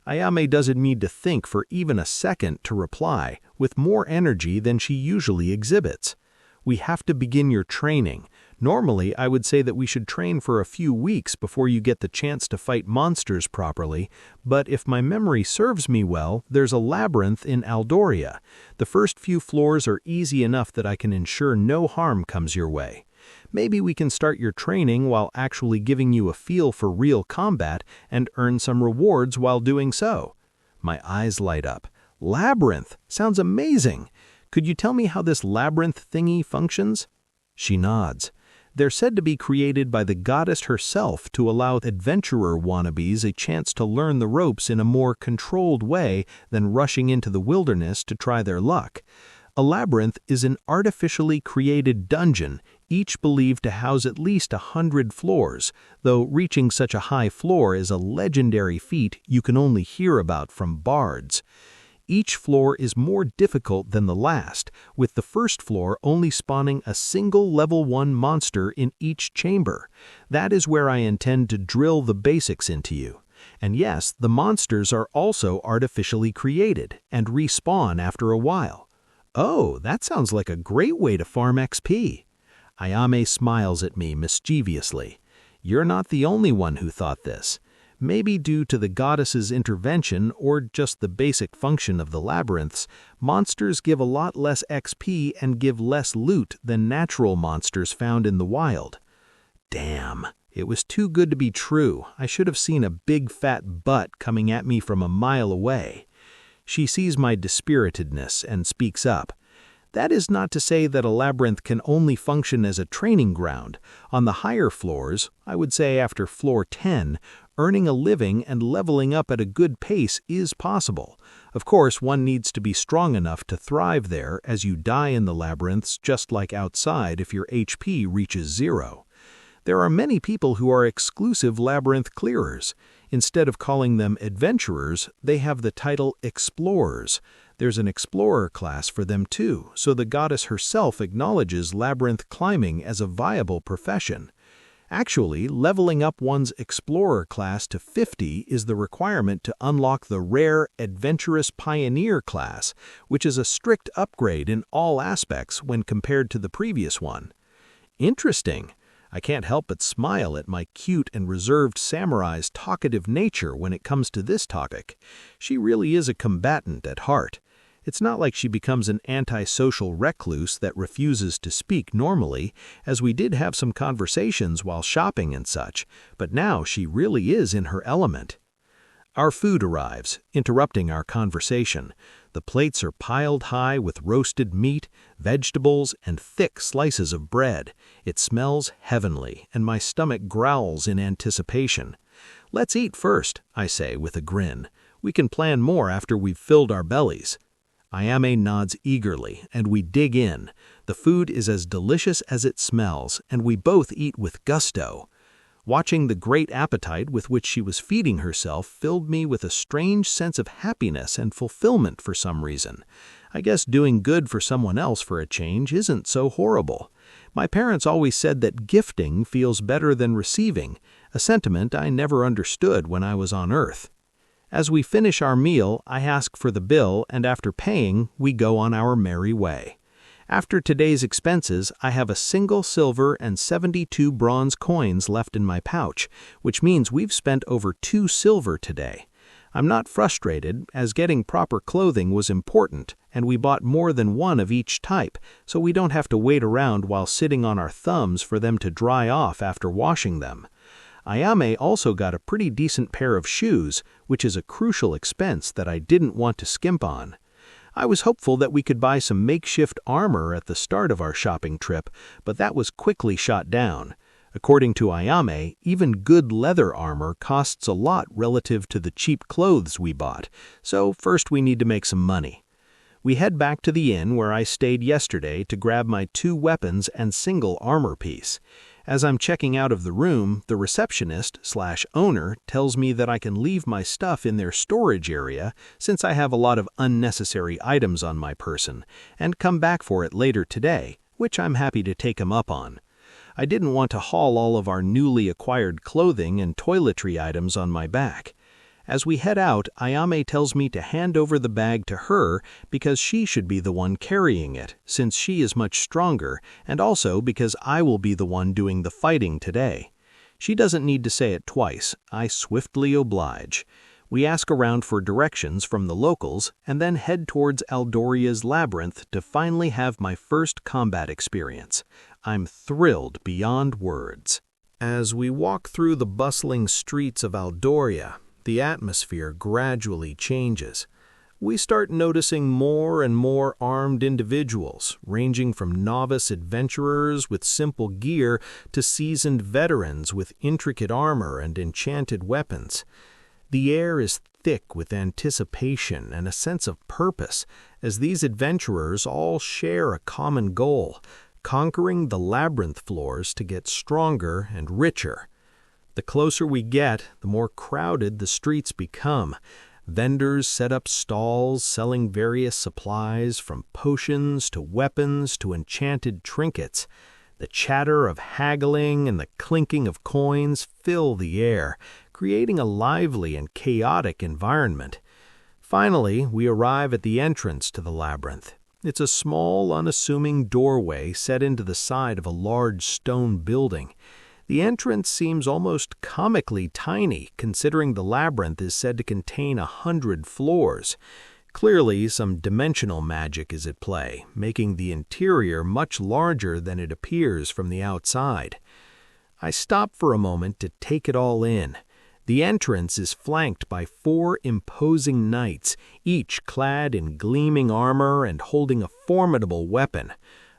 Ayame doesn't need to think for even a second to reply, with more energy than she usually exhibits. "We have to begin your training. Normally, I would say that we should train for a few weeks before you get the chance to fight monsters properly, but if my memory serves me well, there's a labyrinth in Aldoria. The first few floors are easy enough that I can ensure no harm comes your way. Maybe we can start your training while actually giving you a feel for real combat and earn some rewards while doing so." My eyes light up. "Labyrinth! Sounds amazing! Could you tell me how this labyrinth thingy functions?" She nods. "They're said to be created by the goddess herself to allow adventurer wannabes a chance to learn the ropes in a more controlled way than rushing into the wilderness to try their luck. A labyrinth is an artificially created dungeon, each believed to house at least 100 floors, though reaching such a high floor is a legendary feat you can only hear about from bards. Each floor is more difficult than the last, with the first floor only spawning a single level 1 monster in each chamber. That is where I intend to drill the basics into you. And yes, the monsters are also artificially created and respawn after a while. Oh, that sounds like a great way to farm XP. Ayame smiles at me mischievously. You're not the only one who thought this. Maybe due to the goddess's intervention or just the basic function of the labyrinths, monsters give a lot less XP and give less loot than natural monsters found in the wild. Damn, it was too good to be true. I should have seen a big fat butt coming at me from a mile away. She sees my dispiritedness and speaks up. That is not to say that a labyrinth can only function as a training ground. On the higher floors, I would say after floor 10, earning a living and leveling up at a good pace is possible. Of course, one needs to be strong enough to thrive there, as you die in the labyrinths just like outside if your HP reaches 0. There are many people who are exclusive labyrinth clearers. Instead of calling them adventurers, they have the title explorers. There's an explorer class for them too, so the goddess herself acknowledges labyrinth climbing as a viable profession. Actually, leveling up one's explorer class to 50 is the requirement to unlock the rare adventurous pioneer class, which is a strict upgrade in all aspects when compared to the previous one. Interesting. I can't help but smile at my cute and reserved samurai's talkative nature when it comes to this topic. She really is a combatant at heart. It's not like she becomes an antisocial recluse that refuses to speak normally, as we did have some conversations while shopping and such, but now she really is in her element. Our food arrives, interrupting our conversation. The plates are piled high with roasted meat, vegetables, and thick slices of bread. It smells heavenly, and my stomach growls in anticipation. Let's eat first, I say with a grin. We can plan more after we've filled our bellies. Ayame nods eagerly, and we dig in. The food is as delicious as it smells, and we both eat with gusto. Watching the great appetite with which she was feeding herself filled me with a strange sense of happiness and fulfillment for some reason. I guess doing good for someone else for a change isn't so horrible. My parents always said that gifting feels better than receiving, a sentiment I never understood when I was on Earth. As we finish our meal, I ask for the bill, and after paying, we go on our merry way. After today's expenses, I have a single silver and 72 bronze coins left in my pouch, which means we've spent over 2 silver today. I'm not frustrated, as getting proper clothing was important, and we bought more than one of each type, so we don't have to wait around while sitting on our thumbs for them to dry off after washing them. Ayame also got a pretty decent pair of shoes, which is a crucial expense that I didn't want to skimp on. I was hopeful that we could buy some makeshift armor at the start of our shopping trip, but that was quickly shot down. According to Ayame, even good leather armor costs a lot relative to the cheap clothes we bought, so first we need to make some money. We head back to the inn where I stayed yesterday to grab my 2 weapons and single armor piece. As I'm checking out of the room, the receptionist/owner tells me that I can leave my stuff in their storage area since I have a lot of unnecessary items on my person, and come back for it later today, which I'm happy to take him up on. I didn't want to haul all of our newly acquired clothing and toiletry items on my back. As we head out, Ayame tells me to hand over the bag to her because she should be the one carrying it, since she is much stronger, and also because I will be the one doing the fighting today. She doesn't need to say it twice. I swiftly oblige. We ask around for directions from the locals, and then head towards Aldoria's labyrinth to finally have my first combat experience. I'm thrilled beyond words. As we walk through the bustling streets of Aldoria, the atmosphere gradually changes. We start noticing more and more armed individuals, ranging from novice adventurers with simple gear to seasoned veterans with intricate armor and enchanted weapons. The air is thick with anticipation and a sense of purpose, as these adventurers all share a common goal, conquering the labyrinth floors to get stronger and richer. The closer we get, the more crowded the streets become. Vendors set up stalls selling various supplies from potions to weapons to enchanted trinkets. The chatter of haggling and the clinking of coins fill the air, creating a lively and chaotic environment. Finally, we arrive at the entrance to the labyrinth. It's a small, unassuming doorway set into the side of a large stone building. The entrance seems almost comically tiny, considering the labyrinth is said to contain 100 floors. Clearly, some dimensional magic is at play, making the interior much larger than it appears from the outside. I stop for a moment to take it all in. The entrance is flanked by 4 imposing knights, each clad in gleaming armor and holding a formidable weapon.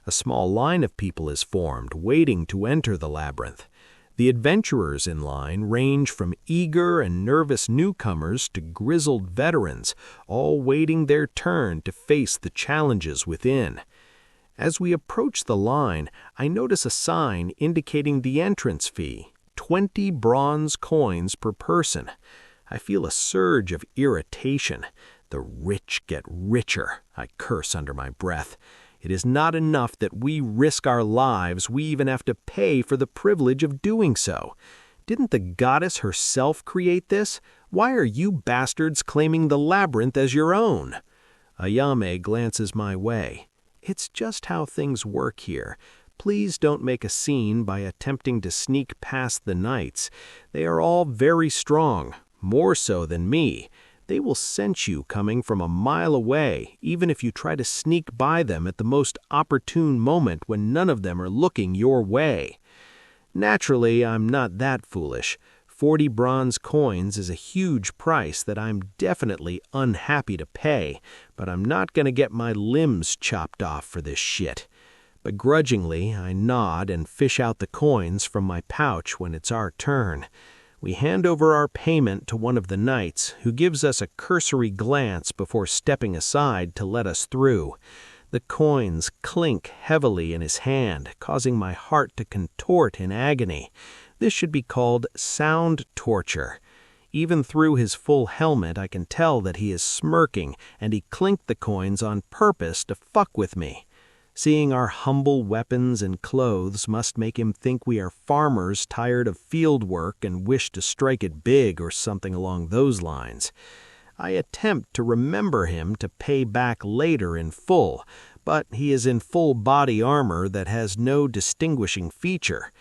A small line of people is formed, waiting to enter the labyrinth. The adventurers in line range from eager and nervous newcomers to grizzled veterans, all waiting their turn to face the challenges within. As we approach the line, I notice a sign indicating the entrance fee, 20 bronze coins per person. I feel a surge of irritation. The rich get richer, I curse under my breath. It is not enough that we risk our lives, we even have to pay for the privilege of doing so. Didn't the goddess herself create this? Why are you bastards claiming the labyrinth as your own? Ayame glances my way. It's just how things work here. Please don't make a scene by attempting to sneak past the knights. They are all very strong, more so than me. They will sense you coming from a mile away, even if you try to sneak by them at the most opportune moment when none of them are looking your way. Naturally, I'm not that foolish. 40 bronze coins is a huge price that I'm definitely unhappy to pay, but I'm not going to get my limbs chopped off for this shit. Begrudgingly, I nod and fish out the coins from my pouch when it's our turn. We hand over our payment to one of the knights, who gives us a cursory glance before stepping aside to let us through. The coins clink heavily in his hand, causing my heart to contort in agony. This should be called sound torture. Even through his full helmet, I can tell that he is smirking, and he clinked the coins on purpose to fuck with me. Seeing our humble weapons and clothes must make him think we are farmers tired of field work and wish to strike it big or something along those lines. I attempt to remember him to pay back later in full, but he is in full body armor that has no distinguishing feature.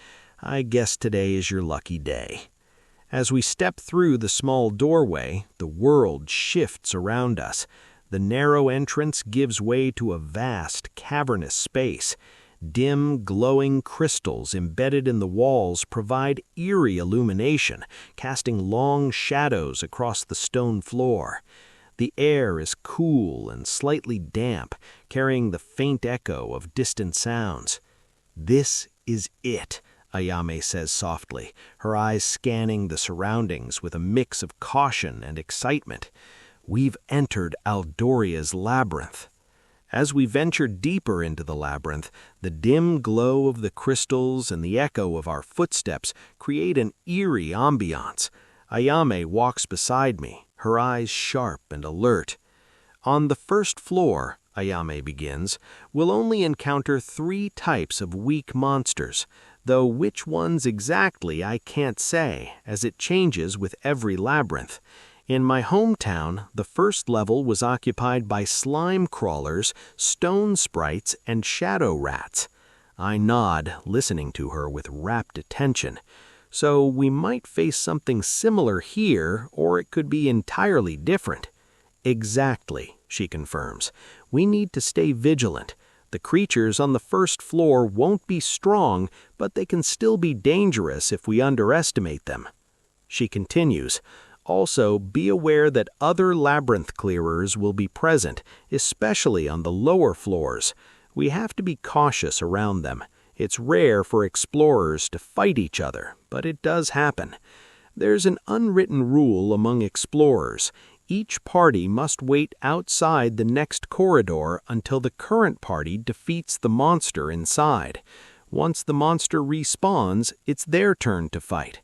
I guess today is your lucky day. As we step through the small doorway, the world shifts around us. The narrow entrance gives way to a vast, cavernous space. Dim, glowing crystals embedded in the walls provide eerie illumination, casting long shadows across the stone floor. The air is cool and slightly damp, carrying the faint echo of distant sounds. "This is it," Ayame says softly, her eyes scanning the surroundings with a mix of caution and excitement. "We've entered Aldoria's labyrinth." As we venture deeper into the labyrinth, the dim glow of the crystals and the echo of our footsteps create an eerie ambiance. Ayame walks beside me, her eyes sharp and alert. "On the first floor," Ayame begins, "we'll only encounter 3 types of weak monsters, though which ones exactly I can't say, as it changes with every labyrinth. In my hometown, the first level was occupied by slime crawlers, stone sprites, and shadow rats." I nod, listening to her with rapt attention. "So we might face something similar here, or it could be entirely different." "Exactly," she confirms. "We need to stay vigilant. The creatures on the first floor won't be strong, but they can still be dangerous if we underestimate them." She continues, "Also, be aware that other labyrinth clearers will be present, especially on the lower floors. We have to be cautious around them. It's rare for explorers to fight each other, but it does happen. There's an unwritten rule among explorers. Each party must wait outside the next corridor until the current party defeats the monster inside. Once the monster respawns, it's their turn to fight.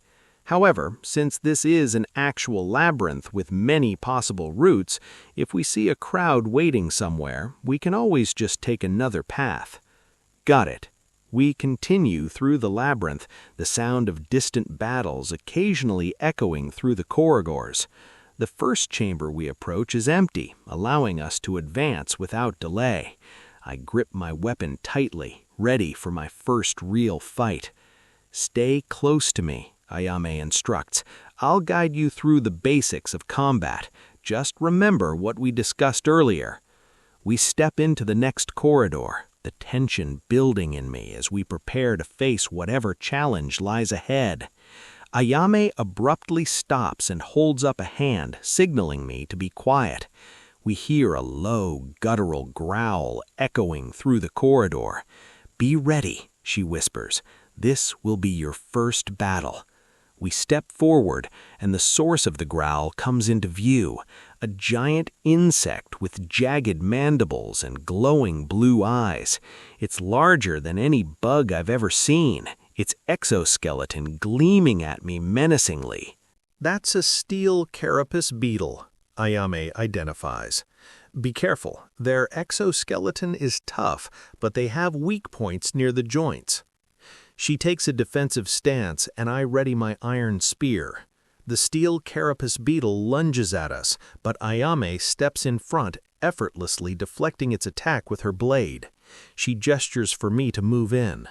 However, since this is an actual labyrinth with many possible routes, if we see a crowd waiting somewhere, we can always just take another path. Got it. We continue through the labyrinth, the sound of distant battles occasionally echoing through the corridors. The first chamber we approach is empty, allowing us to advance without delay. I grip my weapon tightly, ready for my first real fight. "Stay close to me," Ayame instructs. "I'll guide you through the basics of combat. Just remember what we discussed earlier." We step into the next corridor, the tension building in me as we prepare to face whatever challenge lies ahead. Ayame abruptly stops and holds up a hand, signaling me to be quiet. We hear a low, guttural growl echoing through the corridor. "Be ready," she whispers. "This will be your first battle." We step forward, and the source of the growl comes into view, a giant insect with jagged mandibles and glowing blue eyes. It's larger than any bug I've ever seen, its exoskeleton gleaming at me menacingly. "That's a steel carapace beetle," Ayame identifies. "Be careful, their exoskeleton is tough, but they have weak points near the joints." She takes a defensive stance, and I ready my iron spear. The steel carapace beetle lunges at us, but Ayame steps in front, effortlessly deflecting its attack with her blade. She gestures for me to move in.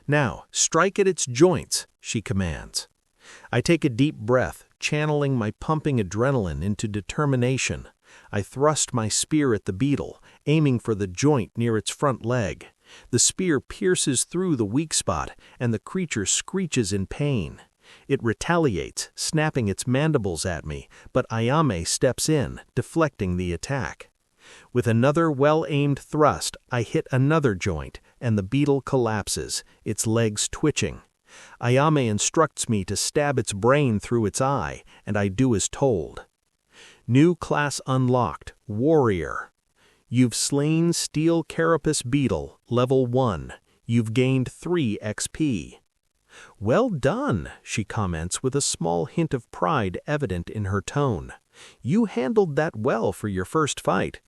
"Now, strike at its joints," she commands. I take a deep breath, channeling my pumping adrenaline into determination. I thrust my spear at the beetle, aiming for the joint near its front leg. The spear pierces through the weak spot, and the creature screeches in pain. It retaliates, snapping its mandibles at me, but Ayame steps in, deflecting the attack. With another well-aimed thrust, I hit another joint, and the beetle collapses, its legs twitching. Ayame instructs me to stab its brain through its eye, and I do as told. New class unlocked, Warrior. You've slain Steel Carapace Beetle, level 1. You've gained 3 XP. "Well done," she comments with a small hint of pride evident in her tone. "You handled that well for your first fight."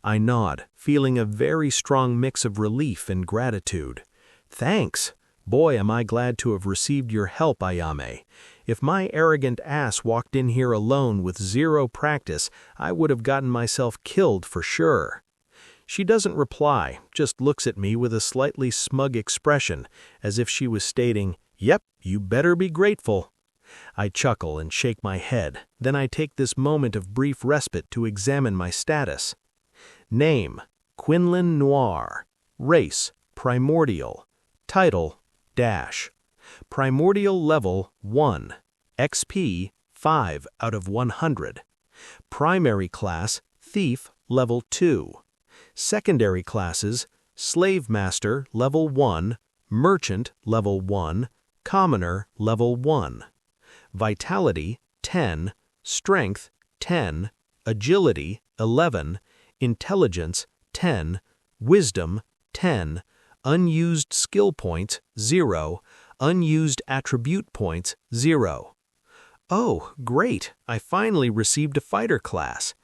I nod, feeling a very strong mix of relief and gratitude. "Thanks. Boy, am I glad to have received your help, Ayame. If my arrogant ass walked in here alone with zero practice, I would have gotten myself killed for sure." She doesn't reply, just looks at me with a slightly smug expression, as if she was stating, "Yep, you better be grateful." I chuckle and shake my head, then I take this moment of brief respite to examine my status. Name: Quinlan Noir. Race: Primordial. Title: Dash. Primordial level 1. XP 5 out of 100. Primary class Thief level 2. Secondary classes Slave Master level 1, Merchant level 1, Commoner level 1. Vitality 10, Strength 10, Agility 11, Intelligence 10, Wisdom 10, Unused skill points 0, unused attribute points 0. Oh, great! I finally received a fighter class.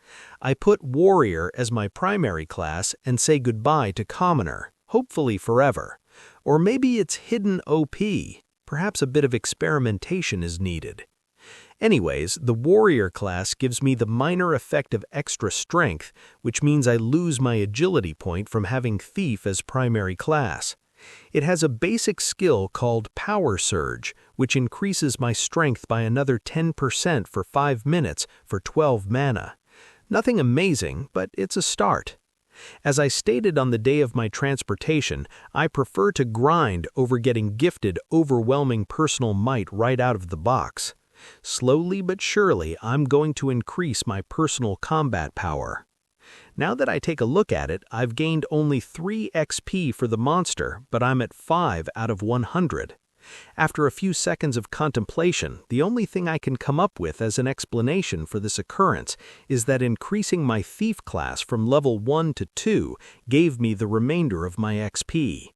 I put Warrior as my primary class and say goodbye to Commoner, hopefully forever. Or maybe it's hidden OP. Perhaps a bit of experimentation is needed. Anyways, the Warrior class gives me the minor effect of extra strength, which means I lose my agility point from having Thief as primary class. It has a basic skill called Power Surge, which increases my strength by another 10% for 5 minutes for 12 mana. Nothing amazing, but it's a start. As I stated on the day of my transportation, I prefer to grind over getting gifted overwhelming personal might right out of the box. Slowly but surely, I'm going to increase my personal combat power. Now that I take a look at it, I've gained only 3 XP for the monster, but I'm at 5 out of 100. After a few seconds of contemplation, the only thing I can come up with as an explanation for this occurrence is that increasing my Thief class from level 1 to 2 gave me the remainder of my XP.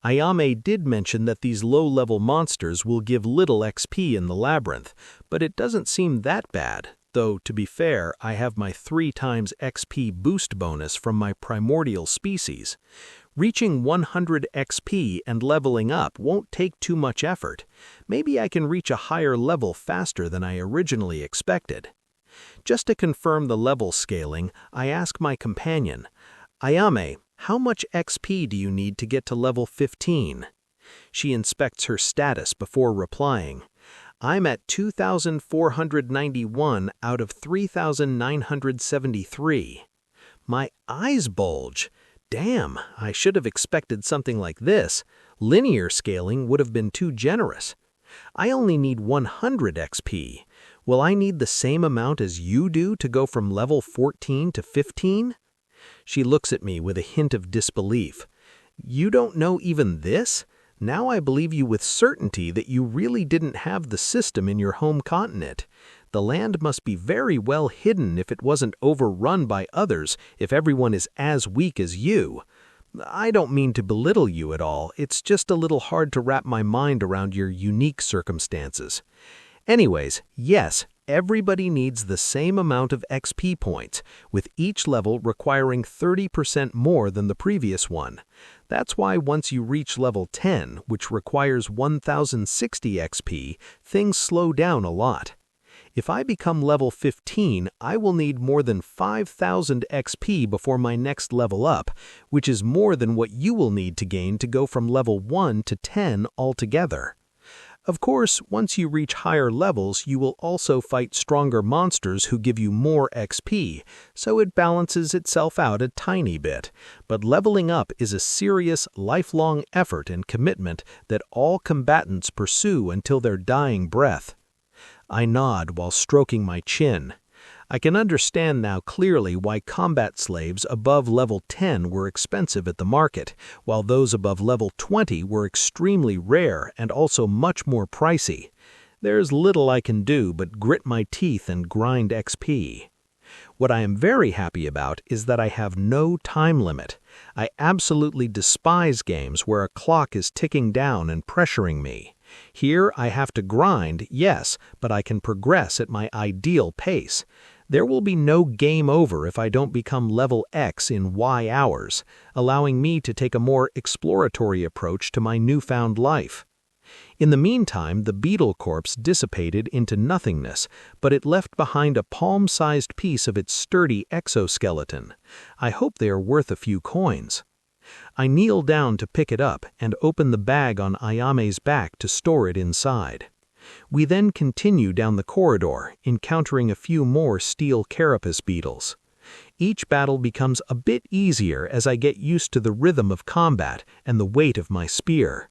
Ayame did mention that these low-level monsters will give little XP in the labyrinth, but it doesn't seem that bad, though to be fair, I have my 3 times XP boost bonus from my primordial species. Reaching 100 XP and leveling up won't take too much effort. Maybe I can reach a higher level faster than I originally expected. Just to confirm the level scaling, I ask my companion, Ayame, how much XP do you need to get to level 15? She inspects her status before replying. I'm at 2,491 out of 3,973. My eyes bulge. Damn, I should have expected something like this. Linear scaling would have been too generous. I only need 100 XP. Will I need the same amount as you do to go from level 14 to 15? She looks at me with a hint of disbelief. You don't know even this? Now I believe you with certainty that you really didn't have the system in your home continent. The land must be very well hidden if it wasn't overrun by others, if everyone is as weak as you. I don't mean to belittle you at all, it's just a little hard to wrap my mind around your unique circumstances. Anyways, yes, everybody needs the same amount of XP points, with each level requiring 30% more than the previous one. That's why once you reach level 10, which requires 1060 XP, things slow down a lot. If I become level 15, I will need more than 5,000 XP before my next level up, which is more than what you will need to gain to go from level 1 to 10 altogether. Of course, once you reach higher levels, you will also fight stronger monsters who give you more XP, so it balances itself out a tiny bit. But leveling up is a serious, lifelong effort and commitment that all combatants pursue until their dying breath. I nod while stroking my chin. I can understand now clearly why combat slaves above level 10 were expensive at the market, while those above level 20 were extremely rare and also much more pricey. There's little I can do but grit my teeth and grind XP. What I am very happy about is that I have no time limit. I absolutely despise games where a clock is ticking down and pressuring me. Here I have to grind, yes, but I can progress at my ideal pace. There will be no game over if I don't become level X in Y hours, allowing me to take a more exploratory approach to my newfound life. In the meantime, the beetle corpse dissipated into nothingness, but it left behind a palm-sized piece of its sturdy exoskeleton. I hope they are worth a few coins. I kneel down to pick it up and open the bag on Ayame's back to store it inside. We then continue down the corridor, encountering a few more steel carapace beetles. Each battle becomes a bit easier as I get used to the rhythm of combat and the weight of my spear.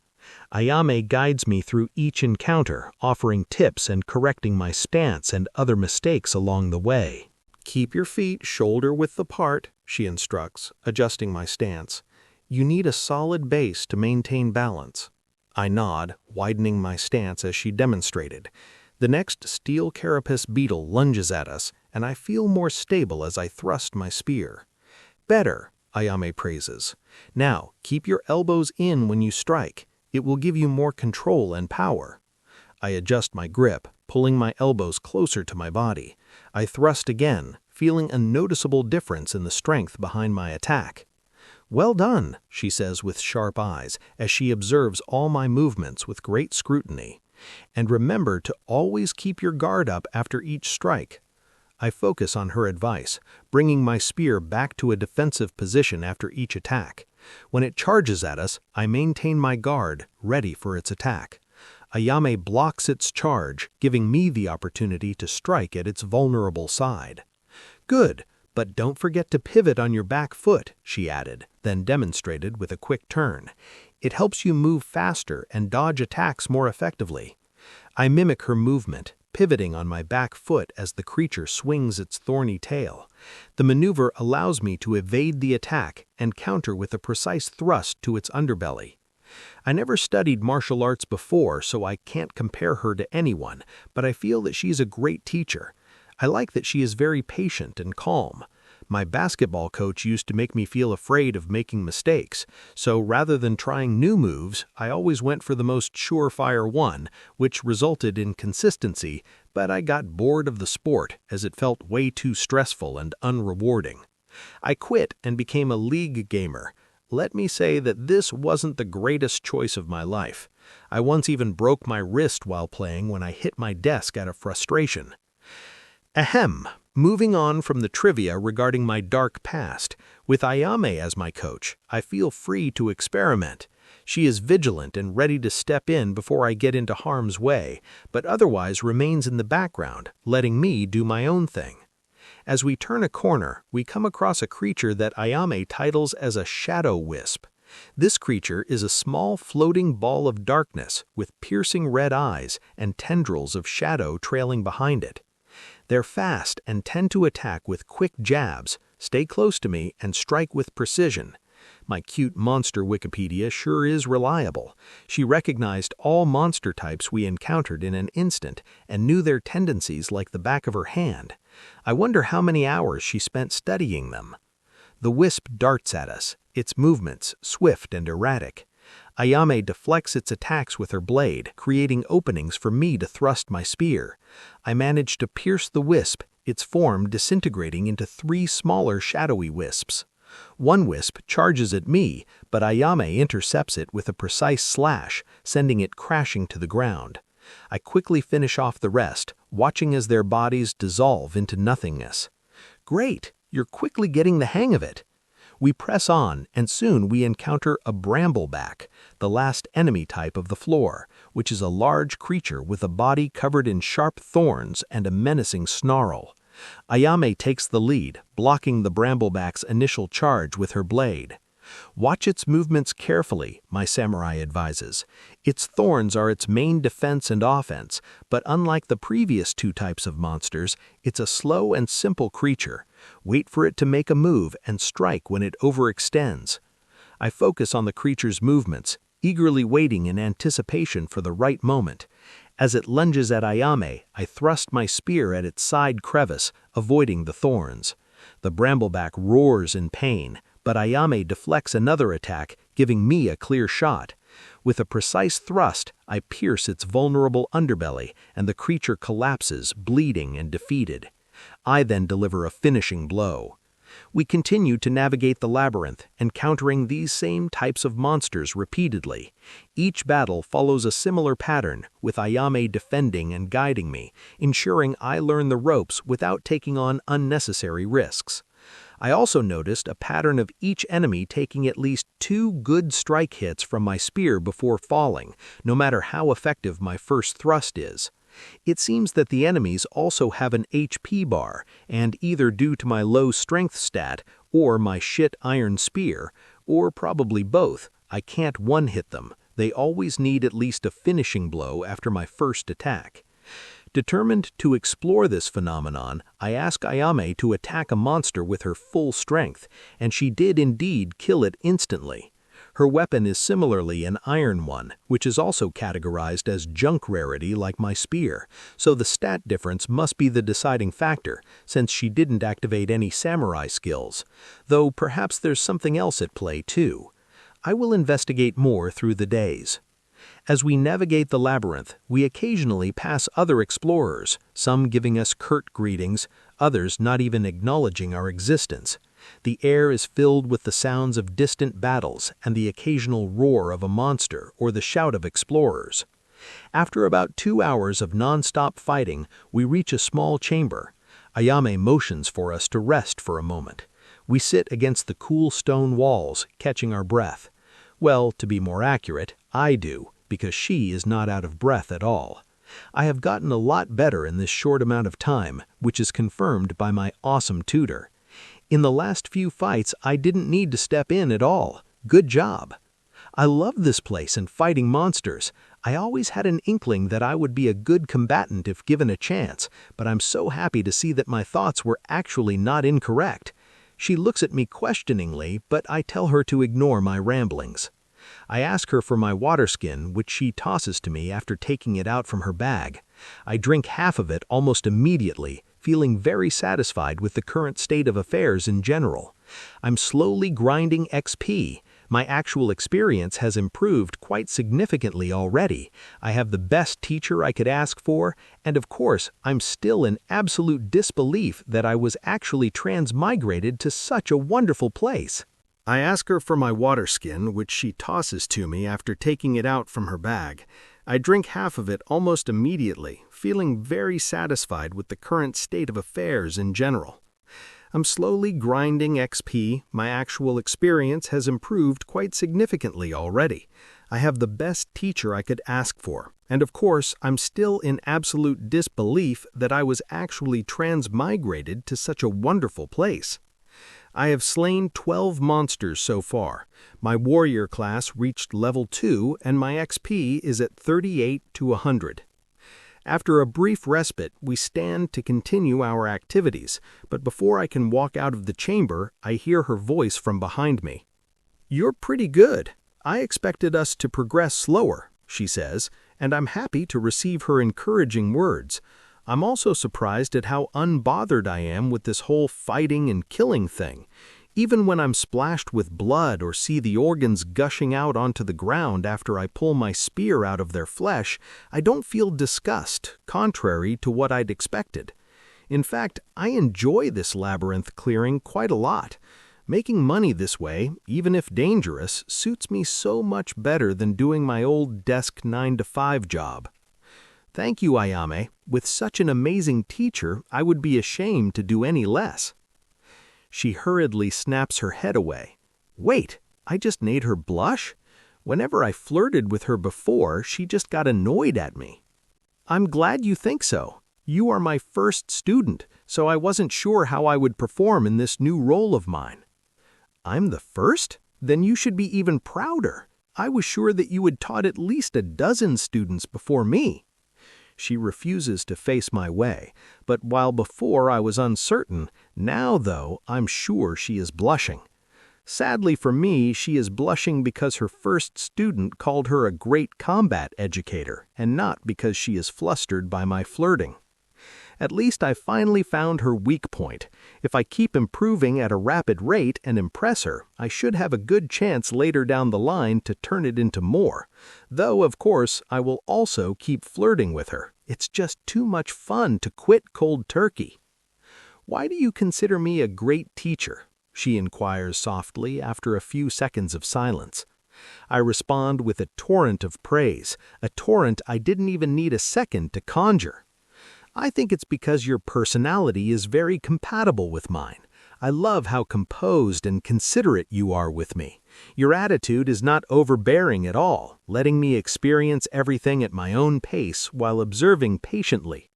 Ayame guides me through each encounter, offering tips and correcting my stance and other mistakes along the way. Keep your feet shoulder-width apart, she instructs, adjusting my stance. You need a solid base to maintain balance. I nod, widening my stance as she demonstrated. The next steel carapace beetle lunges at us, and I feel more stable as I thrust my spear. Better, Ayame praises. Now, keep your elbows in when you strike. It will give you more control and power. I adjust my grip, pulling my elbows closer to my body. I thrust again, feeling a noticeable difference in the strength behind my attack. Well done, she says with sharp eyes, as she observes all my movements with great scrutiny. And remember to always keep your guard up after each strike. I focus on her advice, bringing my spear back to a defensive position after each attack. When it charges at us, I maintain my guard, ready for its attack. Ayame blocks its charge, giving me the opportunity to strike at its vulnerable side. Good. But don't forget to pivot on your back foot, she added, then demonstrated with a quick turn. It helps you move faster and dodge attacks more effectively. I mimic her movement, pivoting on my back foot as the creature swings its thorny tail. The maneuver allows me to evade the attack and counter with a precise thrust to its underbelly. I never studied martial arts before, so I can't compare her to anyone, but I feel that she's a great teacher. I like that she is very patient and calm. My basketball coach used to make me feel afraid of making mistakes, so rather than trying new moves, I always went for the most surefire one, which resulted in consistency, but I got bored of the sport as it felt way too stressful and unrewarding. I quit and became a league gamer. Let me say that this wasn't the greatest choice of my life. I once even broke my wrist while playing when I hit my desk out of frustration. Ahem. Moving on from the trivia regarding my dark past, with Ayame as my coach, I feel free to experiment. She is vigilant and ready to step in before I get into harm's way, but otherwise remains in the background, letting me do my own thing. As we turn a corner, we come across a creature that Ayame titles as a shadow wisp. This creature is a small floating ball of darkness with piercing red eyes and tendrils of shadow trailing behind it. They're fast and tend to attack with quick jabs, stay close to me, and strike with precision. My cute monster Wikipedia sure is reliable. She recognized all monster types we encountered in an instant and knew their tendencies like the back of her hand. I wonder how many hours she spent studying them. The wisp darts at us, its movements swift and erratic. Ayame deflects its attacks with her blade, creating openings for me to thrust my spear. I manage to pierce the wisp, its form disintegrating into 3 smaller shadowy wisps. One wisp charges at me, but Ayame intercepts it with a precise slash, sending it crashing to the ground. I quickly finish off the rest, watching as their bodies dissolve into nothingness. Great! You're quickly getting the hang of it. We press on, and soon we encounter a brambleback, the last enemy type of the floor, which is a large creature with a body covered in sharp thorns and a menacing snarl. Ayame takes the lead, blocking the brambleback's initial charge with her blade. Watch its movements carefully, my samurai advises. Its thorns are its main defense and offense, but unlike the previous 2 types of monsters, it's a slow and simple creature. Wait for it to make a move and strike when it overextends. I focus on the creature's movements, eagerly waiting in anticipation for the right moment. As it lunges at Ayame, I thrust my spear at its side crevice, avoiding the thorns. The brambleback roars in pain, but Ayame deflects another attack, giving me a clear shot. With a precise thrust, I pierce its vulnerable underbelly, and the creature collapses, bleeding and defeated. I then deliver a finishing blow. We continue to navigate the labyrinth, encountering these same types of monsters repeatedly. Each battle follows a similar pattern, with Ayame defending and guiding me, ensuring I learn the ropes without taking on unnecessary risks. I also noticed a pattern of each enemy taking at least 2 good strike hits from my spear before falling, no matter how effective my first thrust is. It seems that the enemies also have an HP bar, and either due to my low strength stat or my shit iron spear, or probably both, I can't one-hit them. They always need at least a finishing blow after my first attack. Determined to explore this phenomenon, I ask Ayame to attack a monster with her full strength, and she did indeed kill it instantly. Her weapon is similarly an iron one, which is also categorized as junk rarity like my spear, so the stat difference must be the deciding factor, since she didn't activate any samurai skills, though perhaps there's something else at play too. I will investigate more through the days. As we navigate the labyrinth, we occasionally pass other explorers, some giving us curt greetings, others not even acknowledging our existence. The air is filled with the sounds of distant battles and the occasional roar of a monster or the shout of explorers. After about 2 hours of non-stop fighting, we reach a small chamber. Ayame motions for us to rest for a moment. We sit against the cool stone walls, catching our breath. Well, to be more accurate, I do, because she is not out of breath at all. I have gotten a lot better in this short amount of time, which is confirmed by my awesome tutor. In the last few fights, I didn't need to step in at all. Good job. I love this place and fighting monsters. I always had an inkling that I would be a good combatant if given a chance, but I'm so happy to see that my thoughts were actually not incorrect. She looks at me questioningly, but I tell her to ignore my ramblings. I ask her for my water skin, which she tosses to me after taking it out from her bag. I drink half of it almost immediately, feeling very satisfied with the current state of affairs in general. I'm slowly grinding XP. My actual experience has improved quite significantly already. I have the best teacher I could ask for, and of course, I'm still in absolute disbelief that I was actually transmigrated to such a wonderful place. I ask her for my water skin, which she tosses to me after taking it out from her bag. I drink half of it almost immediately, feeling very satisfied with the current state of affairs in general. I'm slowly grinding XP. My actual experience has improved quite significantly already. I have the best teacher I could ask for, and of course, I'm still in absolute disbelief that I was actually transmigrated to such a wonderful place. I have slain 12 monsters so far. My warrior class reached level 2 and my XP is at 38 to 100. After a brief respite, we stand to continue our activities, but before I can walk out of the chamber, I hear her voice from behind me. "You're pretty good. I expected us to progress slower," she says, and I'm happy to receive her encouraging words. I'm also surprised at how unbothered I am with this whole fighting and killing thing. Even when I'm splashed with blood or see the organs gushing out onto the ground after I pull my spear out of their flesh, I don't feel disgust, contrary to what I'd expected. In fact, I enjoy this labyrinth clearing quite a lot. Making money this way, even if dangerous, suits me so much better than doing my old desk 9-to-5 job. Thank you, Ayame. With such an amazing teacher, I would be ashamed to do any less. She hurriedly snaps her head away. Wait, I just made her blush? Whenever I flirted with her before, she just got annoyed at me. I'm glad you think so. You are my first student, so I wasn't sure how I would perform in this new role of mine. I'm the first? Then you should be even prouder. I was sure that you had taught at least a dozen students before me. She refuses to face my way, but while before I was uncertain, now, though, I'm sure she is blushing. Sadly for me, she is blushing because her first student called her a great combat educator, and not because she is flustered by my flirting. At least I finally found her weak point. If I keep improving at a rapid rate and impress her, I should have a good chance later down the line to turn it into more. Though, of course, I will also keep flirting with her. It's just too much fun to quit cold turkey. "Why do you consider me a great teacher?" she inquires softly after a few seconds of silence. I respond with a torrent of praise, a torrent I didn't even need a second to conjure. "I think it's because your personality is very compatible with mine. I love how composed and considerate you are with me. Your attitude is not overbearing at all, letting me experience everything at my own pace while observing patiently.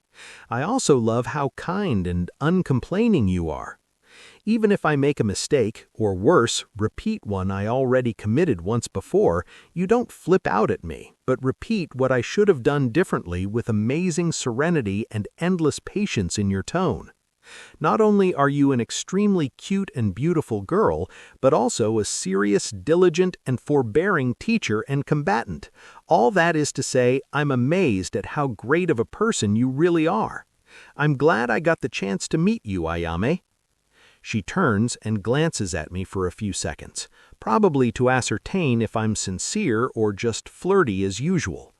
I also love how kind and uncomplaining you are. Even if I make a mistake, or worse, repeat one I already committed once before, you don't flip out at me, but repeat what I should have done differently with amazing serenity and endless patience in your tone. Not only are you an extremely cute and beautiful girl, but also a serious, diligent, and forbearing teacher and combatant. All that is to say, I'm amazed at how great of a person you really are. I'm glad I got the chance to meet you, Ayame." She turns and glances at me for a few seconds, probably to ascertain if I'm sincere or just flirty as usual.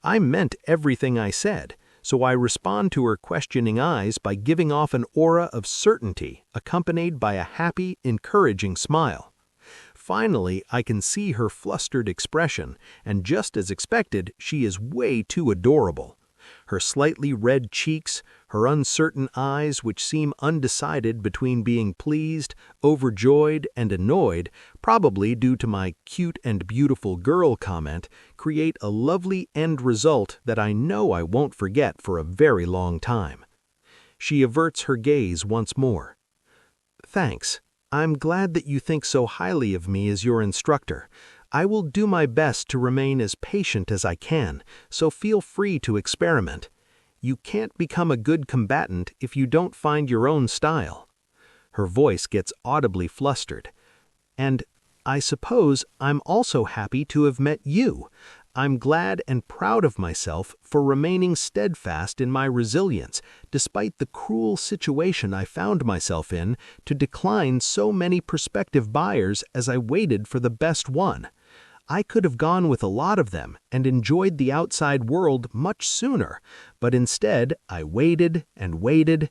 I meant everything I said, so I respond to her questioning eyes by giving off an aura of certainty, accompanied by a happy, encouraging smile. Finally, I can see her flustered expression, and just as expected, she is way too adorable. Her slightly red cheeks, her uncertain eyes which seem undecided between being pleased, overjoyed, and annoyed, probably due to my cute and beautiful girl comment, create a lovely end result that I know I won't forget for a very long time. She averts her gaze once more. "Thanks. I'm glad that you think so highly of me as your instructor. I will do my best to remain as patient as I can, so feel free to experiment. You can't become a good combatant if you don't find your own style." Her voice gets audibly flustered. "And I suppose I'm also happy to have met you. I'm glad and proud of myself for remaining steadfast in my resilience, despite the cruel situation I found myself in to decline so many prospective buyers as I waited for the best one. I could have gone with a lot of them and enjoyed the outside world much sooner, but instead I waited and waited,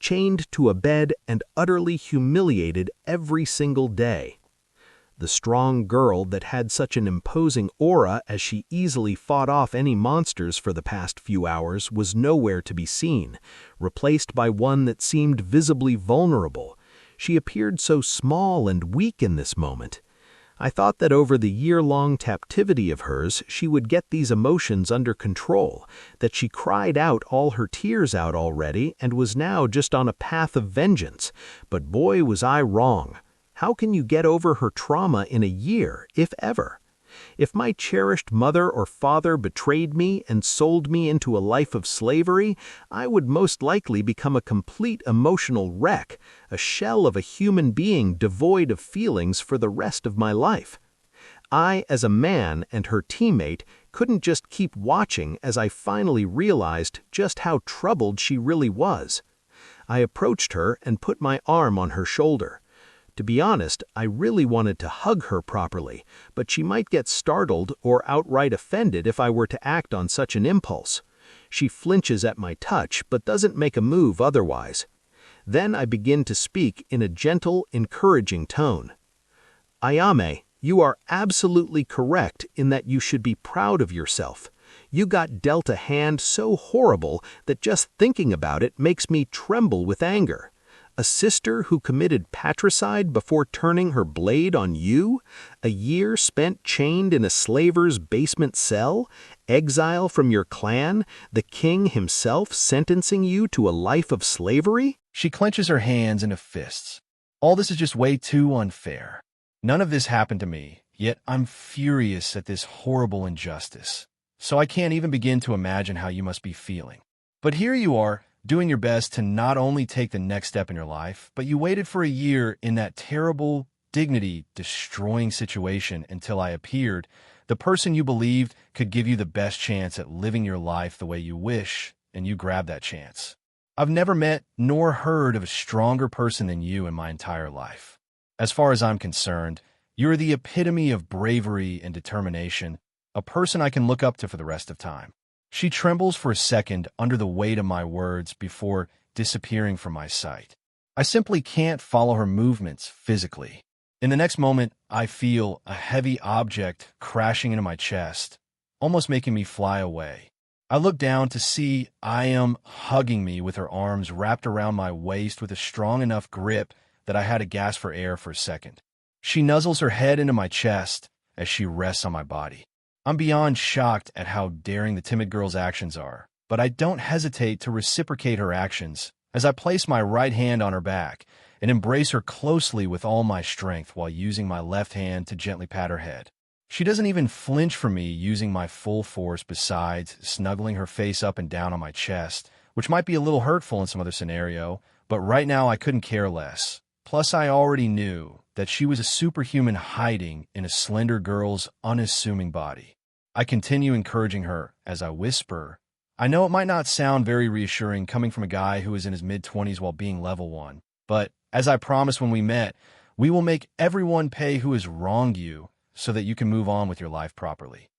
chained to a bed and utterly humiliated every single day. The strong girl that had such an imposing aura as she easily fought off any monsters for the past few hours was nowhere to be seen, replaced by one that seemed visibly vulnerable. She appeared so small and weak in this moment. I thought that over the year-long captivity of hers, she would get these emotions under control, that she cried out all her tears out already and was now just on a path of vengeance. But boy, was I wrong. How can you get over her trauma in a year, if ever? If my cherished mother or father betrayed me and sold me into a life of slavery, I would most likely become a complete emotional wreck, a shell of a human being devoid of feelings for the rest of my life. I, as a man and her teammate, couldn't just keep watching as I finally realized just how troubled she really was. I approached her and put my arm on her shoulder. To be honest, I really wanted to hug her properly, but she might get startled or outright offended if I were to act on such an impulse. She flinches at my touch, but doesn't make a move otherwise. Then I begin to speak in a gentle, encouraging tone. Ayame, you are absolutely correct in that you should be proud of yourself. You got dealt a hand so horrible that just thinking about it makes me tremble with anger. A sister who committed patricide before turning her blade on you? A year spent chained in a slaver's basement cell? Exile from your clan? The king himself sentencing you to a life of slavery? She clenches her hands into fists. All this is just way too unfair. None of this happened to me, yet I'm furious at this horrible injustice. So I can't even begin to imagine how you must be feeling. But here you are, doing your best to not only take the next step in your life, but you waited for a year in that terrible, dignity-destroying situation until I appeared, the person you believed could give you the best chance at living your life the way you wish, and you grabbed that chance. I've never met nor heard of a stronger person than you in my entire life. As far as I'm concerned, you're the epitome of bravery and determination, a person I can look up to for the rest of time. She trembles for a second under the weight of my words before disappearing from my sight. I simply can't follow her movements physically. In the next moment, I feel a heavy object crashing into my chest, almost making me fly away. I look down to see Ayame hugging me with her arms wrapped around my waist with a strong enough grip that I had to gasp for air for a second. She nuzzles her head into my chest as she rests on my body. I'm beyond shocked at how daring the timid girl's actions are, but I don't hesitate to reciprocate her actions as I place my right hand on her back and embrace her closely with all my strength while using my left hand to gently pat her head. She doesn't even flinch from me using my full force besides snuggling her face up and down on my chest, which might be a little hurtful in some other scenario, but right now I couldn't care less. Plus, I already knew that she was a superhuman hiding in a slender girl's unassuming body. I continue encouraging her as I whisper, I know it might not sound very reassuring coming from a guy who is in his mid-20s while being level 1, but as I promised when we met, we will make everyone pay who has wronged you so that you can move on with your life properly.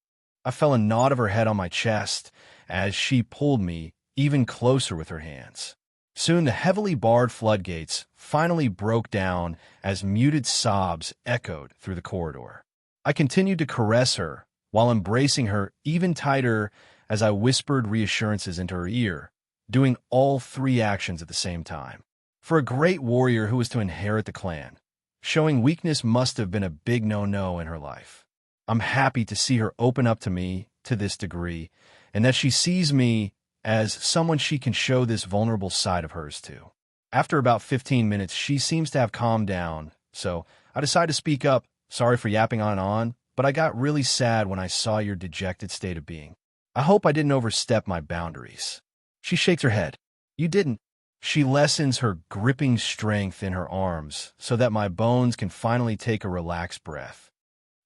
I felt a nod of her head on my chest as she pulled me even closer with her hands. Soon the heavily barred floodgates finally broke down as muted sobs echoed through the corridor. I continued to caress her while embracing her even tighter as I whispered reassurances into her ear, doing all 3 actions at the same time. For a great warrior who was to inherit the clan, showing weakness must have been a big no-no in her life. I'm happy to see her open up to me to this degree, and that she sees me as someone she can show this vulnerable side of hers to. After about 15 minutes, she seems to have calmed down, so I decided to speak up. Sorry for yapping on, but I got really sad when I saw your dejected state of being. I hope I didn't overstep my boundaries. She shakes her head. You didn't. She lessens her gripping strength in her arms so that my bones can finally take a relaxed breath.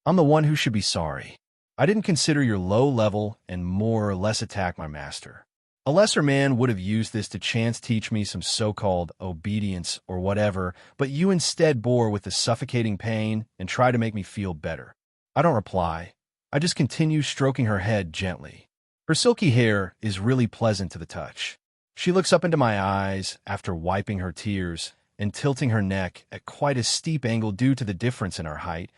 I'm the one who should be sorry. I didn't consider your low level and more or less attack my master. A lesser man would have used this to chance teach me some so-called obedience or whatever, but you instead bore with the suffocating pain and tried to make me feel better. I don't reply. I just continue stroking her head gently. Her silky hair is really pleasant to the touch. She looks up into my eyes after wiping her tears and tilting her neck at quite a steep angle due to the difference in our height,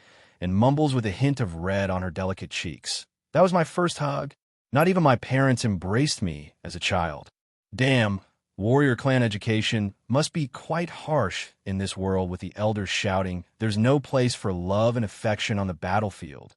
and mumbles with a hint of red on her delicate cheeks. That was my first hug. Not even my parents embraced me as a child. Damn, warrior clan education must be quite harsh in this world with the elders shouting, "There's no place for love and affection on the battlefield,"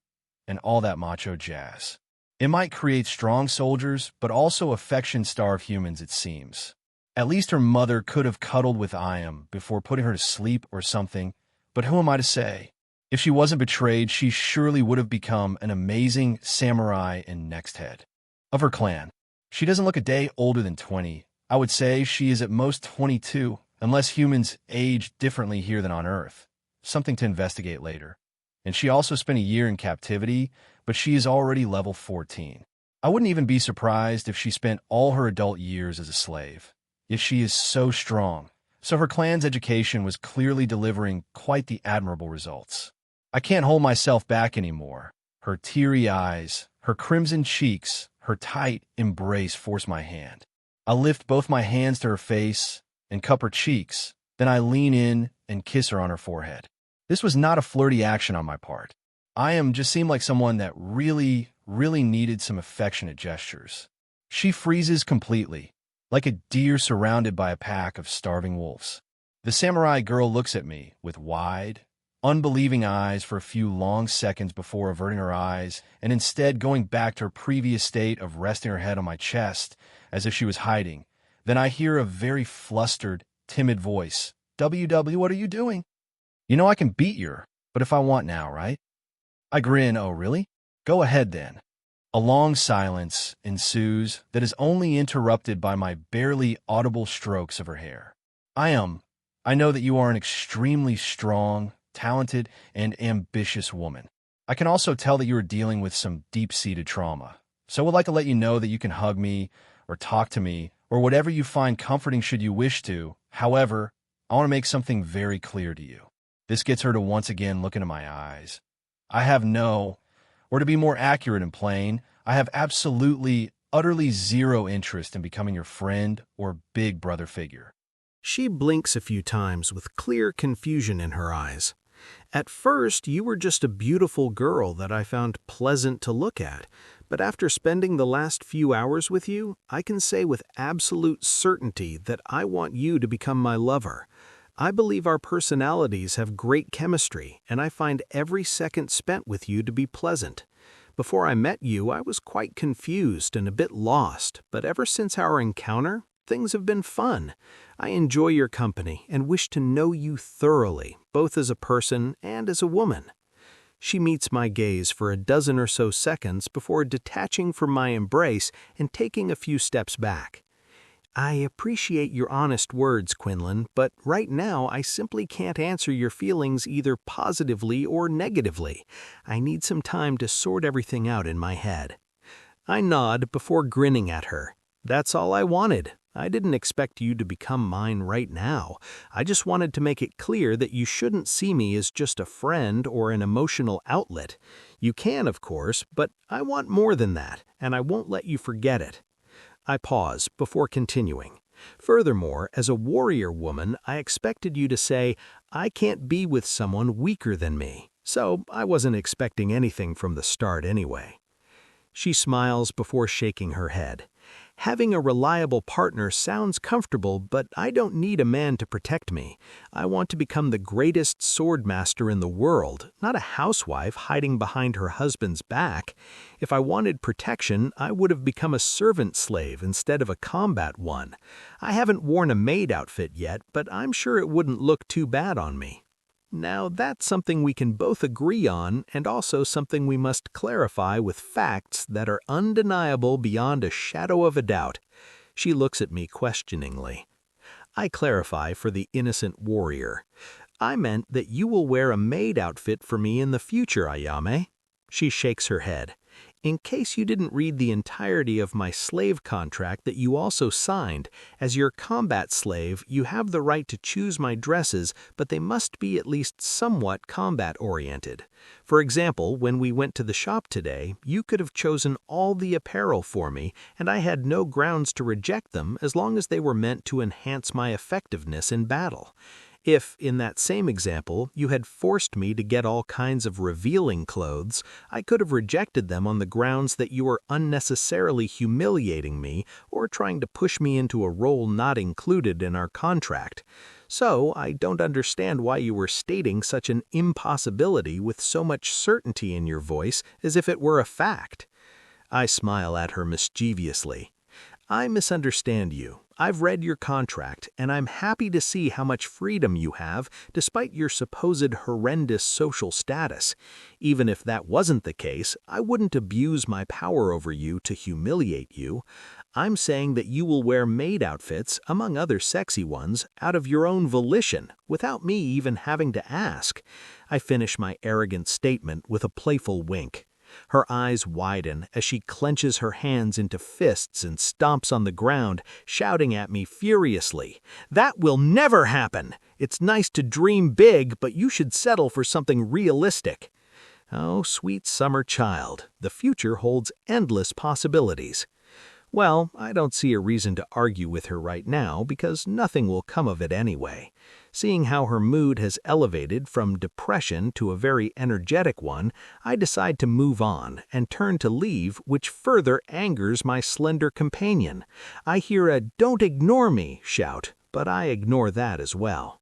and all that macho jazz. It might create strong soldiers, but also affection-starved humans, it seems. At least her mother could have cuddled with Iam before putting her to sleep or something, but who am I to say? If she wasn't betrayed, she surely would have become an amazing samurai and next head of her clan. She doesn't look a day older than 20. I would say she is at most 22, unless humans age differently here than on Earth. Something to investigate later. And she also spent a year in captivity, but she is already level 14. I wouldn't even be surprised if she spent all her adult years as a slave. Yet she is so strong, so her clan's education was clearly delivering quite the admirable results. I can't hold myself back anymore. Her teary eyes, her crimson cheeks, her tight embrace force my hand. I lift both my hands to her face and cup her cheeks, then I lean in and kiss her on her forehead. This was not a flirty action on my part. Iam just seemed like someone that really needed some affectionate gestures. She freezes completely, like a deer surrounded by a pack of starving wolves. The samurai girl looks at me with wide, unbelieving eyes for a few long seconds before averting her eyes and instead going back to her previous state of resting her head on my chest as if she was hiding. Then I hear a very flustered, timid voice. "WW, what are you doing?" "You know I can beat you, but if I want now, right?" I grin. "Oh, really? Go ahead then." A long silence ensues that is only interrupted by my barely audible strokes of her hair. I know that you are an extremely strong, talented, and ambitious woman. I can also tell that you are dealing with some deep-seated trauma. So I would like to let you know that you can hug me or talk to me or whatever you find comforting should you wish to. However, I want to make something very clear to you. This gets her to once again look into my eyes. I have no, or to be more accurate and plain, I have absolutely, utterly zero interest in becoming your friend or big brother figure. She blinks a few times with clear confusion in her eyes. At first, you were just a beautiful girl that I found pleasant to look at, but after spending the last few hours with you, I can say with absolute certainty that I want you to become my lover. I believe our personalities have great chemistry, and I find every second spent with you to be pleasant. Before I met you, I was quite confused and a bit lost, but ever since our encounter, things have been fun. I enjoy your company and wish to know you thoroughly, both as a person and as a woman. She meets my gaze for a dozen or so seconds before detaching from my embrace and taking a few steps back. I appreciate your honest words, Quinlan, but right now I simply can't answer your feelings either positively or negatively. I need some time to sort everything out in my head. I nod before grinning at her. That's all I wanted. I didn't expect you to become mine right now. I just wanted to make it clear that you shouldn't see me as just a friend or an emotional outlet. You can, of course, but I want more than that, and I won't let you forget it. I pause before continuing. Furthermore, as a warrior woman, I expected you to say, I can't be with someone weaker than me, so I wasn't expecting anything from the start anyway. She smiles before shaking her head. Having a reliable partner sounds comfortable, but I don't need a man to protect me. I want to become the greatest sword master in the world, not a housewife hiding behind her husband's back. If I wanted protection, I would have become a servant slave instead of a combat one. I haven't worn a maid outfit yet, but I'm sure it wouldn't look too bad on me. Now, that's something we can both agree on, and also something we must clarify with facts that are undeniable beyond a shadow of a doubt. She looks at me questioningly. I clarify for the innocent warrior. I meant that you will wear a maid outfit for me in the future, Ayame. She shakes her head. In case you didn't read the entirety of my slave contract that you also signed, as your combat slave, you have the right to choose my dresses, but they must be at least somewhat combat-oriented. For example, when we went to the shop today, you could have chosen all the apparel for me, and I had no grounds to reject them as long as they were meant to enhance my effectiveness in battle. If, in that same example, you had forced me to get all kinds of revealing clothes, I could have rejected them on the grounds that you were unnecessarily humiliating me or trying to push me into a role not included in our contract. So, I don't understand why you were stating such an impossibility with so much certainty in your voice as if it were a fact. I smile at her mischievously. I misunderstand you. I've read your contract, and I'm happy to see how much freedom you have despite your supposed horrendous social status. Even if that wasn't the case, I wouldn't abuse my power over you to humiliate you. I'm saying that you will wear maid outfits, among other sexy ones, out of your own volition, without me even having to ask. I finish my arrogant statement with a playful wink. Her eyes widen as she clenches her hands into fists and stomps on the ground, shouting at me furiously, "That will never happen! It's nice to dream big, but you should settle for something realistic." Oh, sweet summer child, the future holds endless possibilities. Well, I don't see a reason to argue with her right now because nothing will come of it anyway. Seeing how her mood has elevated from depression to a very energetic one, I decide to move on and turn to leave, which further angers my slender companion. I hear a "don't ignore me" shout, but I ignore that as well.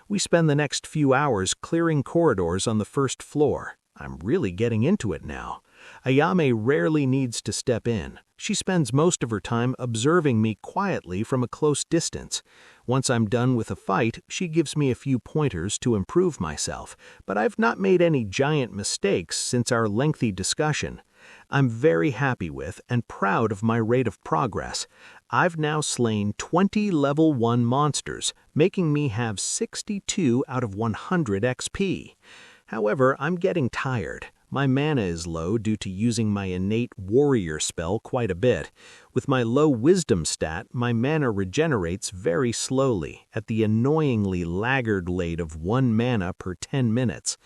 We spend the next few hours clearing corridors on the first floor. I'm really getting into it now. Ayame rarely needs to step in. She spends most of her time observing me quietly from a close distance. Once I'm done with a fight, she gives me a few pointers to improve myself, but I've not made any giant mistakes since our lengthy discussion. I'm very happy with and proud of my rate of progress. I've now slain 20 level 1 monsters, making me have 62 out of 100 XP. However, I'm getting tired. My mana is low due to using my innate warrior spell quite a bit. With my low wisdom stat, my mana regenerates very slowly, at the annoyingly laggard rate of 1 mana per 10 minutes.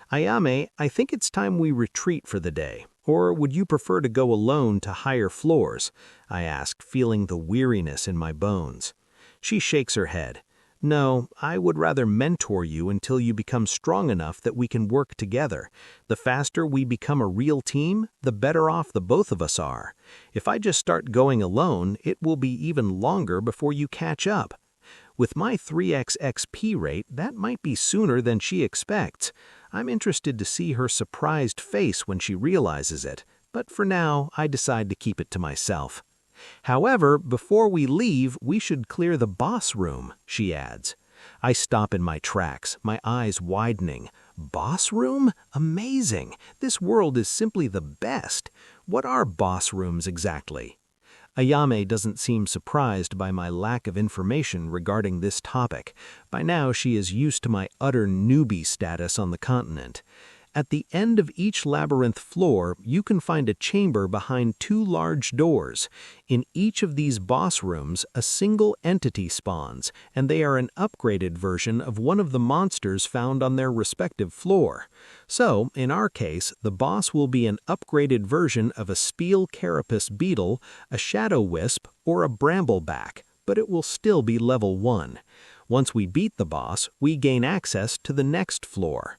Ayame, I think it's time we retreat for the day. Or would you prefer to go alone to higher floors? I ask, feeling the weariness in my bones. She shakes her head. No, I would rather mentor you until you become strong enough that we can work together. The faster we become a real team, the better off the both of us are. If I just start going alone, it will be even longer before you catch up. With my 3x XP rate, that might be sooner than she expects. I'm interested to see her surprised face when she realizes it, but for now, I decide to keep it to myself. However, before we leave, we should clear the boss room, she adds. I stop in my tracks, my eyes widening. Boss room? Amazing! This world is simply the best. What are boss rooms exactly? Ayame doesn't seem surprised by my lack of information regarding this topic. By now, she is used to my utter newbie status on the continent. At the end of each labyrinth floor, you can find a chamber behind 2 large doors. In each of these boss rooms, a single entity spawns, and they are an upgraded version of one of the monsters found on their respective floor. So, in our case, the boss will be an upgraded version of a Speel carapace beetle, a shadow wisp, or a brambleback, but it will still be level 1. Once we beat the boss, we gain access to the next floor.